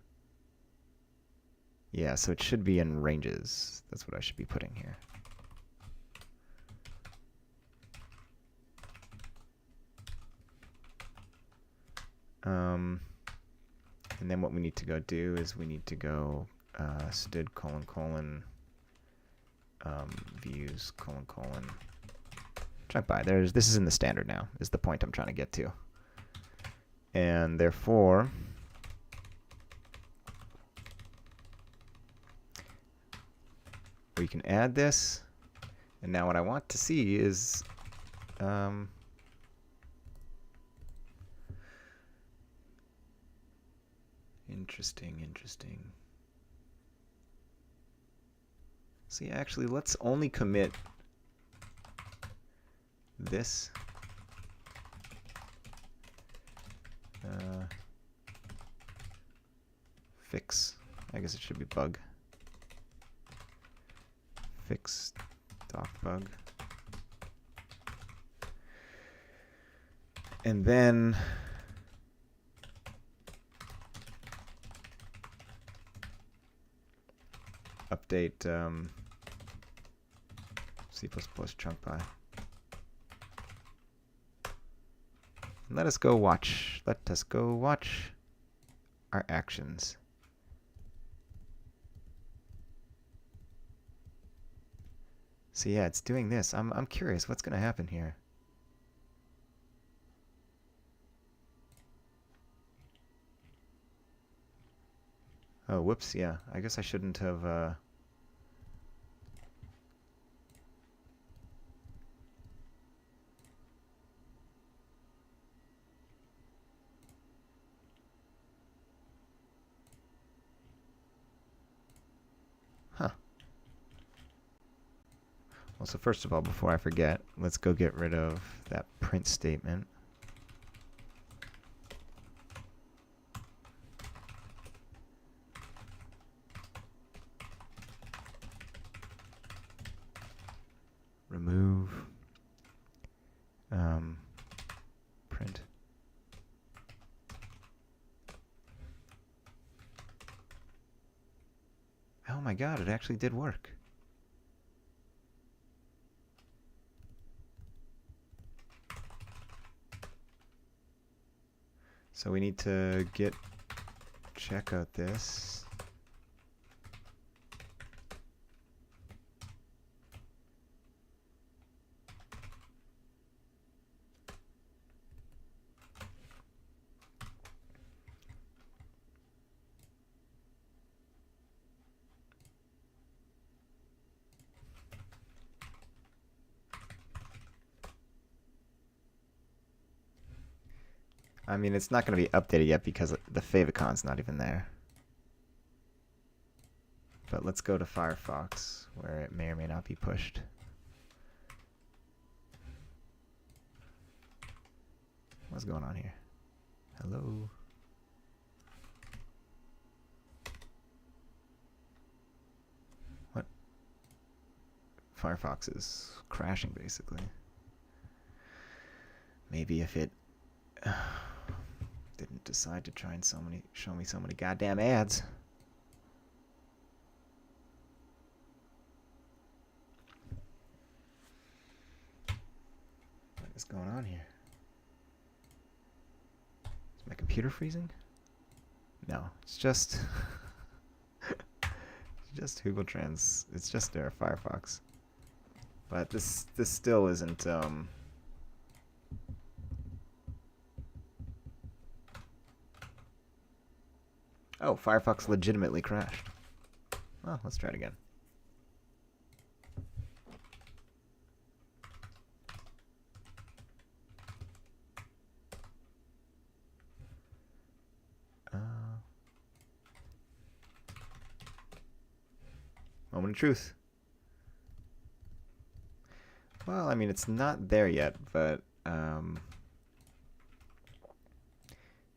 S1: Yeah, so it should be in ranges. That's what I should be putting here. And then what we need to go do is we need to go std : views : chunk by. This is in the standard now, is the point I'm trying to get to. And therefore, we can add this. And now what I want to see is interesting. See, actually, let's only commit this. Fix. I guess it should be bug. Fix doc bug. And then update C++ chunk by. Let us go watch our actions. So yeah, it's doing this. I'm curious what's going to happen here. Oh, whoops, yeah. I guess I shouldn't have Well, so first of all, before I forget, let's go get rid of that print statement. Remove print. Oh my god, it actually did work. So we need to check out this. I mean, it's not going to be updated yet because the favoricon's not even there. But let's go to Firefox, where it may or may not be pushed. What's going on here? Hello? What? Firefox is crashing, basically. Maybe if it didn't decide to try and show me so many goddamn ads. is going on here? Is my computer freezing? No, it's just it's just Google Trans. It's just their Firefox. But this still isn't Oh, Firefox legitimately crashed. Well, let's try it again. Moment of truth. Well, I mean, it's not there yet, but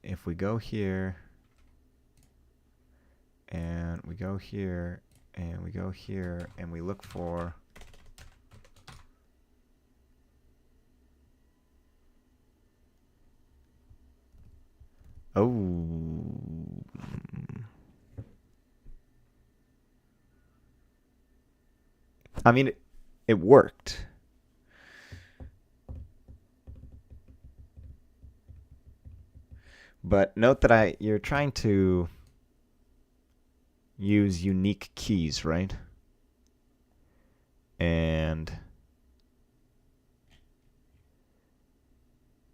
S1: if we go here, and we go here, and we go here, and we look for I mean, it worked. But note that you're trying to use unique keys, right? And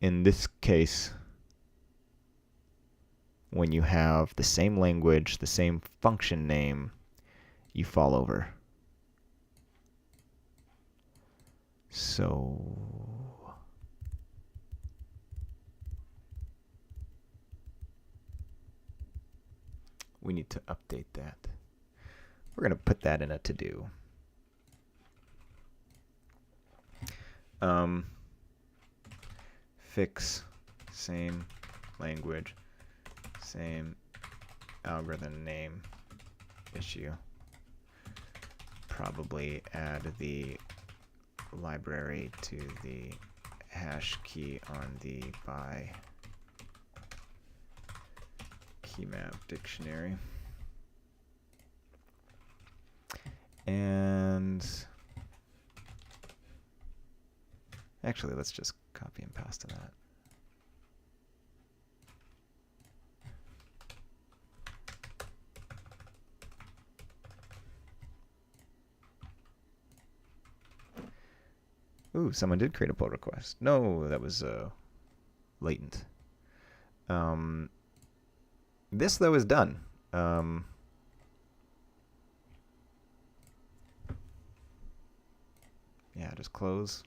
S1: in this case, when you have the same language, the same function name, you fall over. So we need to update that. We're going to put that in a to-do. Fix same language, same algorithm name issue. Probably add the library to the hash key on the by keymap dictionary. And actually, let's just copy and paste that. Ooh, someone did create a pull request. No, that was latent. This, though, is done. Yeah, just close.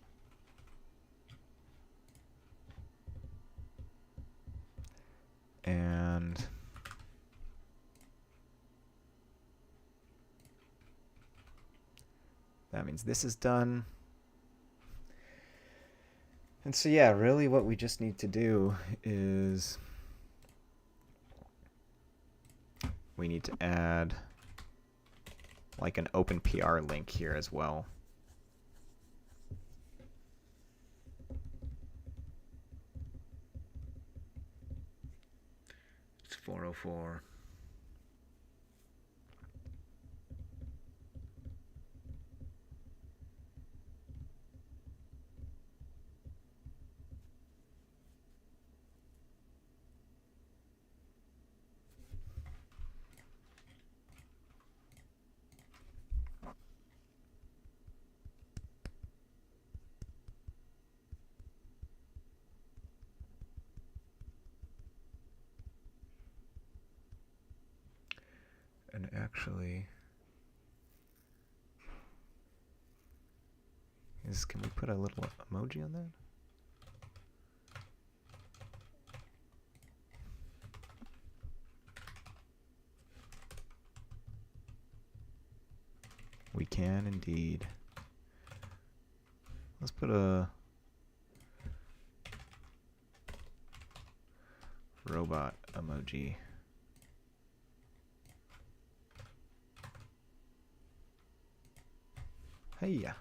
S1: And that means this is done. And so, yeah, really what we just need to do is we need to add like an open PR link here as well. It's 404. And actually, can we put a little emoji on that? We can indeed. Let's put a robot emoji. Hey-ya.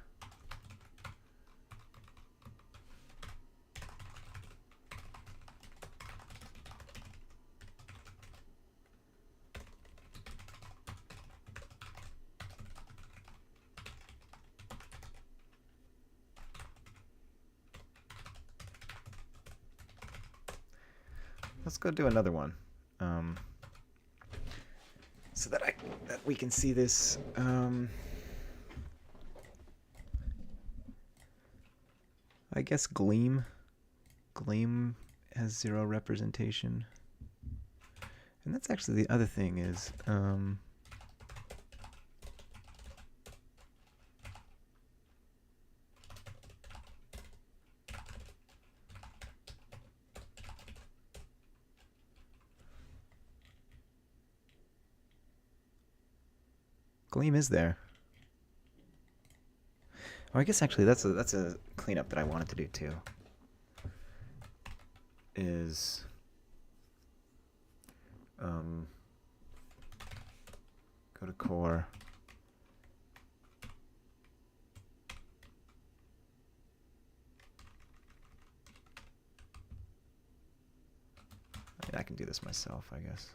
S1: let's go do another one, so that we can see this. I guess Gleam has 0 representation, and that's actually the other thing is. Gleam is there. Oh, I guess actually that's a cleanup that I wanted to do too. Is go to core. I can do this myself, I guess.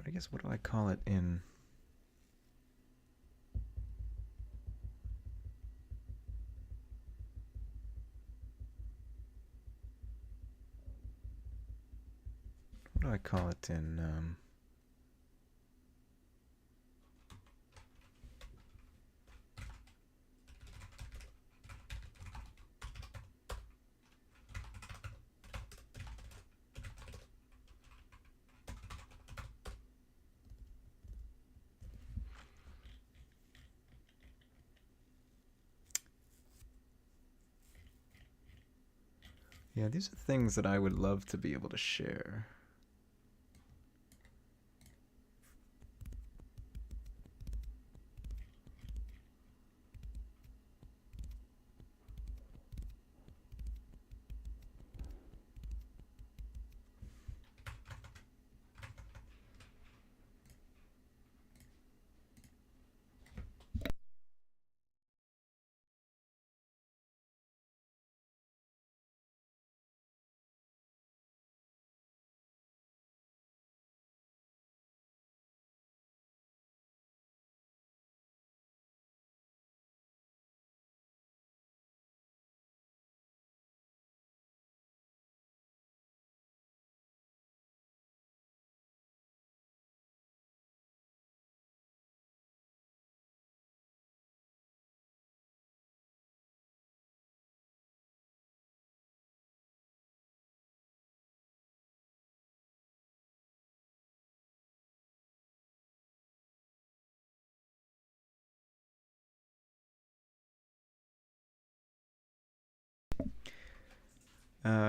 S1: I guess what do I call it in? What do I call it in? Yeah, these are things that I would love to be able to share.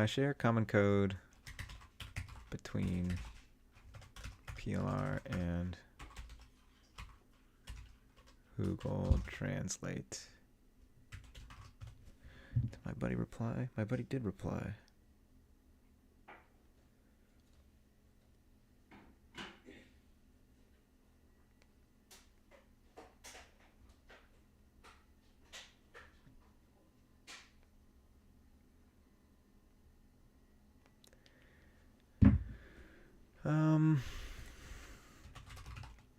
S1: Share common code between PLR and Google Translate. Did my buddy reply? My buddy did reply.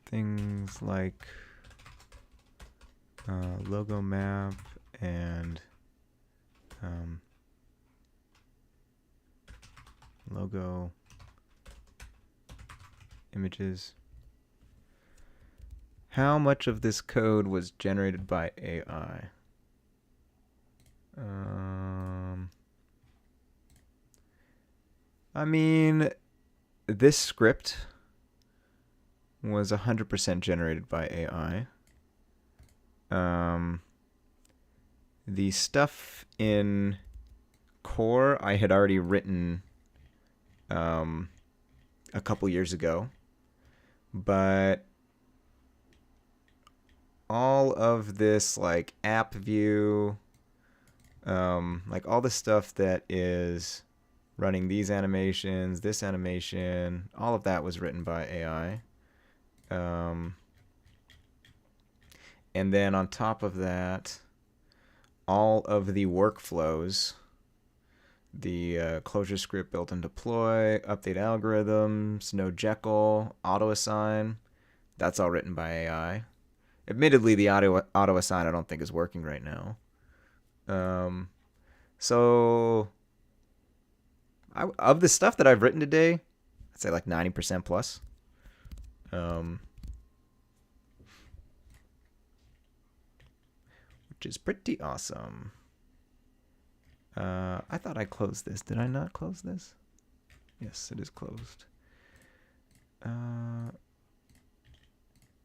S1: Things like logo map and logo images. How much of this code was generated by AI? I mean, this script was 100% generated by AI. The stuff in core I had already written a couple years ago, but all of this like app view, like all the stuff that is running these animations, this animation, all of that was written by AI. And then on top of that, all of the workflows, the closure script built in deploy, update algorithms, no Jekyll, auto assign, that's all written by AI. Admittedly, the auto assign I don't think is working right now. So of the stuff that I've written today, I'd say like 90% plus. Which is pretty awesome. I thought I closed this. Did I not close this? Yes, it is closed.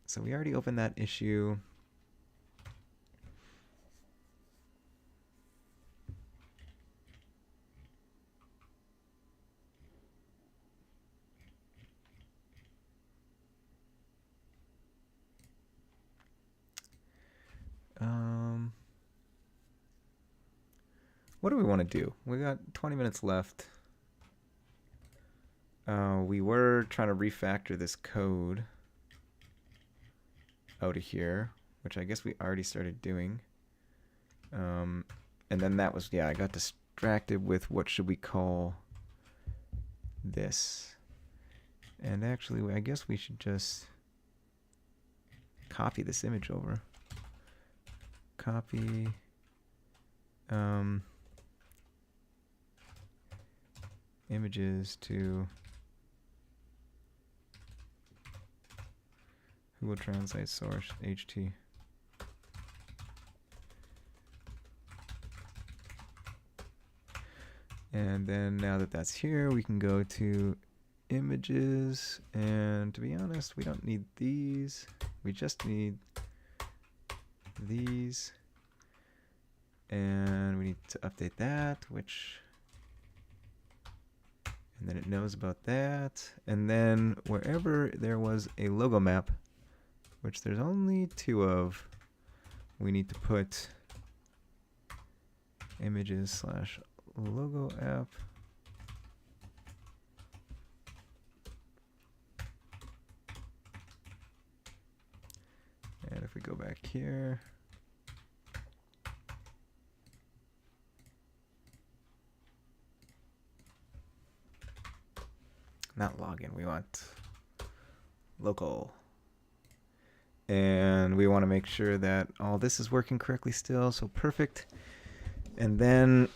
S1: So we already opened that issue. What do we want to do? We got 20 minutes left. We were trying to refactor this code out of here, which I guess we already started doing. And then that was, yeah, I got distracted with what should we call this. And actually, I guess we should just copy this image over. Copy. Images to who will translate source HT. And then now that that's here, we can go to images, and to be honest, we don't need these. We just need these, and we need to update that, which, and then it knows about that. And then wherever there was a logo map, which there's only 2 of, we need to put images / logo app. And if we go back here, not login, we want local. And we want to make sure that all this is working correctly still, so perfect. And then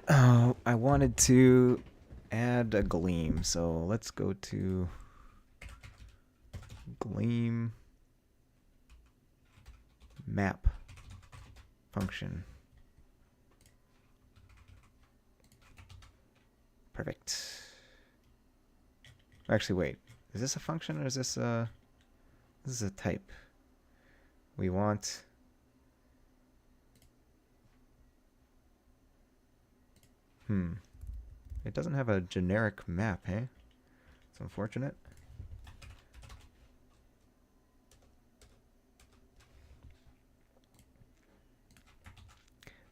S1: I wanted to add a gleam, so let's go to gleam map function. Perfect. Actually, wait. Is this a function or is this a... This is a type. We want... It doesn't have a generic map, hey? It's unfortunate.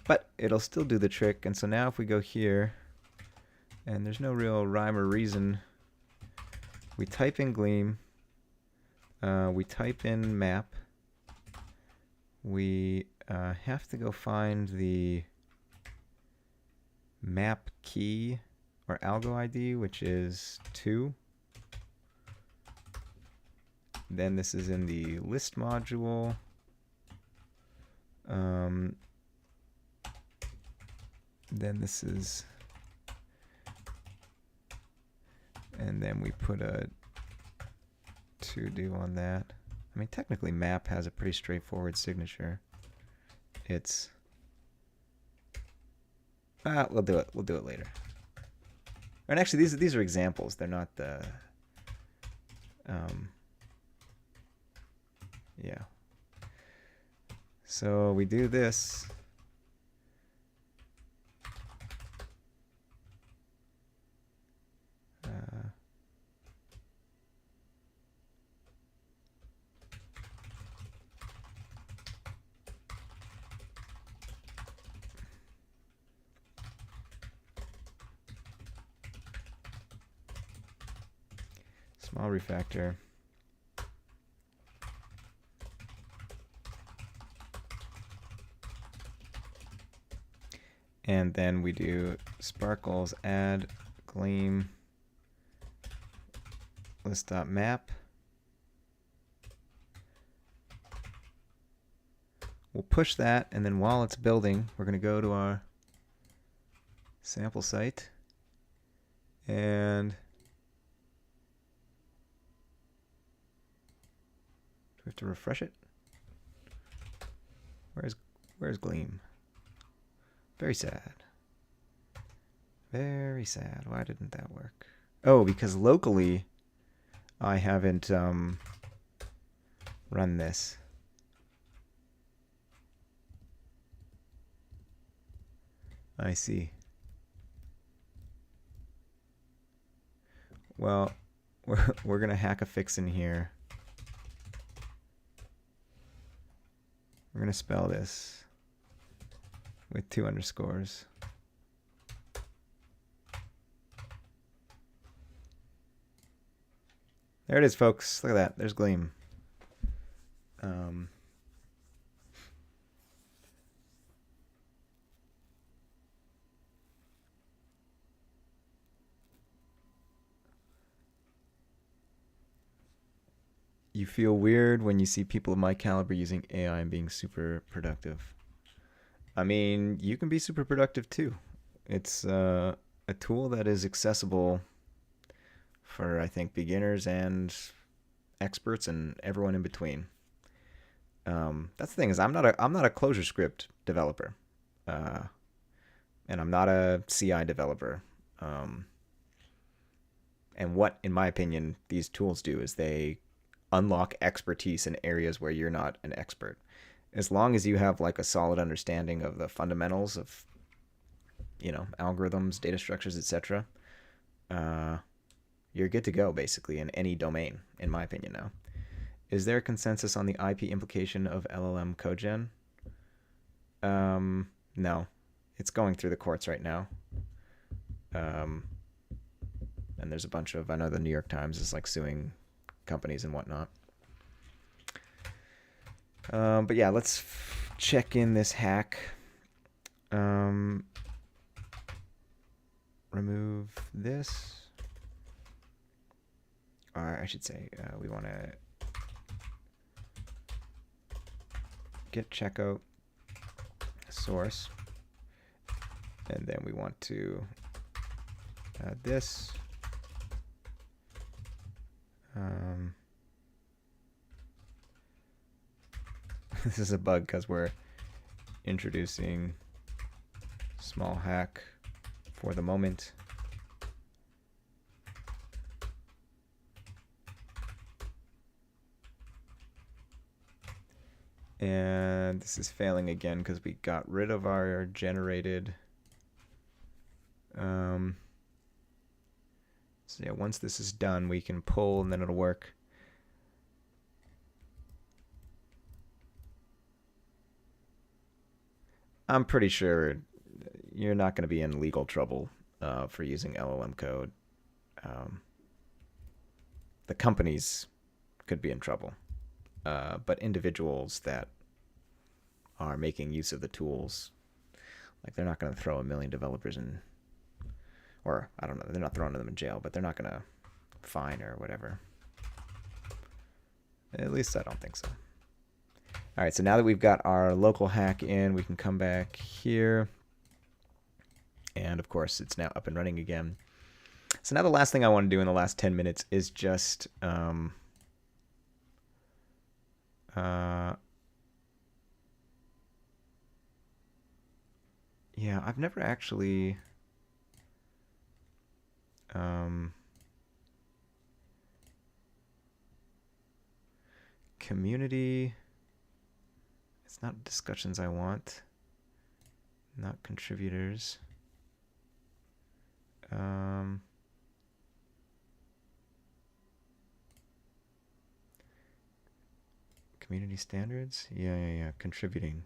S1: But it'll still do the trick, and so now if we go here, and there's no real rhyme or reason, we type in gleam, we type in map, we have to go find the map key or algo ID, which is 2. Then this is in the list module. Then this is, and then we put a to do on that. I mean, technically map has a pretty straightforward signature. It's, we'll do it later. And actually these are examples. They're not the, yeah. So we do this. small refactor. And then we do sparkles add gleam list.map. We'll push that, and then while it's building, we're going to go to our sample site. And do we have to refresh it? Where's Gleam? Very sad. Very sad. Why didn't that work? Oh, because locally I haven't run this. I see. Well, we're gonna hack a fix in here. We're gonna spell this with 2 underscores. There it is, folks. Look at that. There's Gleam. You feel weird when you see people of my caliber using AI and being super productive. I mean, you can be super productive too. It's a tool that is accessible for, I think, beginners and experts and everyone in between. That's the thing, is I'm not a ClojureScript developer, and I'm not a CI developer. And what, in my opinion, these tools do is they unlock expertise in areas where you're not an expert. As long as you have like a solid understanding of the fundamentals of, you know, algorithms, data structures, etc., you're good to go basically in any domain, in my opinion. Now, is there a consensus on the IP implication of LLM codegen? No, it's going through the courts right now. And there's a bunch of, I know the New York Times is like suing companies and whatnot. But yeah, let's check in this hack. Remove this. Or I should say, we want to get checkout source, and then we want to add this. This is a bug because we're introducing small hack for the moment. And this is failing again because we got rid of our generated. So yeah, once this is done, we can pull and then it'll work. I'm pretty sure you're not going to be in legal trouble for using LLM code. The companies could be in trouble, but individuals that are making use of the tools, like, they're not going to throw 1 million developers in, or I don't know, they're not throwing them in jail, but they're not going to fine or whatever. At least I don't think so. All right, so now that we've got our local hack in, we can come back here. And of course, it's now up and running again. So now the last thing I want to do in the last 10 minutes is just yeah, I've never actually community. It's not discussions I want, not contributors. Community standards? Yeah. Contributing.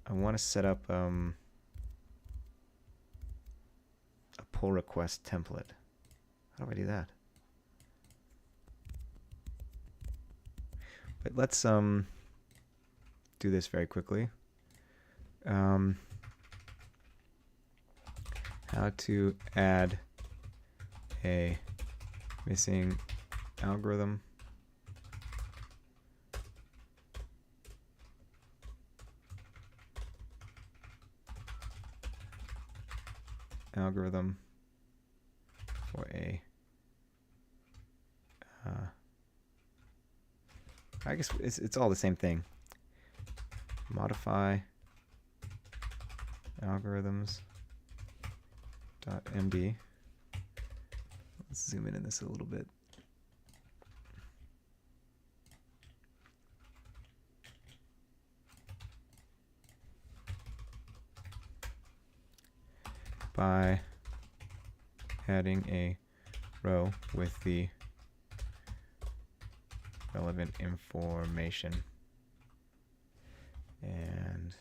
S1: I want to set up a pull request template. How do I do that? But let's do this very quickly. How to add a missing algorithm for a I guess it's all the same thing. Modify algorithms.md. Let's zoom in this a little bit. By adding a row with the relevant information. And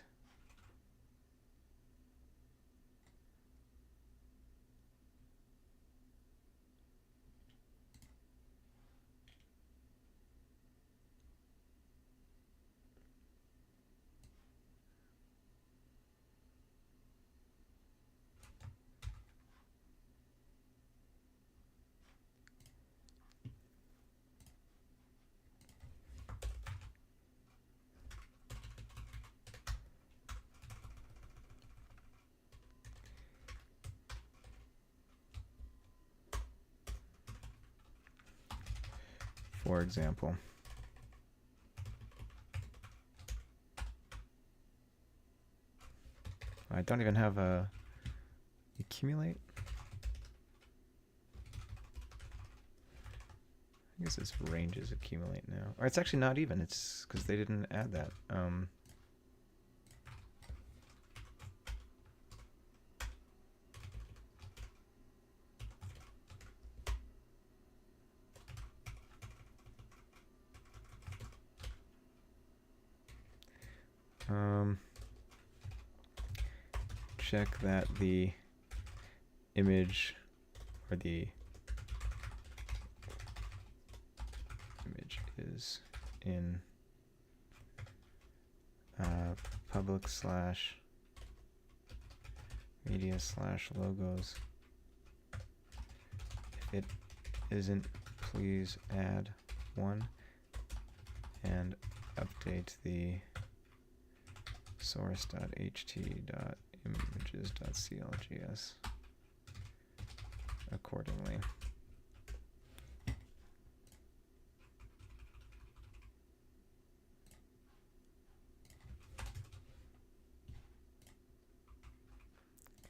S1: for example, I don't even have a accumulate. I guess this range is accumulate now. Or it's actually not even. It's because they didn't add that. Check that the image or the image is in public / media / logos. If it isn't, please add one and update the source.ht.images.clgs accordingly.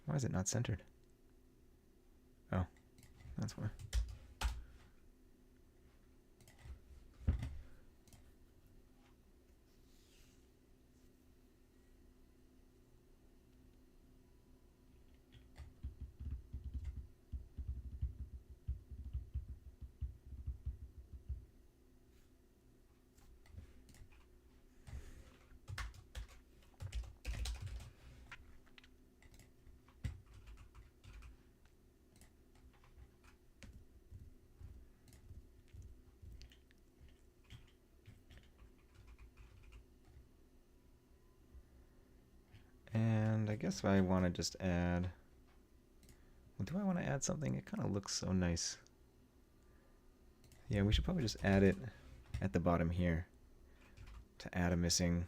S1: Why is it not centered? Oh, that's why. And I guess I want to just add, well, do I want to add something? It kind of looks so nice. Yeah, we should probably just add it at the bottom here to add a missing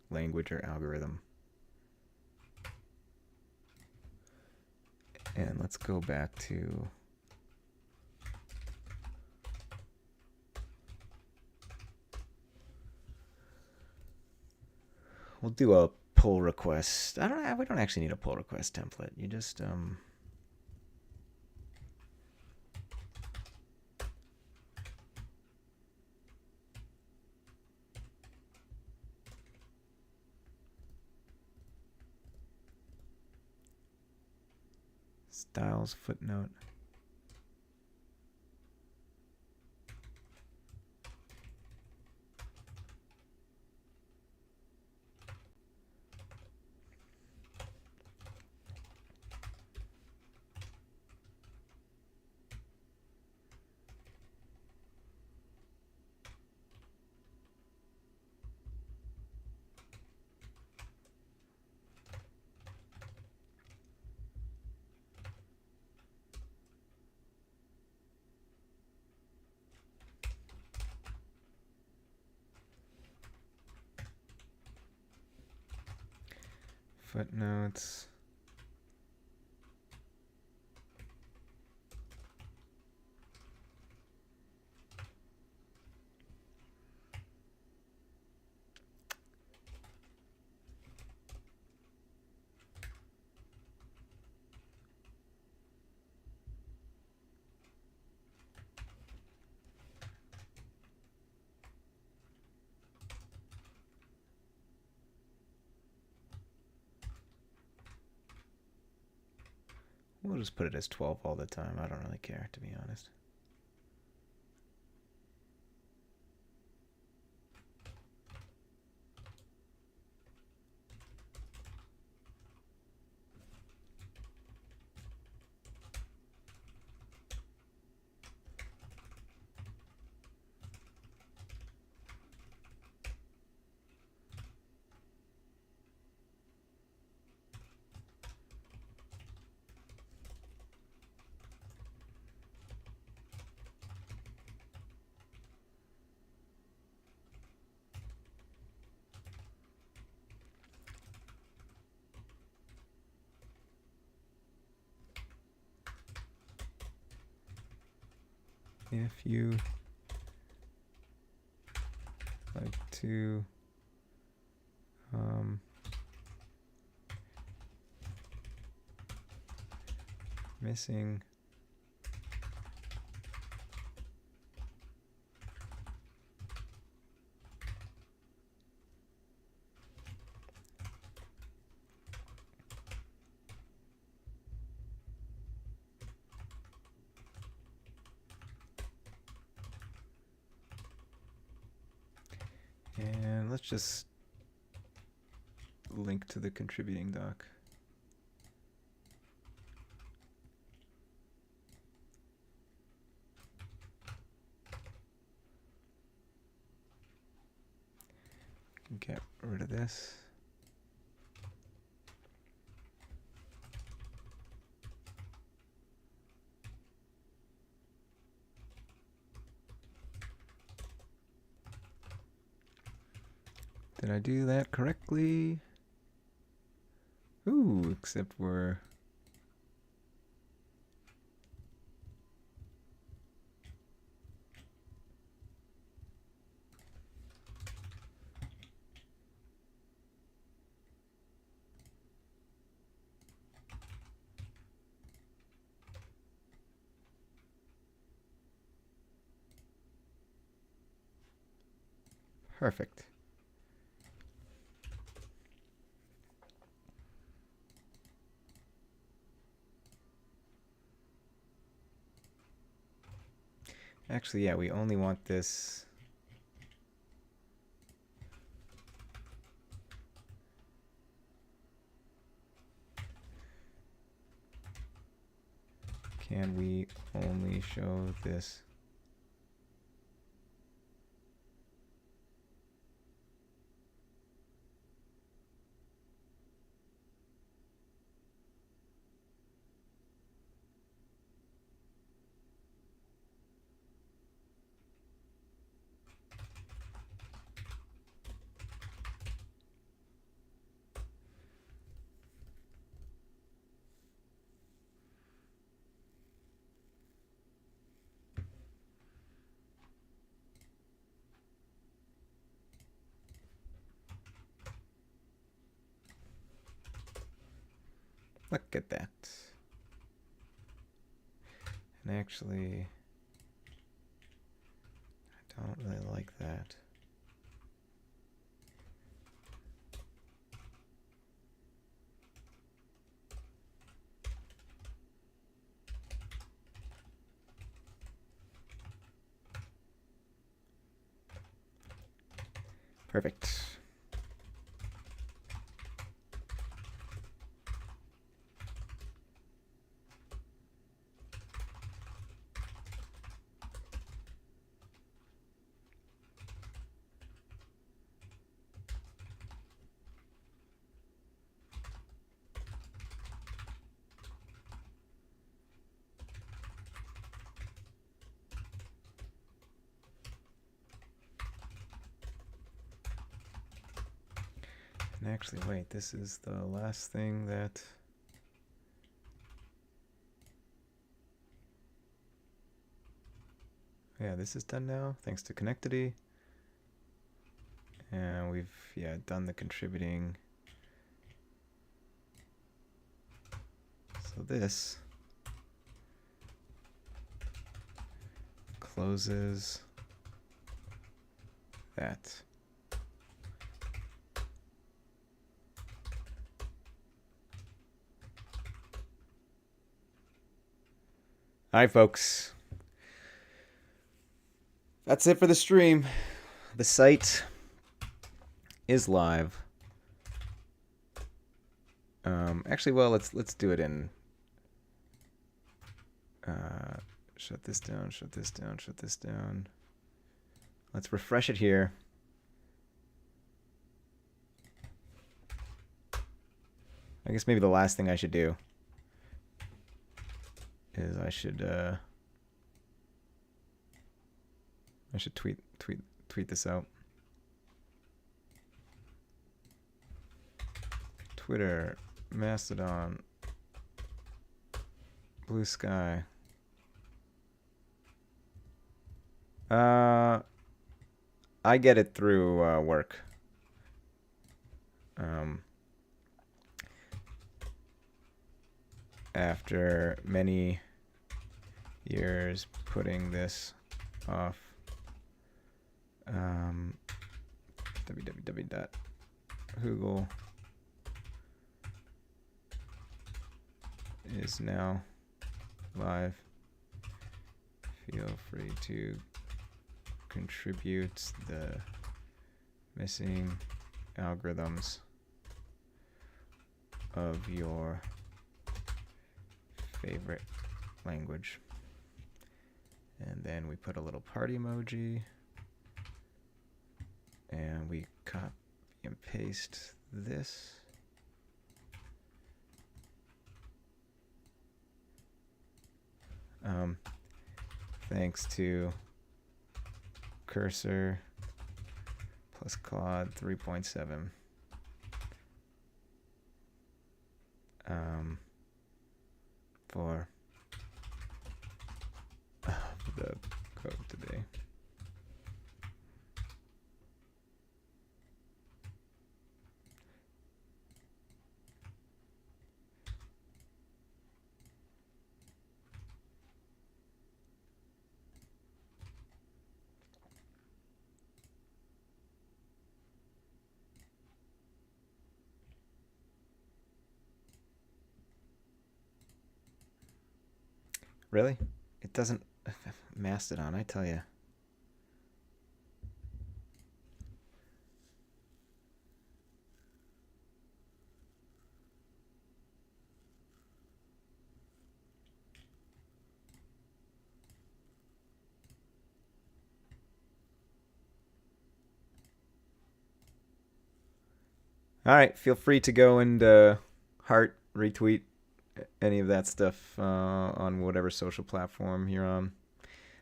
S1: language or algorithm. And let's go back to we'll do a pull request. We don't actually need a pull request template. You just styles footnote. footnotes. We'll just put it as 12 all the time. I don't really care, to be honest. If you like to missing and let's just link to the contributing doc. Get rid of this. Did I do that correctly? Ooh, except we're... Perfect. Actually, yeah, we only want this. Can we only show this? Look at that. And actually, I don't really like that. Perfect. And actually, wait, this is the last thing that... Yeah, this is done now, thanks to Connectity. And we've, done the contributing. So this closes that. All right, folks. That's it for the stream. The site is live. Actually, well, let's do it in. Shut this down. Shut this down. Shut this down. Let's refresh it here. I guess maybe the last thing I should do is I should tweet this out. Twitter, Mastodon, Blue Sky. I get it through work. After many years putting this off, www.google is now live. Feel free to contribute the missing algorithms of your favorite language. And then we put a little party emoji, and we copy and paste this. Thanks to Cursor plus Claude 3.7. For the code today. Really? It doesn't... Mastodon, I tell you. All right, feel free to go and heart, retweet any of that stuff on whatever social platform you're on.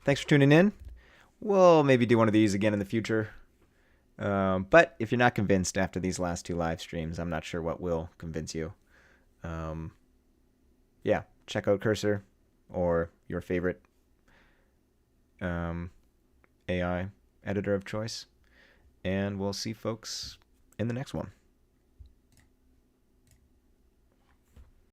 S1: Thanks for tuning in. We'll maybe do one of these again in the future. But if you're not convinced after these last two live streams, I'm not sure what will convince you. Yeah, check out Cursor or your favorite AI editor of choice. And we'll see folks in the next one.